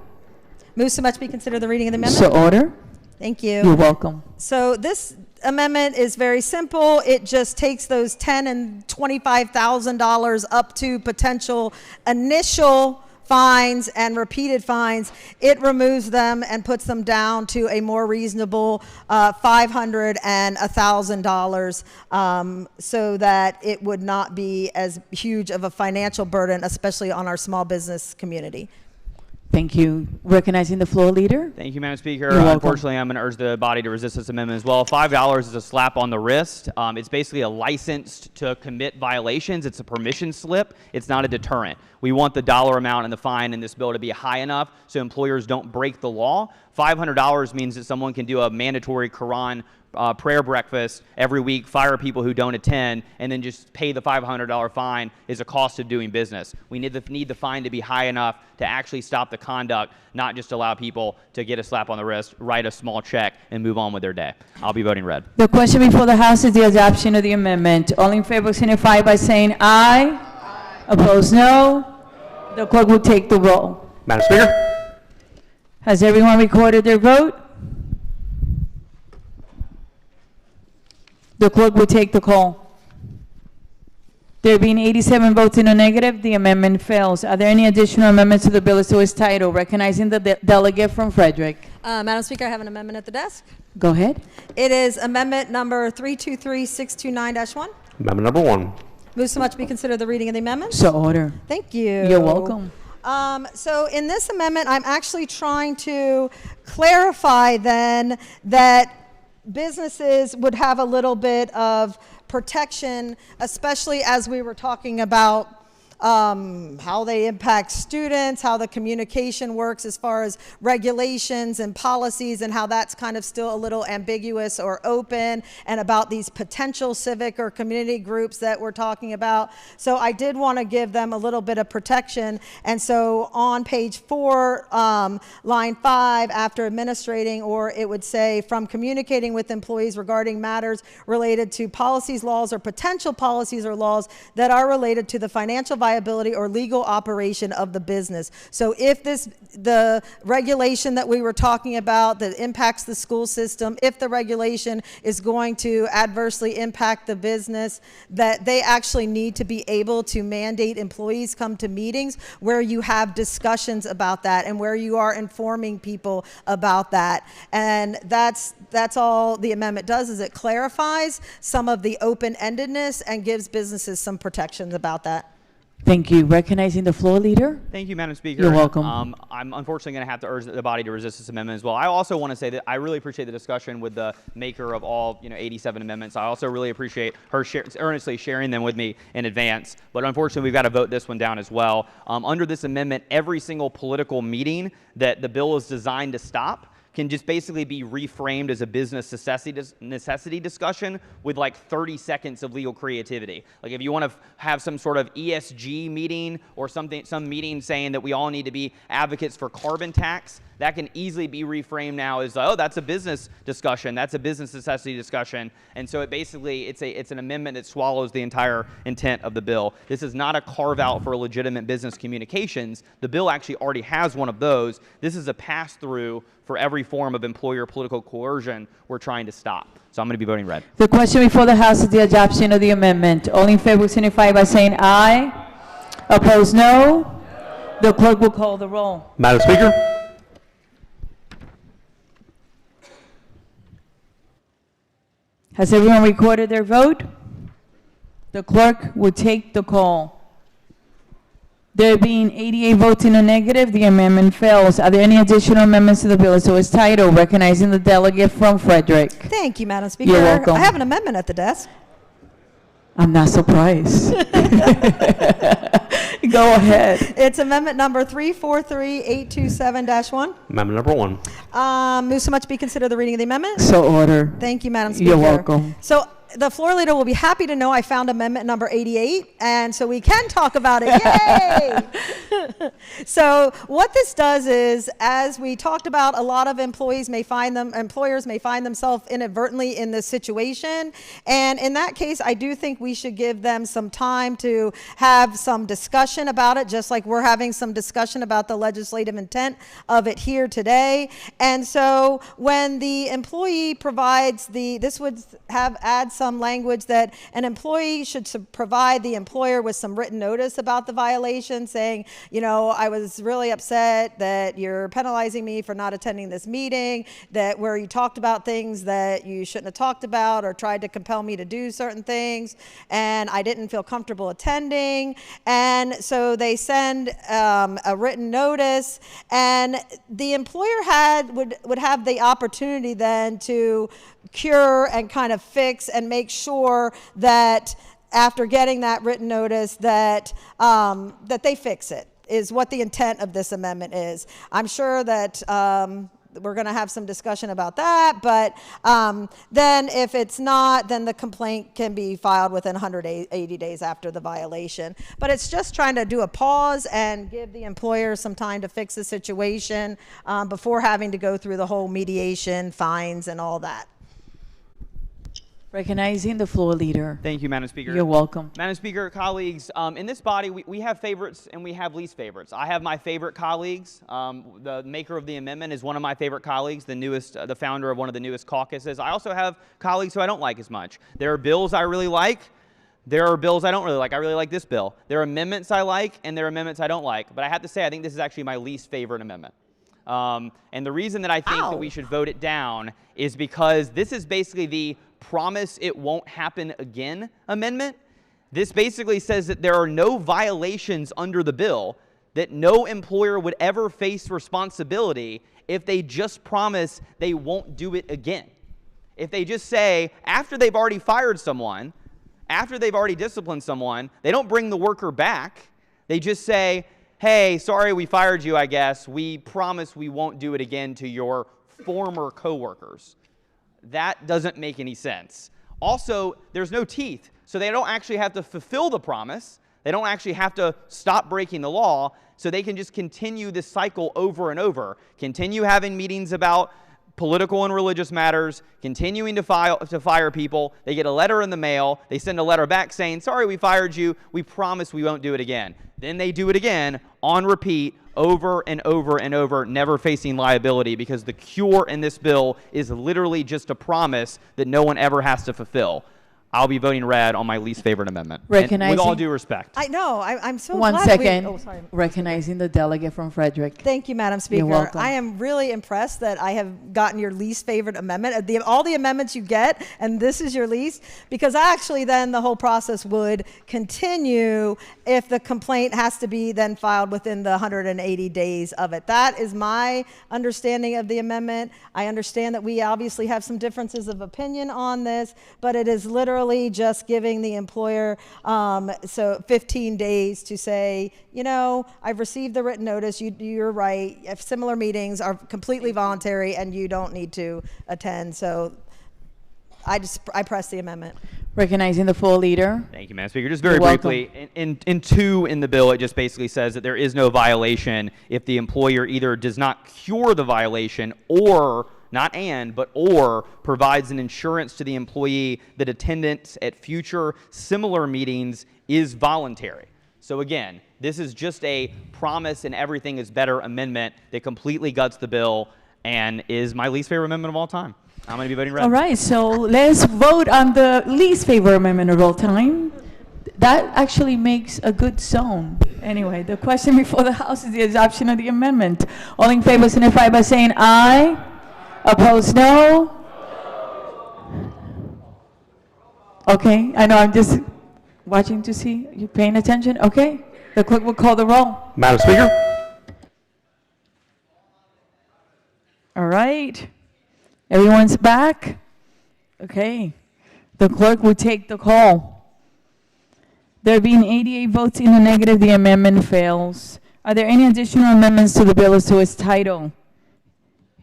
Move so much be considered the reading of the amendment. So order. Thank you. You're welcome. So this amendment is very simple. It just takes those $10,000 and $25,000 up to potential initial fines and repeated fines. It removes them and puts them down to a more reasonable $500 and $1,000, so that it would not be as huge of a financial burden, especially on our small business community. Thank you. Recognizing the floor leader. Thank you, Madam Speaker. You're welcome. Unfortunately, I'm going to urge the body to resist this amendment as well. $5 is a slap on the wrist. It's basically a license to commit violations. It's a permission slip. It's not a deterrent. We want the dollar amount and the fine in this bill to be high enough so employers don't break the law. $500 means that someone can do a mandatory Quran prayer breakfast every week, fire people who don't attend, and then just pay the $500 fine is a cost of doing business. We need the fine to be high enough to actually stop the conduct, not just allow people to get a slap on the wrist, write a small check, and move on with their day. I'll be voting red. The question before the House is the adoption of the amendment. All in favor signify by saying aye. Opposed, no. The clerk will take the roll. Madam Speaker. Has everyone recorded their vote? The clerk will take the call. There being 87 votes in the negative, the amendment fails. Are there any additional amendments to the bill as to its title? Recognizing the delegate from Frederick. Madam Speaker, I have an amendment at the desk. Go ahead. It is amendment number 323629-1. Amendment number 1. Move so much be considered the reading of the amendment. So order. Thank you. You're welcome. So in this amendment, I'm actually trying to clarify then that businesses would have a little bit of protection, especially as we were talking about how they impact students, how the communication works as far as regulations and policies, and how that's kind of still a little ambiguous or open, and about these potential civic or community groups that we're talking about. So I did want to give them a little bit of protection. And so on page 4, line 5, after administrating, or it would say from communicating with employees regarding matters related to policies, laws, or potential policies or laws that are related to the financial viability or legal operation of the business. So if the regulation that we were talking about that impacts the school system, if the regulation is going to adversely impact the business, that they actually need to be able to mandate employees come to meetings where you have discussions about that and where you are informing people about that. And that's all the amendment does, is it clarifies some of the open-endedness and gives businesses some protections about that. Thank you. Recognizing the floor leader. Thank you, Madam Speaker. You're welcome. I'm unfortunately going to have to urge the body to resist this amendment as well. I also want to say that I really appreciate the discussion with the maker of all 87 amendments. I also really appreciate her earnestly sharing them with me in advance. But unfortunately, we've got to vote this one down as well. Under this amendment, every single political meeting that the bill is designed to stop can just basically be reframed as a business necessity discussion with like 30 seconds of legal creativity. Like if you want to have some sort of ESG meeting or some meeting saying that we all need to be advocates for carbon tax, that can easily be reframed now as, oh, that's a business discussion, that's a business necessity discussion. And so it's an amendment that swallows the entire intent of the bill. This is not a carve out for legitimate business communications. The bill actually already has one of those. This is a pass through for every form of employer political coercion we're trying to stop. So I'm going to be voting red. The question before the House is the adoption of the amendment. All in favor signify by saying aye. Opposed, no. The clerk will call the roll. Madam Speaker. Has everyone recorded their vote? The clerk will take the call. There being 88 votes in the negative, the amendment fails. Are there any additional amendments to the bill? So it's titled, recognizing the delegate from Frederick. Thank you, Madam Speaker. You're welcome. I have an amendment at the desk. I'm not surprised. Go ahead. It's amendment number 343827-1. Amendment number 1. Move so much be considered the reading of the amendment. So order. Thank you, Madam Speaker. You're welcome. So the floor leader will be happy to know I found amendment number 88, and so we can talk about it. Yay! So what this does is, as we talked about, a lot of employers may find themselves inadvertently in this situation, and in that case, I do think we should give them some time to have some discussion about it, just like we're having some discussion about the legislative intent of it here today. And so when the employee provides this would add some language that an employee should provide the employer with some written notice about the violation, saying, I was really upset that you're penalizing me for not attending this meeting, where you talked about things that you shouldn't have talked about or tried to compel me to do certain things, and I didn't feel comfortable attending. And so they send a written notice, and the employer would have the opportunity then to cure and kind of fix and make sure that after getting that written notice that they fix it, is what the intent of this amendment is. I'm sure that we're going to have some discussion about that, but then if it's not, then the complaint can be filed within 180 days after the violation. But it's just trying to do a pause and give the employer some time to fix the situation before having to go through the whole mediation, fines, and all that. Recognizing the floor leader. Thank you, Madam Speaker. You're welcome. Madam Speaker, colleagues, in this body, we have favorites and we have least favorites. I have my favorite colleagues. The maker of the amendment is one of my favorite colleagues, the founder of one of the newest caucuses. I also have colleagues who I don't like as much. There are bills I really like. There are bills I don't really like. I really like this bill. There are amendments I like, and there are amendments I don't like. But I have to say, I think this is actually my least favorite amendment. And the reason that I think that we should vote it down is because this is basically the promise it won't happen again amendment. This basically says that there are no violations under the bill that no employer would ever face responsibility if they just promise they won't do it again. If they just say, after they've already fired someone, after they've already disciplined someone, they don't bring the worker back. They just say, hey, sorry we fired you, I guess. We promise we won't do it again to your former coworkers. That doesn't make any sense. Also, there's no teeth, so they don't actually have to fulfill the promise. They don't actually have to stop breaking the law, so they can just continue this cycle over and over, continue having meetings about political and religious matters, continuing to fire people. They get a letter in the mail. They send a letter back saying, sorry, we fired you. We promise we won't do it again. Then they do it again on repeat over and over and over, never facing liability, because the cure in this bill is literally just a promise that no one ever has to fulfill. I'll be voting red on my least favorite amendment. And with all due respect. I know. I'm so One glad second. Oh, sorry. Recognizing the delegate from Frederick. Thank you, Madam Speaker. You're welcome. I am really impressed that I have gotten your least favorite amendment. All the amendments you get, and this is your least, because actually then the whole process would continue if the complaint has to be then filed within the 180 days of it. That is my understanding of the amendment. I understand that we obviously have some differences of opinion on this, but it is literally just giving the employer 15 days to say, you know, I've received the written notice. You're right. If similar meetings are completely voluntary and you don't need to attend. So I press the amendment. Recognizing the full leader. Thank you, Madam Speaker. Just very You're welcome. briefly, in 2 in the bill, it just basically says that there is no violation if the employer either does not cure the violation or or provides an insurance to the employee that attendance at future similar meetings is voluntary. So again, this is just a promise and everything is better amendment that completely guts the bill and is my least favorite amendment of all time. I'm going to be voting red. All right, so let's vote on the least favorite amendment of all time. That actually makes a good zone. Anyway, the question before the House is the adoption of the amendment. All in favor signify by saying aye. Opposed, no? Okay, I know I'm just watching to see. You paying attention? Okay, the clerk will call the roll. Madam Speaker? All right, everyone's back? Okay, the clerk will take the call. There being 88 votes in the negative, the amendment fails. Are there any additional amendments to the bill as to its title?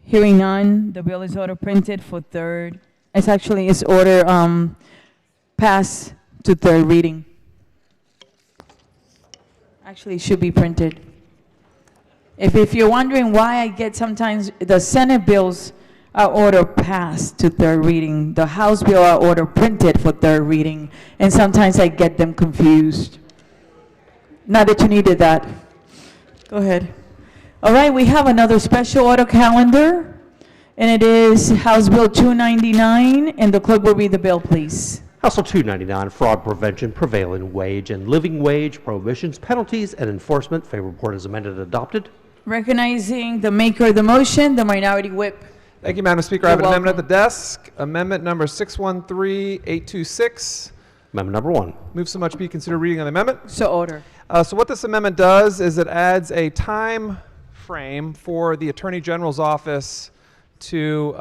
Hearing none, the bill is order printed for third. It's order passed to third reading. Actually, it should be printed. If you're wondering why I get sometimes the Senate bills are order passed to third reading, the House bill are order printed for third reading, and sometimes I get them confused. Not that you needed that. Go ahead. All right, we have another special order calendar, and it is House Bill 299, and the clerk will read the bill, please. House Bill 299, Fraud Prevention, Prevailing Wage and Living Wage, Prohibitions, Penalties, and Enforcement. Favorable report is amended and adopted. Recognizing the maker of the motion, the minority whip. Thank you, Madam Speaker. I have an amendment at the desk. Amendment number 613826. Amendment number 1. Move so much be considered reading on the amendment. So order. So what this amendment does is it adds a time frame for the Attorney General's office to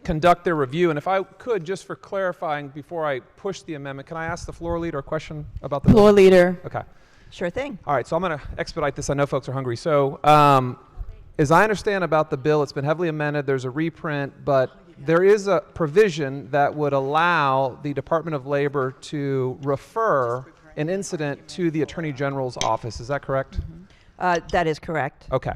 conduct their review. And if I could, just for clarifying before I push the amendment, can I ask the floor leader a question about the floor leader? Okay. Sure thing. All right, so I'm going to expedite this. I know folks are hungry. So as I understand about the bill, it's been heavily amended. There's a reprint, but there is a provision that would allow the Department of Labor to refer an incident to the Attorney General's office. Is that correct? That is correct. Okay.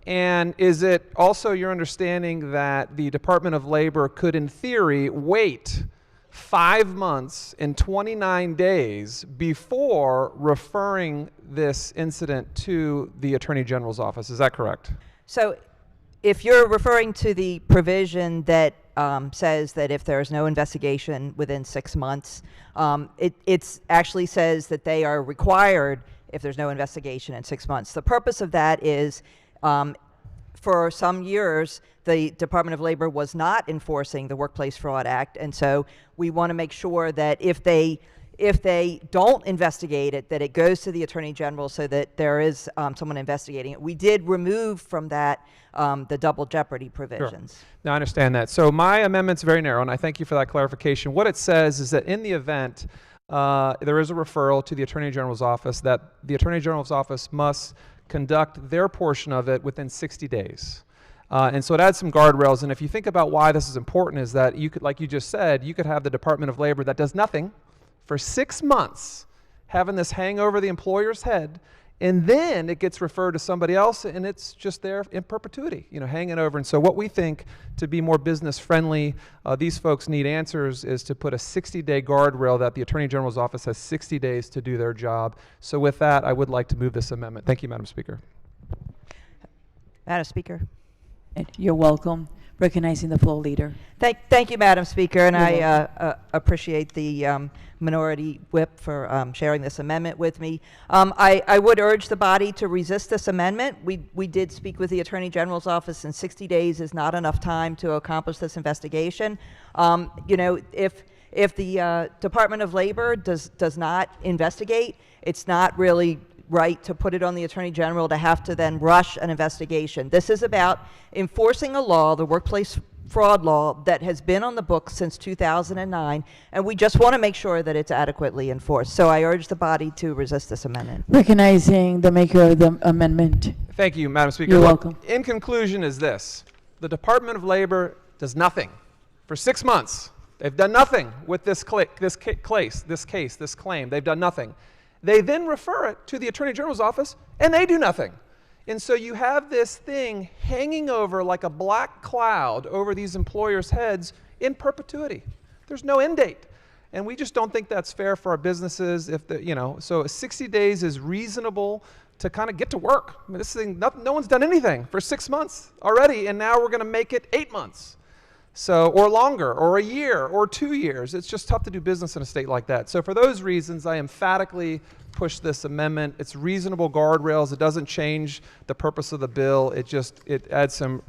And is it also your understanding that the Department of Labor could, in theory, wait 5 months and 29 days before referring this incident to the Attorney General's office? Is that correct? So if you're referring to the provision that says that if there's no investigation within 6 months, it actually says that they are required if there's no investigation in 6 months. The purpose of that is for some years, the Department of Labor was not enforcing the Workplace Fraud Act, and so we want to make sure that if if they don't investigate it, that it goes to the Attorney General so that there is someone investigating it. We did remove from that the double jeopardy provisions. Sure. Now, I understand that. So my amendment's very narrow, and I thank you for that clarification. What it says is that in the event there is a referral to the Attorney General's office, that the Attorney General's office must conduct their portion of it within 60 days. And so it adds some guardrails. And if you think about why this is important, is that you could, like you just said, you could have the Department of Labor that does nothing for 6 months, having this hang over the employer's head, and then it gets referred to somebody else, and it's just there in perpetuity, hanging over. And so what we think, to be more business friendly, these folks need answers, is to put a 60-day guardrail that the Attorney General's office has 60 days to do their job. So with that, I would like to move this amendment. Thank you, Madam Speaker. Madam Speaker. You're welcome. Recognizing the floor leader. Thank you, Madam Speaker, and You're I appreciate the minority whip for sharing this amendment with me. I would urge the body to resist this amendment. We did speak with the Attorney General's office, and 60 days is not enough time to accomplish this investigation. If the Department of Labor does not investigate, it's not really right to put it on the Attorney General to have to then rush an investigation. This is about enforcing a law, the workplace fraud law, that has been on the books since 2009, and we just want to make sure that it's adequately enforced. So I urge the body to resist this amendment. Recognizing the maker of the amendment. Thank you, Madam Speaker. You're welcome. In conclusion is this. The Department of Labor does nothing for 6 months. They've done nothing with this claim. They've done nothing. They then refer it to the Attorney General's office, and they do nothing. And so you have this thing hanging over like a black cloud over these employers' heads in perpetuity. There's no end date. And we just don't think that's fair for our businesses. So 60 days is reasonable to kind of get to work. I mean, this thing, no one's done anything for 6 months already, and now we're going to make it 8 months. So, or longer, or a year, or 2 years. It's just tough to do business in a state like that. So for those reasons, I emphatically push this amendment. It's reasonable guardrails. It doesn't change the purpose of the bill. It adds some,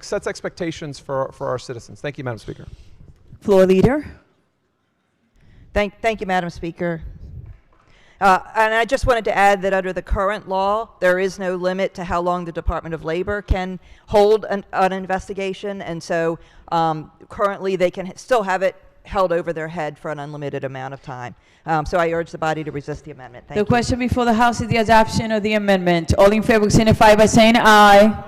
sets expectations for our citizens. Thank you, Madam Speaker. Floor leader. Thank you, Madam Speaker. And I just wanted to add that under the current law, there is no limit to how long the Department of Labor can hold an investigation. And so currently they can still have it held over their head for an unlimited amount of time. So I urge the body to resist the amendment. Thank you. The question before the House is the adoption of the amendment. All in favor signify by saying aye.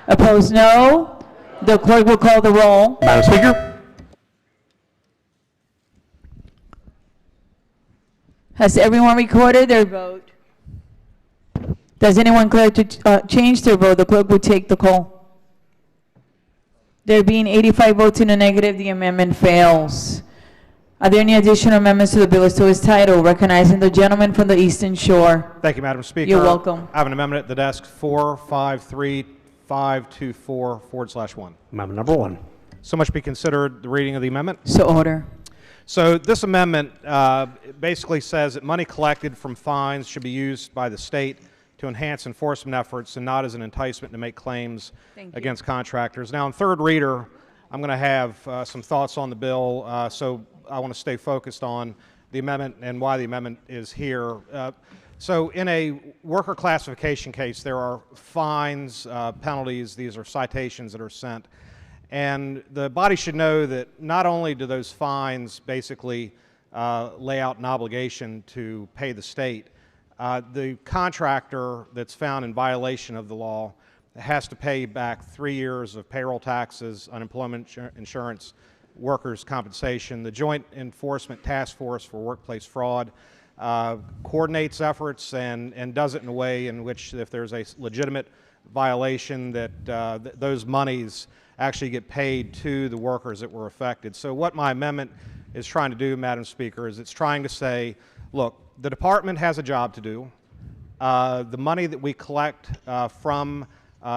Opposed, no. The clerk will call the roll. Madam Speaker. Has everyone recorded their vote? Does anyone care to change their vote? The clerk will take the call. There being 85 votes in the negative, the amendment fails. Are there any additional amendments to the bill as to its title? Recognizing the gentleman from the Eastern Shore. Thank you, Madam Speaker. You're welcome. I have an amendment at the desk 453524/1. Amendment number 1. So much be considered the reading of the amendment. So order. So this amendment basically says that money collected from fines should be used by the state to enhance enforcement efforts and not as an enticement to make claims against contractors. Now, in third reader, I'm going to have some thoughts on the bill, so I want to stay focused on the amendment and why the amendment is here. So in a worker classification case, there are fines, penalties, these are citations that are sent. And the body should know that not only do those fines basically lay out an obligation to pay the state, the contractor that's found in violation of the law has to pay back 3 years of payroll taxes, unemployment insurance, workers' compensation. The Joint Enforcement Task Force for Workplace Fraud coordinates efforts and does it in a way in which if there's a legitimate violation that those monies actually get paid to the workers that were affected. So what my amendment is trying to do, Madam Speaker, is it's trying to say, look, the department has a job to do. The money that we collect from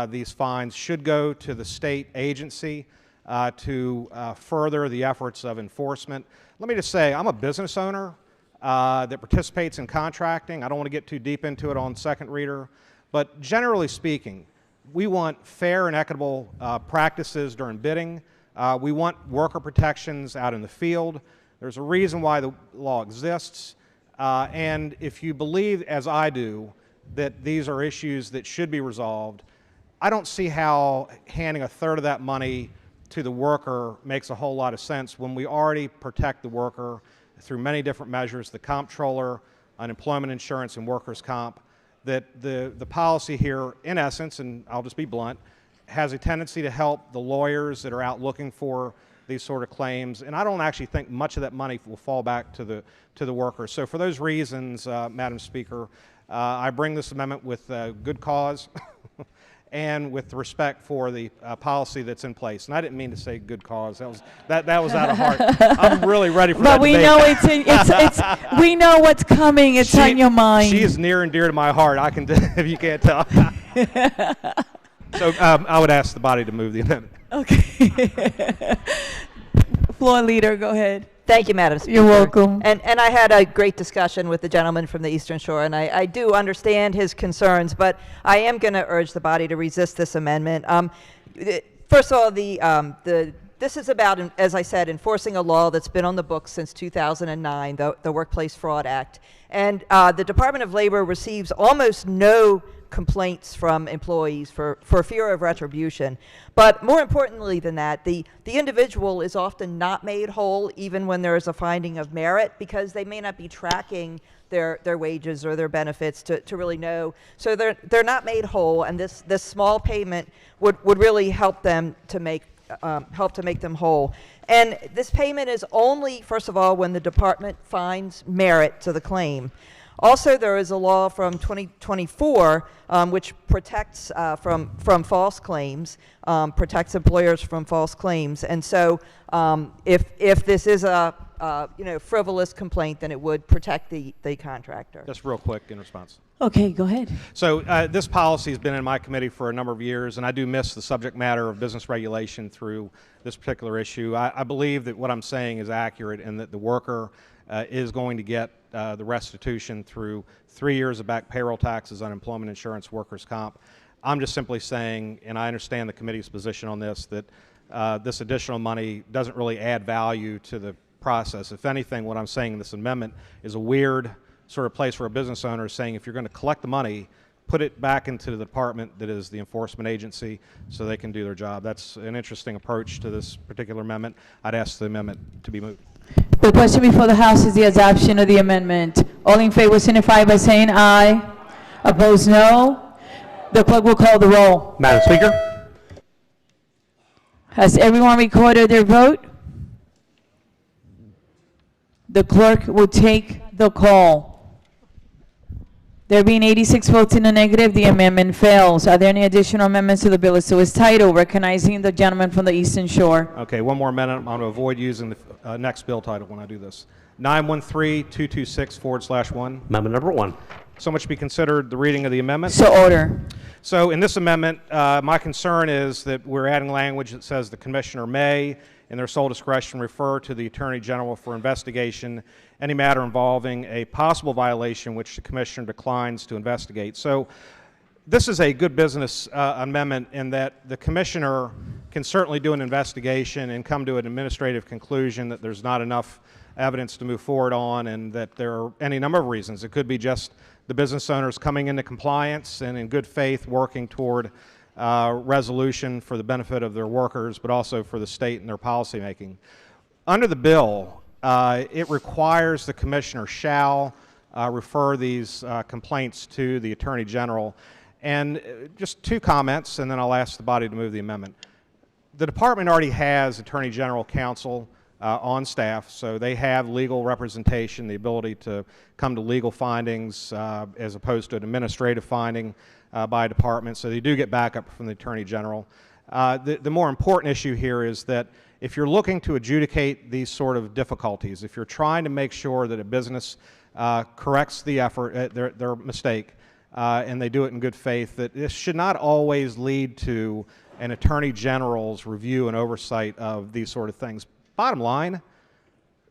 these fines should go to the state agency to further the efforts of enforcement. Let me just say, I'm a business owner that participates in contracting. I don't want to get too deep into it on second reader, but generally speaking, we want fair and equitable practices during bidding. We want worker protections out in the field. There's a reason why the law exists, and if you believe, as I do, that these are issues that should be resolved, I don't see how handing a third of that money to the worker makes a whole lot of sense when we already protect the worker through many different measures, the comptroller, unemployment insurance, and workers' comp, that the policy here, in essence, and I'll just be blunt, has a tendency to help the lawyers that are out looking for these sort of claims, and I don't actually think much of that money will fall back to the workers. So for those reasons, Madam Speaker, I bring this amendment with good cause and with respect for the policy that's in place. And I didn't mean to say good cause. That was out of heart. I'm really ready for that But we debate. know we know what's coming. It's on your mind. She is near and dear to my heart. I can, if you can't tell. So I would ask the body to move the amendment. Okay. Floor leader, go ahead. Thank you, Madam Speaker. You're welcome. And I had a great discussion with the gentleman from the Eastern Shore, and I do understand his concerns, but I am going to urge the body to resist this amendment. First of all, this is about, as I said, enforcing a law that's been on the books since 2009, the Workplace Fraud Act. And the Department of Labor receives almost no complaints from employees for fear of retribution. But more importantly than that, the individual is often not made whole even when there is a finding of merit, because they may not be tracking their wages or their benefits to really know. So they're not made whole, and this small payment would really help them to make them whole. And this payment is only, first of all, when the department finds merit to the claim. Also, there is a law from 2024 which protects from false claims, protects employers from false claims. And so, if this is a frivolous complaint, then it would protect the contractor. Just real quick in response. Okay, go ahead. So this policy has been in my committee for a number of years, and I do miss the subject matter of business regulation through this particular issue. I believe that what I'm saying is accurate, and that the worker is going to get the restitution through 3 years of back payroll taxes, unemployment insurance, workers' comp. I'm just simply saying, and I understand the committee's position on this, that this additional money doesn't really add value to the process. If anything, what I'm saying in this amendment is a weird sort of place for a business owner is saying, if you're going to collect the money, put it back into the department that is the enforcement agency so they can do their job. That's an interesting approach to this particular amendment. I'd ask the amendment to be moved. The question before the House is the adoption of the amendment. All in favor signify by saying aye. Opposed, no. The clerk will call the roll. Madam Speaker. Has everyone recorded their vote? The clerk will take the call. There being 86 votes in the negative, the amendment fails. Are there any additional amendments to the bill as to its title? Recognizing the gentleman from the Eastern Shore. Okay, one more minute. I'm going to avoid using the next bill title when I do this. 913-226/1. Amendment number 1. So much to be considered the reading of the amendment. So order. So in this amendment, my concern is that we're adding language that says the commissioner may, in their sole discretion, refer to the Attorney General for investigation any matter involving a possible violation which the commissioner declines to investigate. So this is a good business amendment in that the commissioner can certainly do an investigation and come to an administrative conclusion that there's not enough evidence to move forward on, and that there are any number of reasons. It could be just the business owners coming into compliance and in good faith working toward resolution for the benefit of their workers, but also for the state and their policy making. Under the bill, it requires the commissioner shall refer these complaints to the Attorney General. And just 2 comments, and then I'll ask the body to move the amendment. The department already has Attorney General counsel on staff, so they have legal representation, the ability to come to legal findings as opposed to an administrative finding by a department, so they do get backup from the Attorney General. The more important issue here is that if you're looking to adjudicate these sort of difficulties, if you're trying to make sure that a business corrects the effort, their mistake, and they do it in good faith, that this should not always lead to an Attorney General's review and oversight of these sort of things. Bottom line,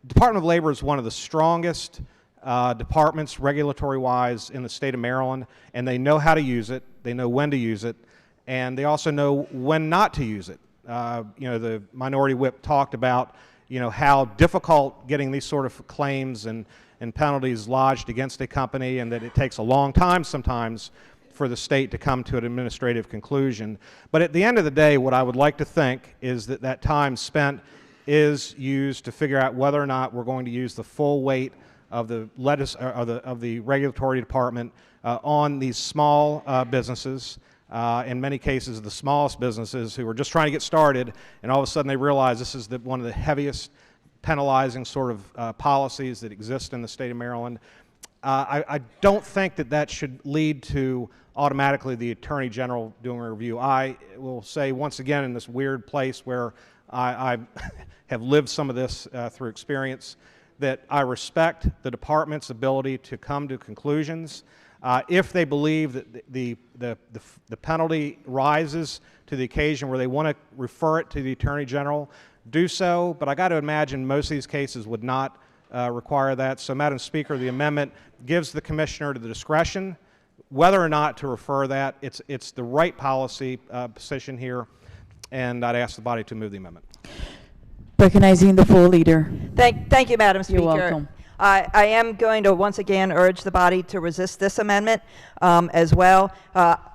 Department of Labor is one of the strongest departments regulatory-wise in the state of Maryland, and they know how to use it, they know when to use it, and they also know when not to use it. The Minority Whip talked about, how difficult getting these sort of claims and penalties lodged against a company, and that it takes a long time sometimes for the state to come to an administrative conclusion. But at the end of the day, what I would like to think is that that time spent is used to figure out whether or not we're going to use the full weight of the regulatory department on these small businesses. In many cases, the smallest businesses who are just trying to get started, and all of a sudden they realize this is one of the heaviest penalizing sort of policies that exist in the state of Maryland. I don't think that should lead to automatically the Attorney General doing a review. I will say once again, in this weird place where I have lived some of this through experience, that I respect the department's ability to come to conclusions. If they believe that the penalty rises to the occasion where they want to refer it to the Attorney General, do so. But I got to imagine most of these cases would not require that. So, Madam Speaker, the amendment gives the Commissioner the discretion whether or not to refer that. It's the right policy position here, and I'd ask the body to move the amendment. Recognizing the full leader. Thank you, Madam Speaker. You're welcome. I am going to once again urge the body to resist this amendment as well.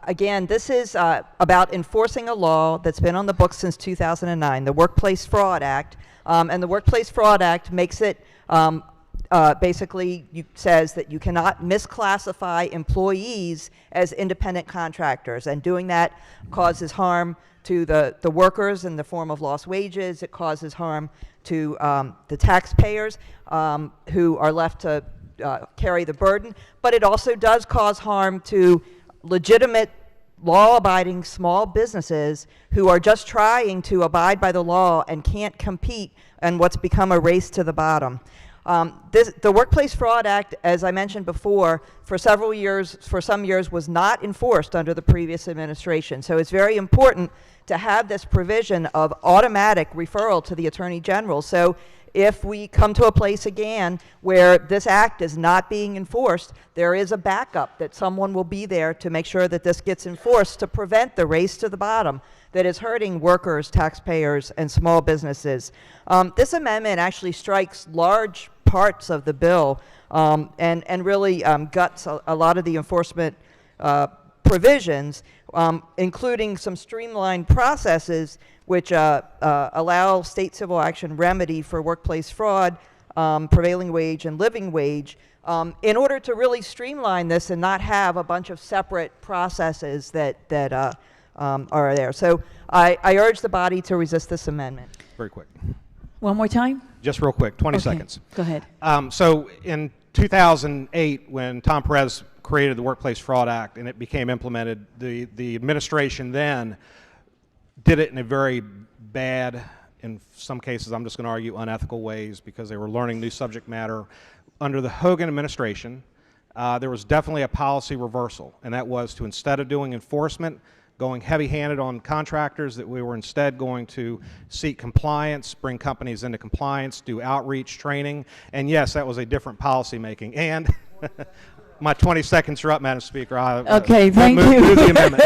Again, this is about enforcing a law that's been on the books since 2009, the Workplace Fraud Act. And the Workplace Fraud Act makes it basically says that you cannot misclassify employees as independent contractors, and doing that causes harm to the workers in the form of lost wages. It causes harm to the taxpayers who are left to carry the burden, but it also does cause harm to legitimate law-abiding small businesses who are just trying to abide by the law and can't compete in what's become a race to the bottom. The Workplace Fraud Act, as I mentioned before, for some years was not enforced under the previous administration. So it's very important to have this provision of automatic referral to the Attorney General. So if we come to a place again where this act is not being enforced, there is a backup that someone will be there to make sure that this gets enforced to prevent the race to the bottom that is hurting workers, taxpayers, and small businesses. This amendment actually strikes large parts of the bill and really guts a lot of the enforcement provisions, including some streamlined processes which allow state civil action remedy for workplace fraud, prevailing wage, and living wage, in order to really streamline this and not have a bunch of separate processes that are there. So I urge the body to resist this amendment. Very quick. One more time? Just real quick, 20 Okay, seconds. go ahead. So in 2008, when Tom Perez created the Workplace Fraud Act and it became implemented, the administration then did it in a very bad, in some cases I'm just going to argue unethical ways, because they were learning new subject matter. Under the Hogan administration, there was definitely a policy reversal, and that was to, instead of doing enforcement, going heavy-handed on contractors, that we were instead going to seek compliance, bring companies into compliance, do outreach training, and yes, that was a different policy making. And my 20 seconds are up, Madam Speaker. Okay, thank you. Move the amendment.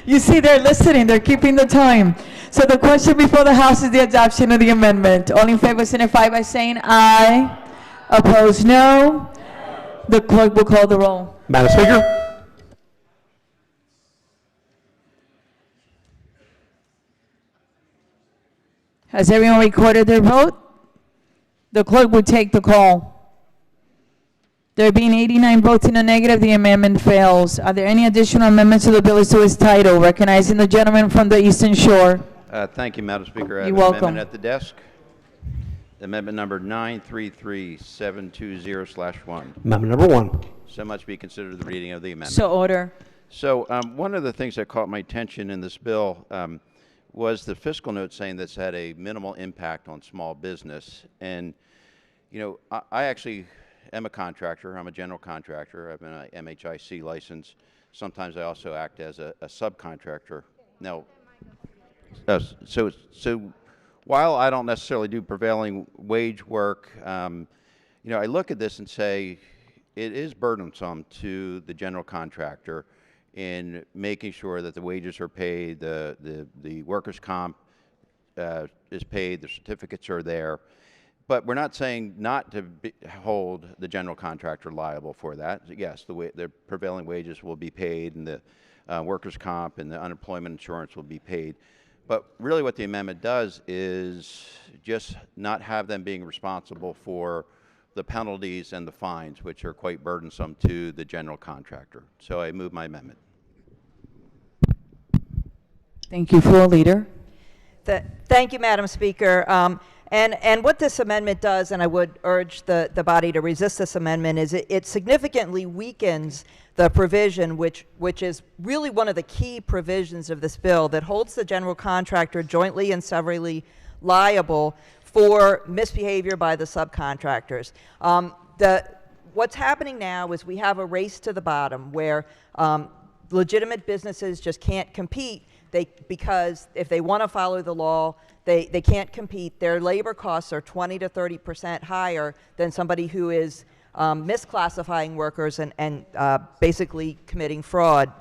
You see, they're listening. They're keeping the time. So the question before the House is the adoption of the amendment. All in favor signify by saying aye. Opposed, no. The clerk will call the roll. Madam Speaker. Has everyone recorded their vote? The clerk will take the call. There being 89 votes in the negative, the amendment fails. Are there any additional amendments to the bill as to its title? Recognizing the gentleman from the Eastern Shore. Thank you, Madam Speaker. I have You're an welcome. amendment at the desk. Amendment number 933720/1. Amendment number 1. So much be considered the reading of the amendment. So order. So one of the things that caught my attention in this bill was the fiscal note saying this had a minimal impact on small business. And, you know, I actually am a contractor. I'm a general contractor. I have an MHIC license. Sometimes I also act as a subcontractor. Now, so while I don't necessarily do prevailing wage work, you know, I look at this and say it is burdensome to the general contractor in making sure that the wages are paid, the workers' comp is paid, the certificates are there. But we're not saying not to hold the general contractor liable for that. Yes, the prevailing wages will be paid, and the workers' comp and the unemployment insurance will be paid. But really what the amendment does is just not have them being responsible for the penalties and the fines, which are quite burdensome to the general contractor. So I move my amendment. Thank you, Floor Leader. Thank you, Madam Speaker. And what this amendment does, and I would urge the body to resist this amendment, is it significantly weakens the provision, which is really one of the key provisions of this bill, that holds the general contractor jointly and severally liable for misbehavior by the subcontractors. What's happening now is we have a race to the bottom where legitimate businesses just can't compete because if they want to follow the law, they can't compete. Their labor costs are 20 to 30% higher than somebody who is misclassifying workers and basically committing fraud.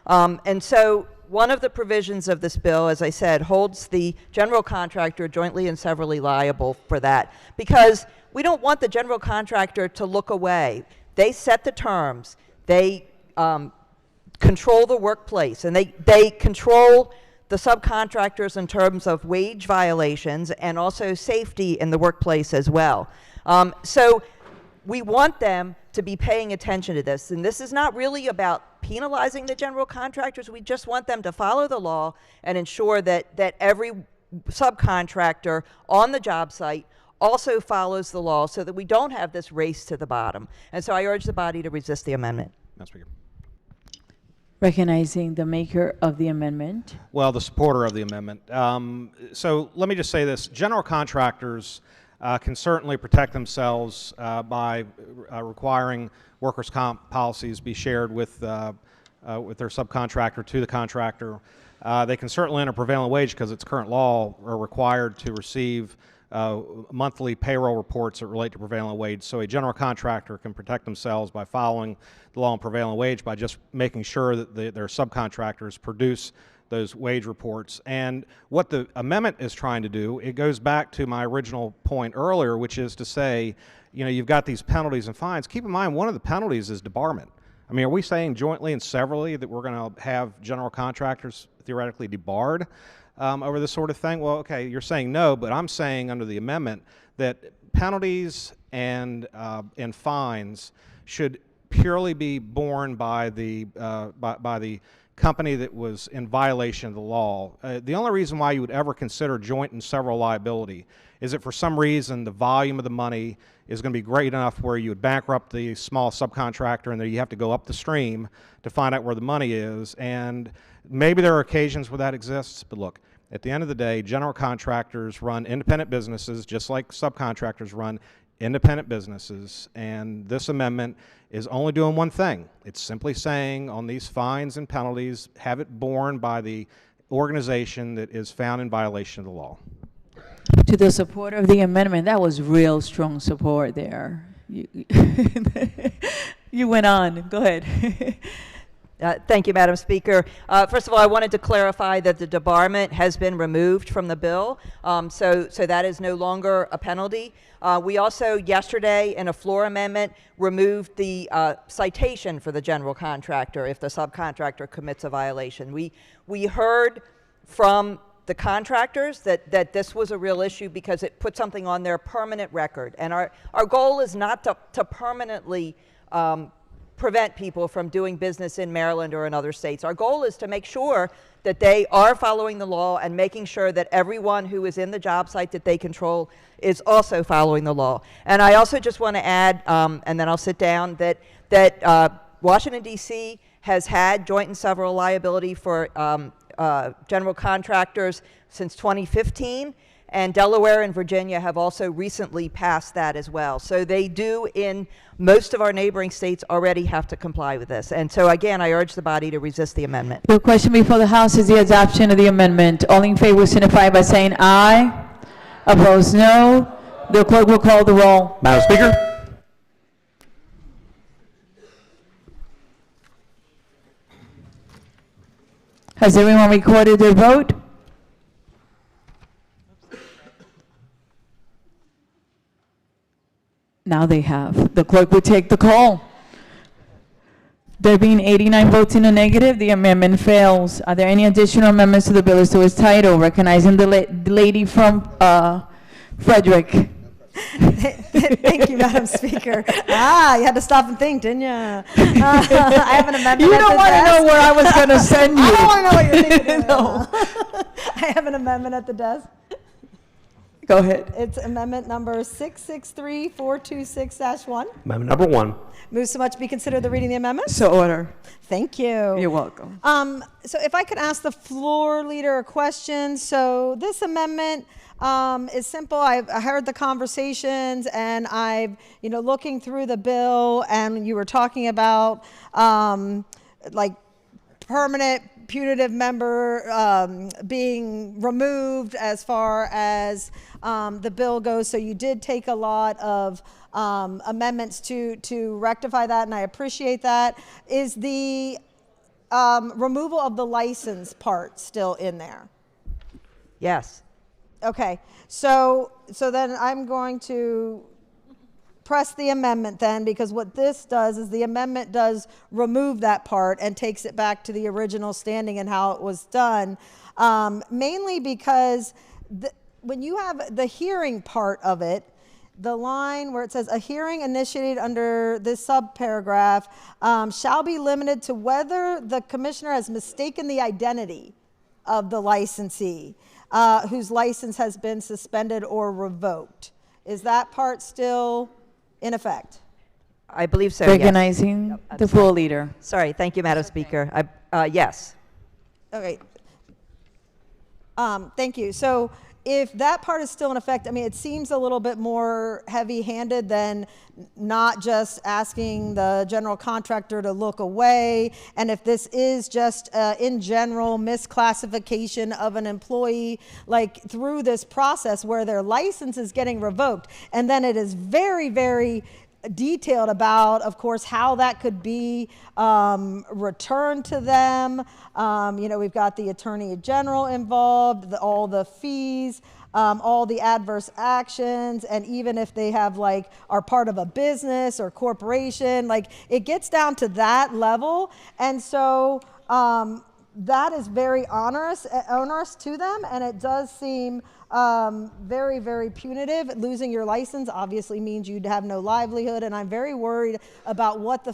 And so one of the provisions of this bill, as I said, holds the general contractor jointly and severally liable for that, because we don't want the general contractor to look away. They set the terms. They control the workplace, and they control the subcontractors in terms of wage violations and also safety in the workplace as well. So we want them to be paying attention to this. And this is not really about penalizing the general contractors. We just want them to follow the law and ensure that every subcontractor on the job site also follows the law so that we don't have this race to the bottom. And so I urge the body to resist the amendment. Madam Speaker. Recognizing the maker of the amendment. Well, the supporter of the amendment. So let me just say this. General contractors can certainly protect themselves by requiring workers' comp policies be shared with their subcontractor to the contractor. They can certainly enter prevailing wage because it's current law are required to receive monthly payroll reports that relate to prevailing wage. So a general contractor can protect themselves by following the law on prevailing wage by just making sure that their subcontractors produce those wage reports. And what the amendment is trying to do, it goes back to my original point earlier, which is to say, you know, you've got these penalties and fines. Keep in mind, one of the penalties is debarment. I mean, are we saying jointly and severally that we're going to have general contractors theoretically debarred over this sort of thing? Well, okay, you're saying no, but I'm saying under the amendment that penalties and fines should purely be borne by the company that was in violation of the law. The only reason why you would ever consider joint and several liability is that for some reason the volume of the money is going to be great enough where you would bankrupt the small subcontractor and then you have to go up the stream to find out where the money is. And maybe there are occasions where that exists, but look, at the end of the day, general contractors run independent businesses just like subcontractors run independent businesses, and this amendment is only doing one thing. It's simply saying on these fines and penalties, have it borne by the organization that is found in violation of the law. To the supporter of the amendment, that was real strong support there. You went on. Go ahead. Thank you, Madam Speaker. First of all, I wanted to clarify that the debarment has been removed from the bill, so that is no longer a penalty. We also, yesterday, in a floor amendment, removed the citation for the general contractor if the subcontractor commits a violation. We heard from the contractors that this was a real issue because it put something on their permanent record. And our goal is not to permanently prevent people from doing business in Maryland or in other states. Our goal is to make sure that they are following the law and making sure that everyone who is in the job site that they control is also following the law. And I also just want to add, and then I'll sit down, that Washington, D.C. has had joint and several liability for general contractors since 2015. And Delaware and Virginia have also recently passed that as well. So they do, in most of our neighboring states, already have to comply with this. And so again, I urge the body to resist the amendment. The question before the House is the adoption of the amendment. All in favor signify by saying aye. Opposed, no. The clerk will call the roll. Madam Speaker. Has everyone recorded their vote? Now they have. The clerk will take the call. There being 89 votes in the negative, the amendment fails. Are there any additional amendments to the bill as to its title? Recognizing the lady from Frederick. Thank you, Madam Speaker. You had to stop and think, didn't you? I have an amendment. You don't want to know where I was going to send you. I don't want to know what you're thinking. No. I have an amendment at the desk. Go ahead. It's amendment number 663426-1. Amendment number 1. Moves so much be considered the reading of the amendment. So order. Thank you. You're welcome. So if I could ask the floor leader a question. So this amendment is simple. I heard the conversations, and I've, looking through the bill, and you were talking about like permanent putative member being removed as far as the bill goes. So you did take a lot of amendments to rectify that, and I appreciate that. Is the removal of the license part still in there? Yes. Okay, so then I'm going to press the amendment then, because what this does is the amendment does remove that part and takes it back to the original standing and how it was done, mainly because when you have the hearing part of it, the line where it says a hearing initiated under this subparagraph shall be limited to whether the commissioner has mistaken the identity of the licensee whose license has been suspended or revoked. Is that part still in effect? I believe so. Recognizing yes. the floor leader. Sorry, thank you, Madam Speaker. Yes. Okay. Thank you. So if that part is still in effect, I mean, it seems a little bit more heavy-handed than not just asking the general contractor to look away. And if this is just in general misclassification of an employee, like through this process where their license is getting revoked, and then it is very, very detailed about, of course, how that could be returned to them. We've got the Attorney General involved, all the fees, all the adverse actions, and even if they have are part of a business or corporation, it gets down to that level. And so that is very onerous to them, and it does seem very, very punitive. Losing your license obviously means you'd have no livelihood, and I'm very worried about what the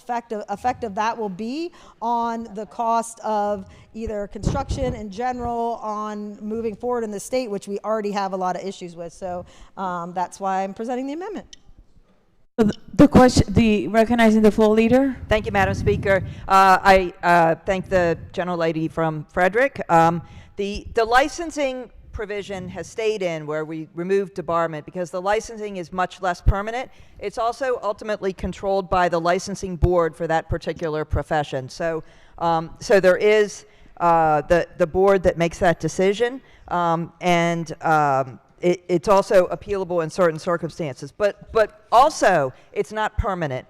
effect of that will be on the cost of either construction in general, on moving forward in the state, which we already have a lot of issues with. So that's why I'm presenting the amendment. The question, recognizing the floor leader. Thank you, Madam Speaker. I thank the gentle lady from Frederick. The licensing provision has stayed in where we removed debarment because the licensing is much less permanent. It's also ultimately controlled by the licensing board for that particular profession. So there is the board that makes that decision, and it's also appealable in certain circumstances. But also, it's not permanent.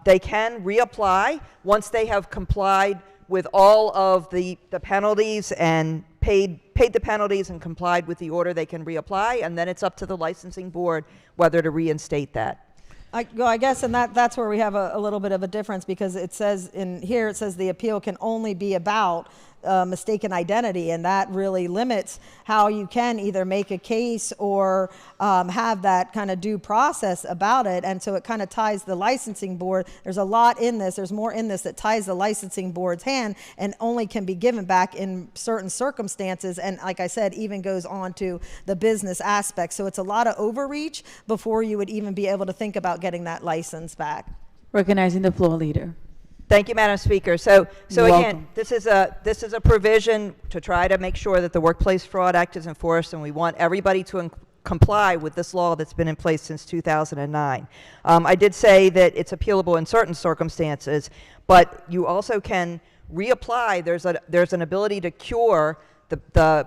They can reapply once they have complied with all of the penalties and paid the penalties and complied with the order. They can reapply, and then it's up to the licensing board whether to reinstate that. I guess, and that's where we have a little bit of a difference, because it says in here, it says the appeal can only be about mistaken identity, and that really limits how you can either make a case or have that kind of due process about it. And so it kind of ties the licensing board. There's a lot in this. There's more in this that ties the licensing board's hand and only can be given back in certain circumstances. And like I said, even goes on to the business aspect. So it's a lot of overreach before you would even be able to think about getting that license back. Recognizing the floor leader. Thank you, Madam Speaker. So You're again, welcome. this is a provision to try to make sure that the Workplace Fraud Act is enforced, and we want everybody to comply with this law that's been in place since 2009. I did say that it's appealable in certain circumstances, but you also can reapply. There's an ability to cure the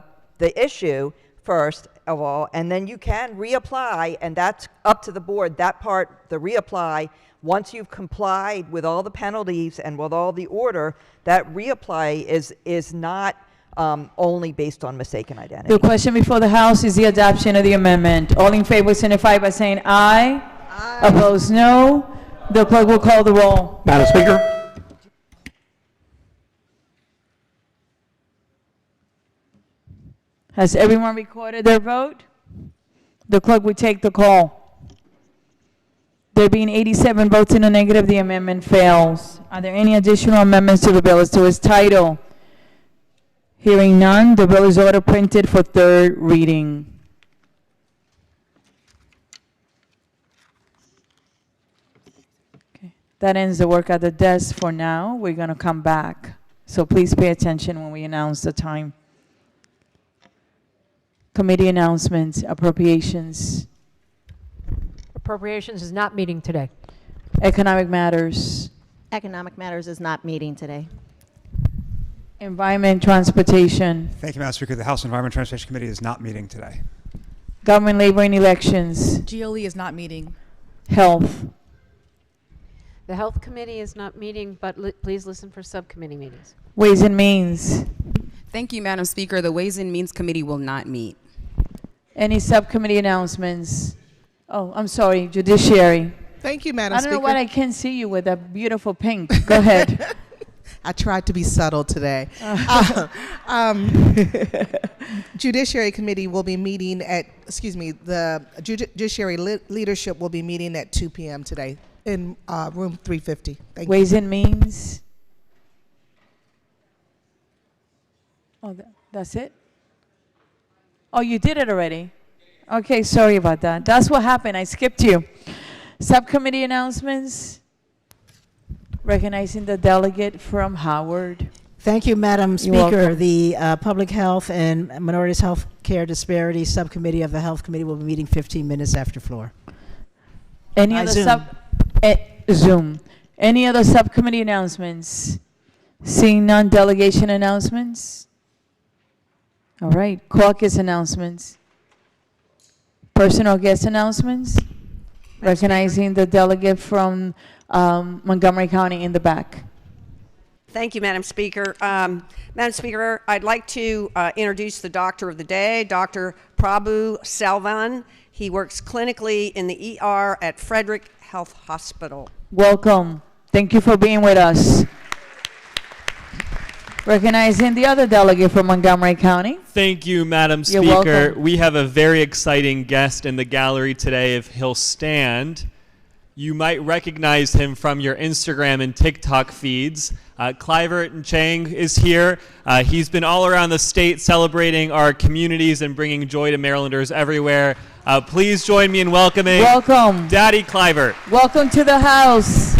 issue first of all, and then you can reapply, and that's up to the board. That part, the reapply, once you've complied with all the penalties and with all the order, that reapply is not only based on mistaken identity. The question before the House is the adoption of the amendment. All in favor signify by saying aye. Opposed, no. The clerk will call the roll. Madam Speaker? Has everyone recorded their vote? The clerk will take the call. There being 87 votes in the negative, the amendment fails. Are there any additional amendments to the bill as to its title? Hearing none, the bill is ordered printed for third reading. Okay. That ends the work at the desk for now. We're going to come back. So please pay attention when we announce the time. Committee announcements, appropriations, Appropriations is not meeting today. economic matters, Economic Matters is not meeting today. environment, transportation, Thank you, Madam Speaker. The House Environment and Transportation Committee is not meeting today. government, labor, and elections, GLE is not meeting. health. The Health Committee is not meeting, but please listen for subcommittee meetings. Ways and Means. Thank you, Madam Speaker. The Ways and Means Committee will not meet. Any subcommittee announcements? Oh, I'm sorry, Judiciary. Thank you, Madam I don't Speaker. know why I can't see you with that beautiful pink. Go ahead. I tried to be subtle today. Judiciary Committee will be meeting at, the Judiciary Leadership will be meeting at 2 p.m. today in room 350. Thank you. Ways and Means. Oh, that's it? Oh, you did it already? Okay, sorry about that. That's what happened. I skipped you. Subcommittee announcements. Recognizing the delegate from Howard. Thank you, Madam You're Speaker. welcome. The Public Health and Minorities Health Care Disparities Subcommittee of the Health Committee will be meeting 15 minutes after floor. Any By other Zoom. Zoom. Any other subcommittee announcements? Seeing none, delegation announcements. All right, caucus announcements. Personal guest announcements. Recognizing the delegate from Montgomery County in the back. Thank you, Madam Speaker. Madam Speaker, I'd like to introduce the doctor of the day, Dr. Prabhu Selvan. He works clinically in the ER at Frederick Health Hospital. Welcome. Thank you for being with us. Recognizing the other delegate from Montgomery County. Thank you, Madam You're Speaker. welcome. We have a very exciting guest in the gallery today. If he'll stand, you might recognize him from your Instagram and TikTok feeds. Clivert Chang is here. He's been all around the state celebrating our communities and bringing joy to Marylanders everywhere. Please join me in welcoming Daddy Clivert. Welcome to the House.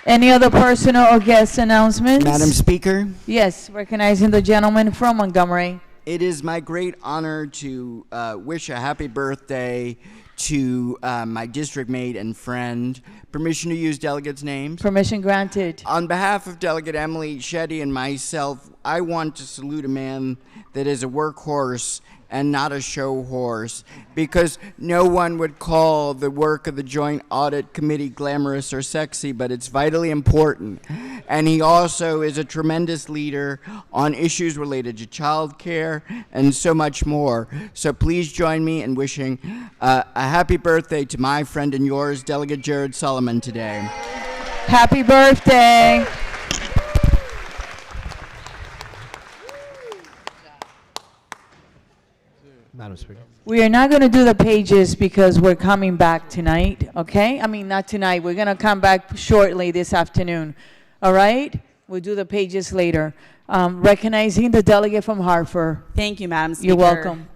Any other personal or guest announcements? Madam Speaker, Yes, recognizing the gentleman from Montgomery. it is my great honor to wish a happy birthday to my district mate and friend. Permission to use delegates' names? Permission granted. On behalf of Delegate Emily Shetty and myself, I want to salute a man that is a workhorse and not a show horse, because no one would call the work of the Joint Audit Committee glamorous or sexy, but it's vitally important. And he also is a tremendous leader on issues related to child care and so much more. So please join me in wishing a happy birthday to my friend and yours, Delegate Jared Solomon, today. Happy birthday. Madam Speaker. We are not going to do the pages because we're coming back tonight, okay? I mean, not tonight. We're going to come back shortly this afternoon, all right? We'll do the pages later. Recognizing the delegate from Hartford. Thank you, Madam Speaker. You're welcome.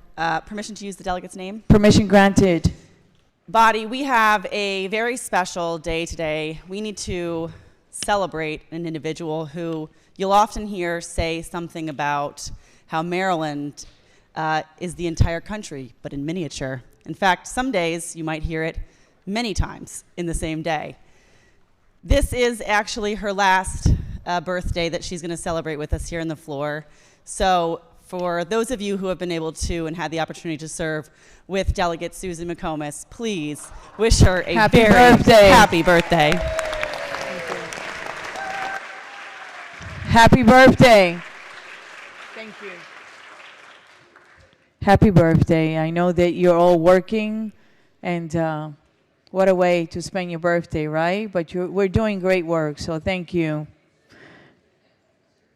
Permission to use the delegate's name? Permission granted. Body, we have a very special day today. We need to celebrate an individual who you'll often hear say something about how Maryland is the entire country, but in miniature. In fact, some days you might hear it many times in the same day. This is actually her last birthday that she's going to celebrate with us here on the floor. So for those of you who have been able to and had the opportunity to serve with Delegate Susan McComas, please wish her a Happy very birthday. happy birthday. Happy birthday. Thank you. Happy birthday. I know that you're all working And what a way to spend your birthday, right? But we're doing great work, so thank you.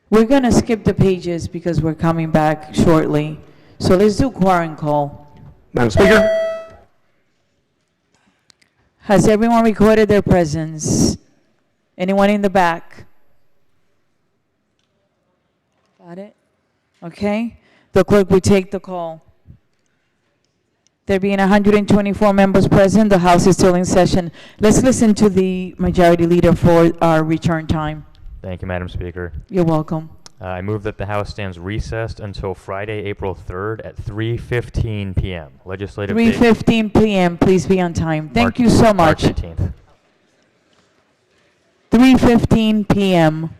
We're going to skip the pages because we're coming back shortly. So let's do quorum call. Madam Speaker? Has everyone recorded their presence? Anyone in the back? Got it? Okay. The clerk will take the call. There being 124 members present, the House is still in session. Let's listen to the Majority Leader for our return time. Thank you, Madam Speaker. You're welcome. I move that the House stands recessed until Friday, April 3rd at 3:15 p.m. Legislative date 3:15 p.m. Please be on time. Thank you so much. March 18th. 3:15 p.m.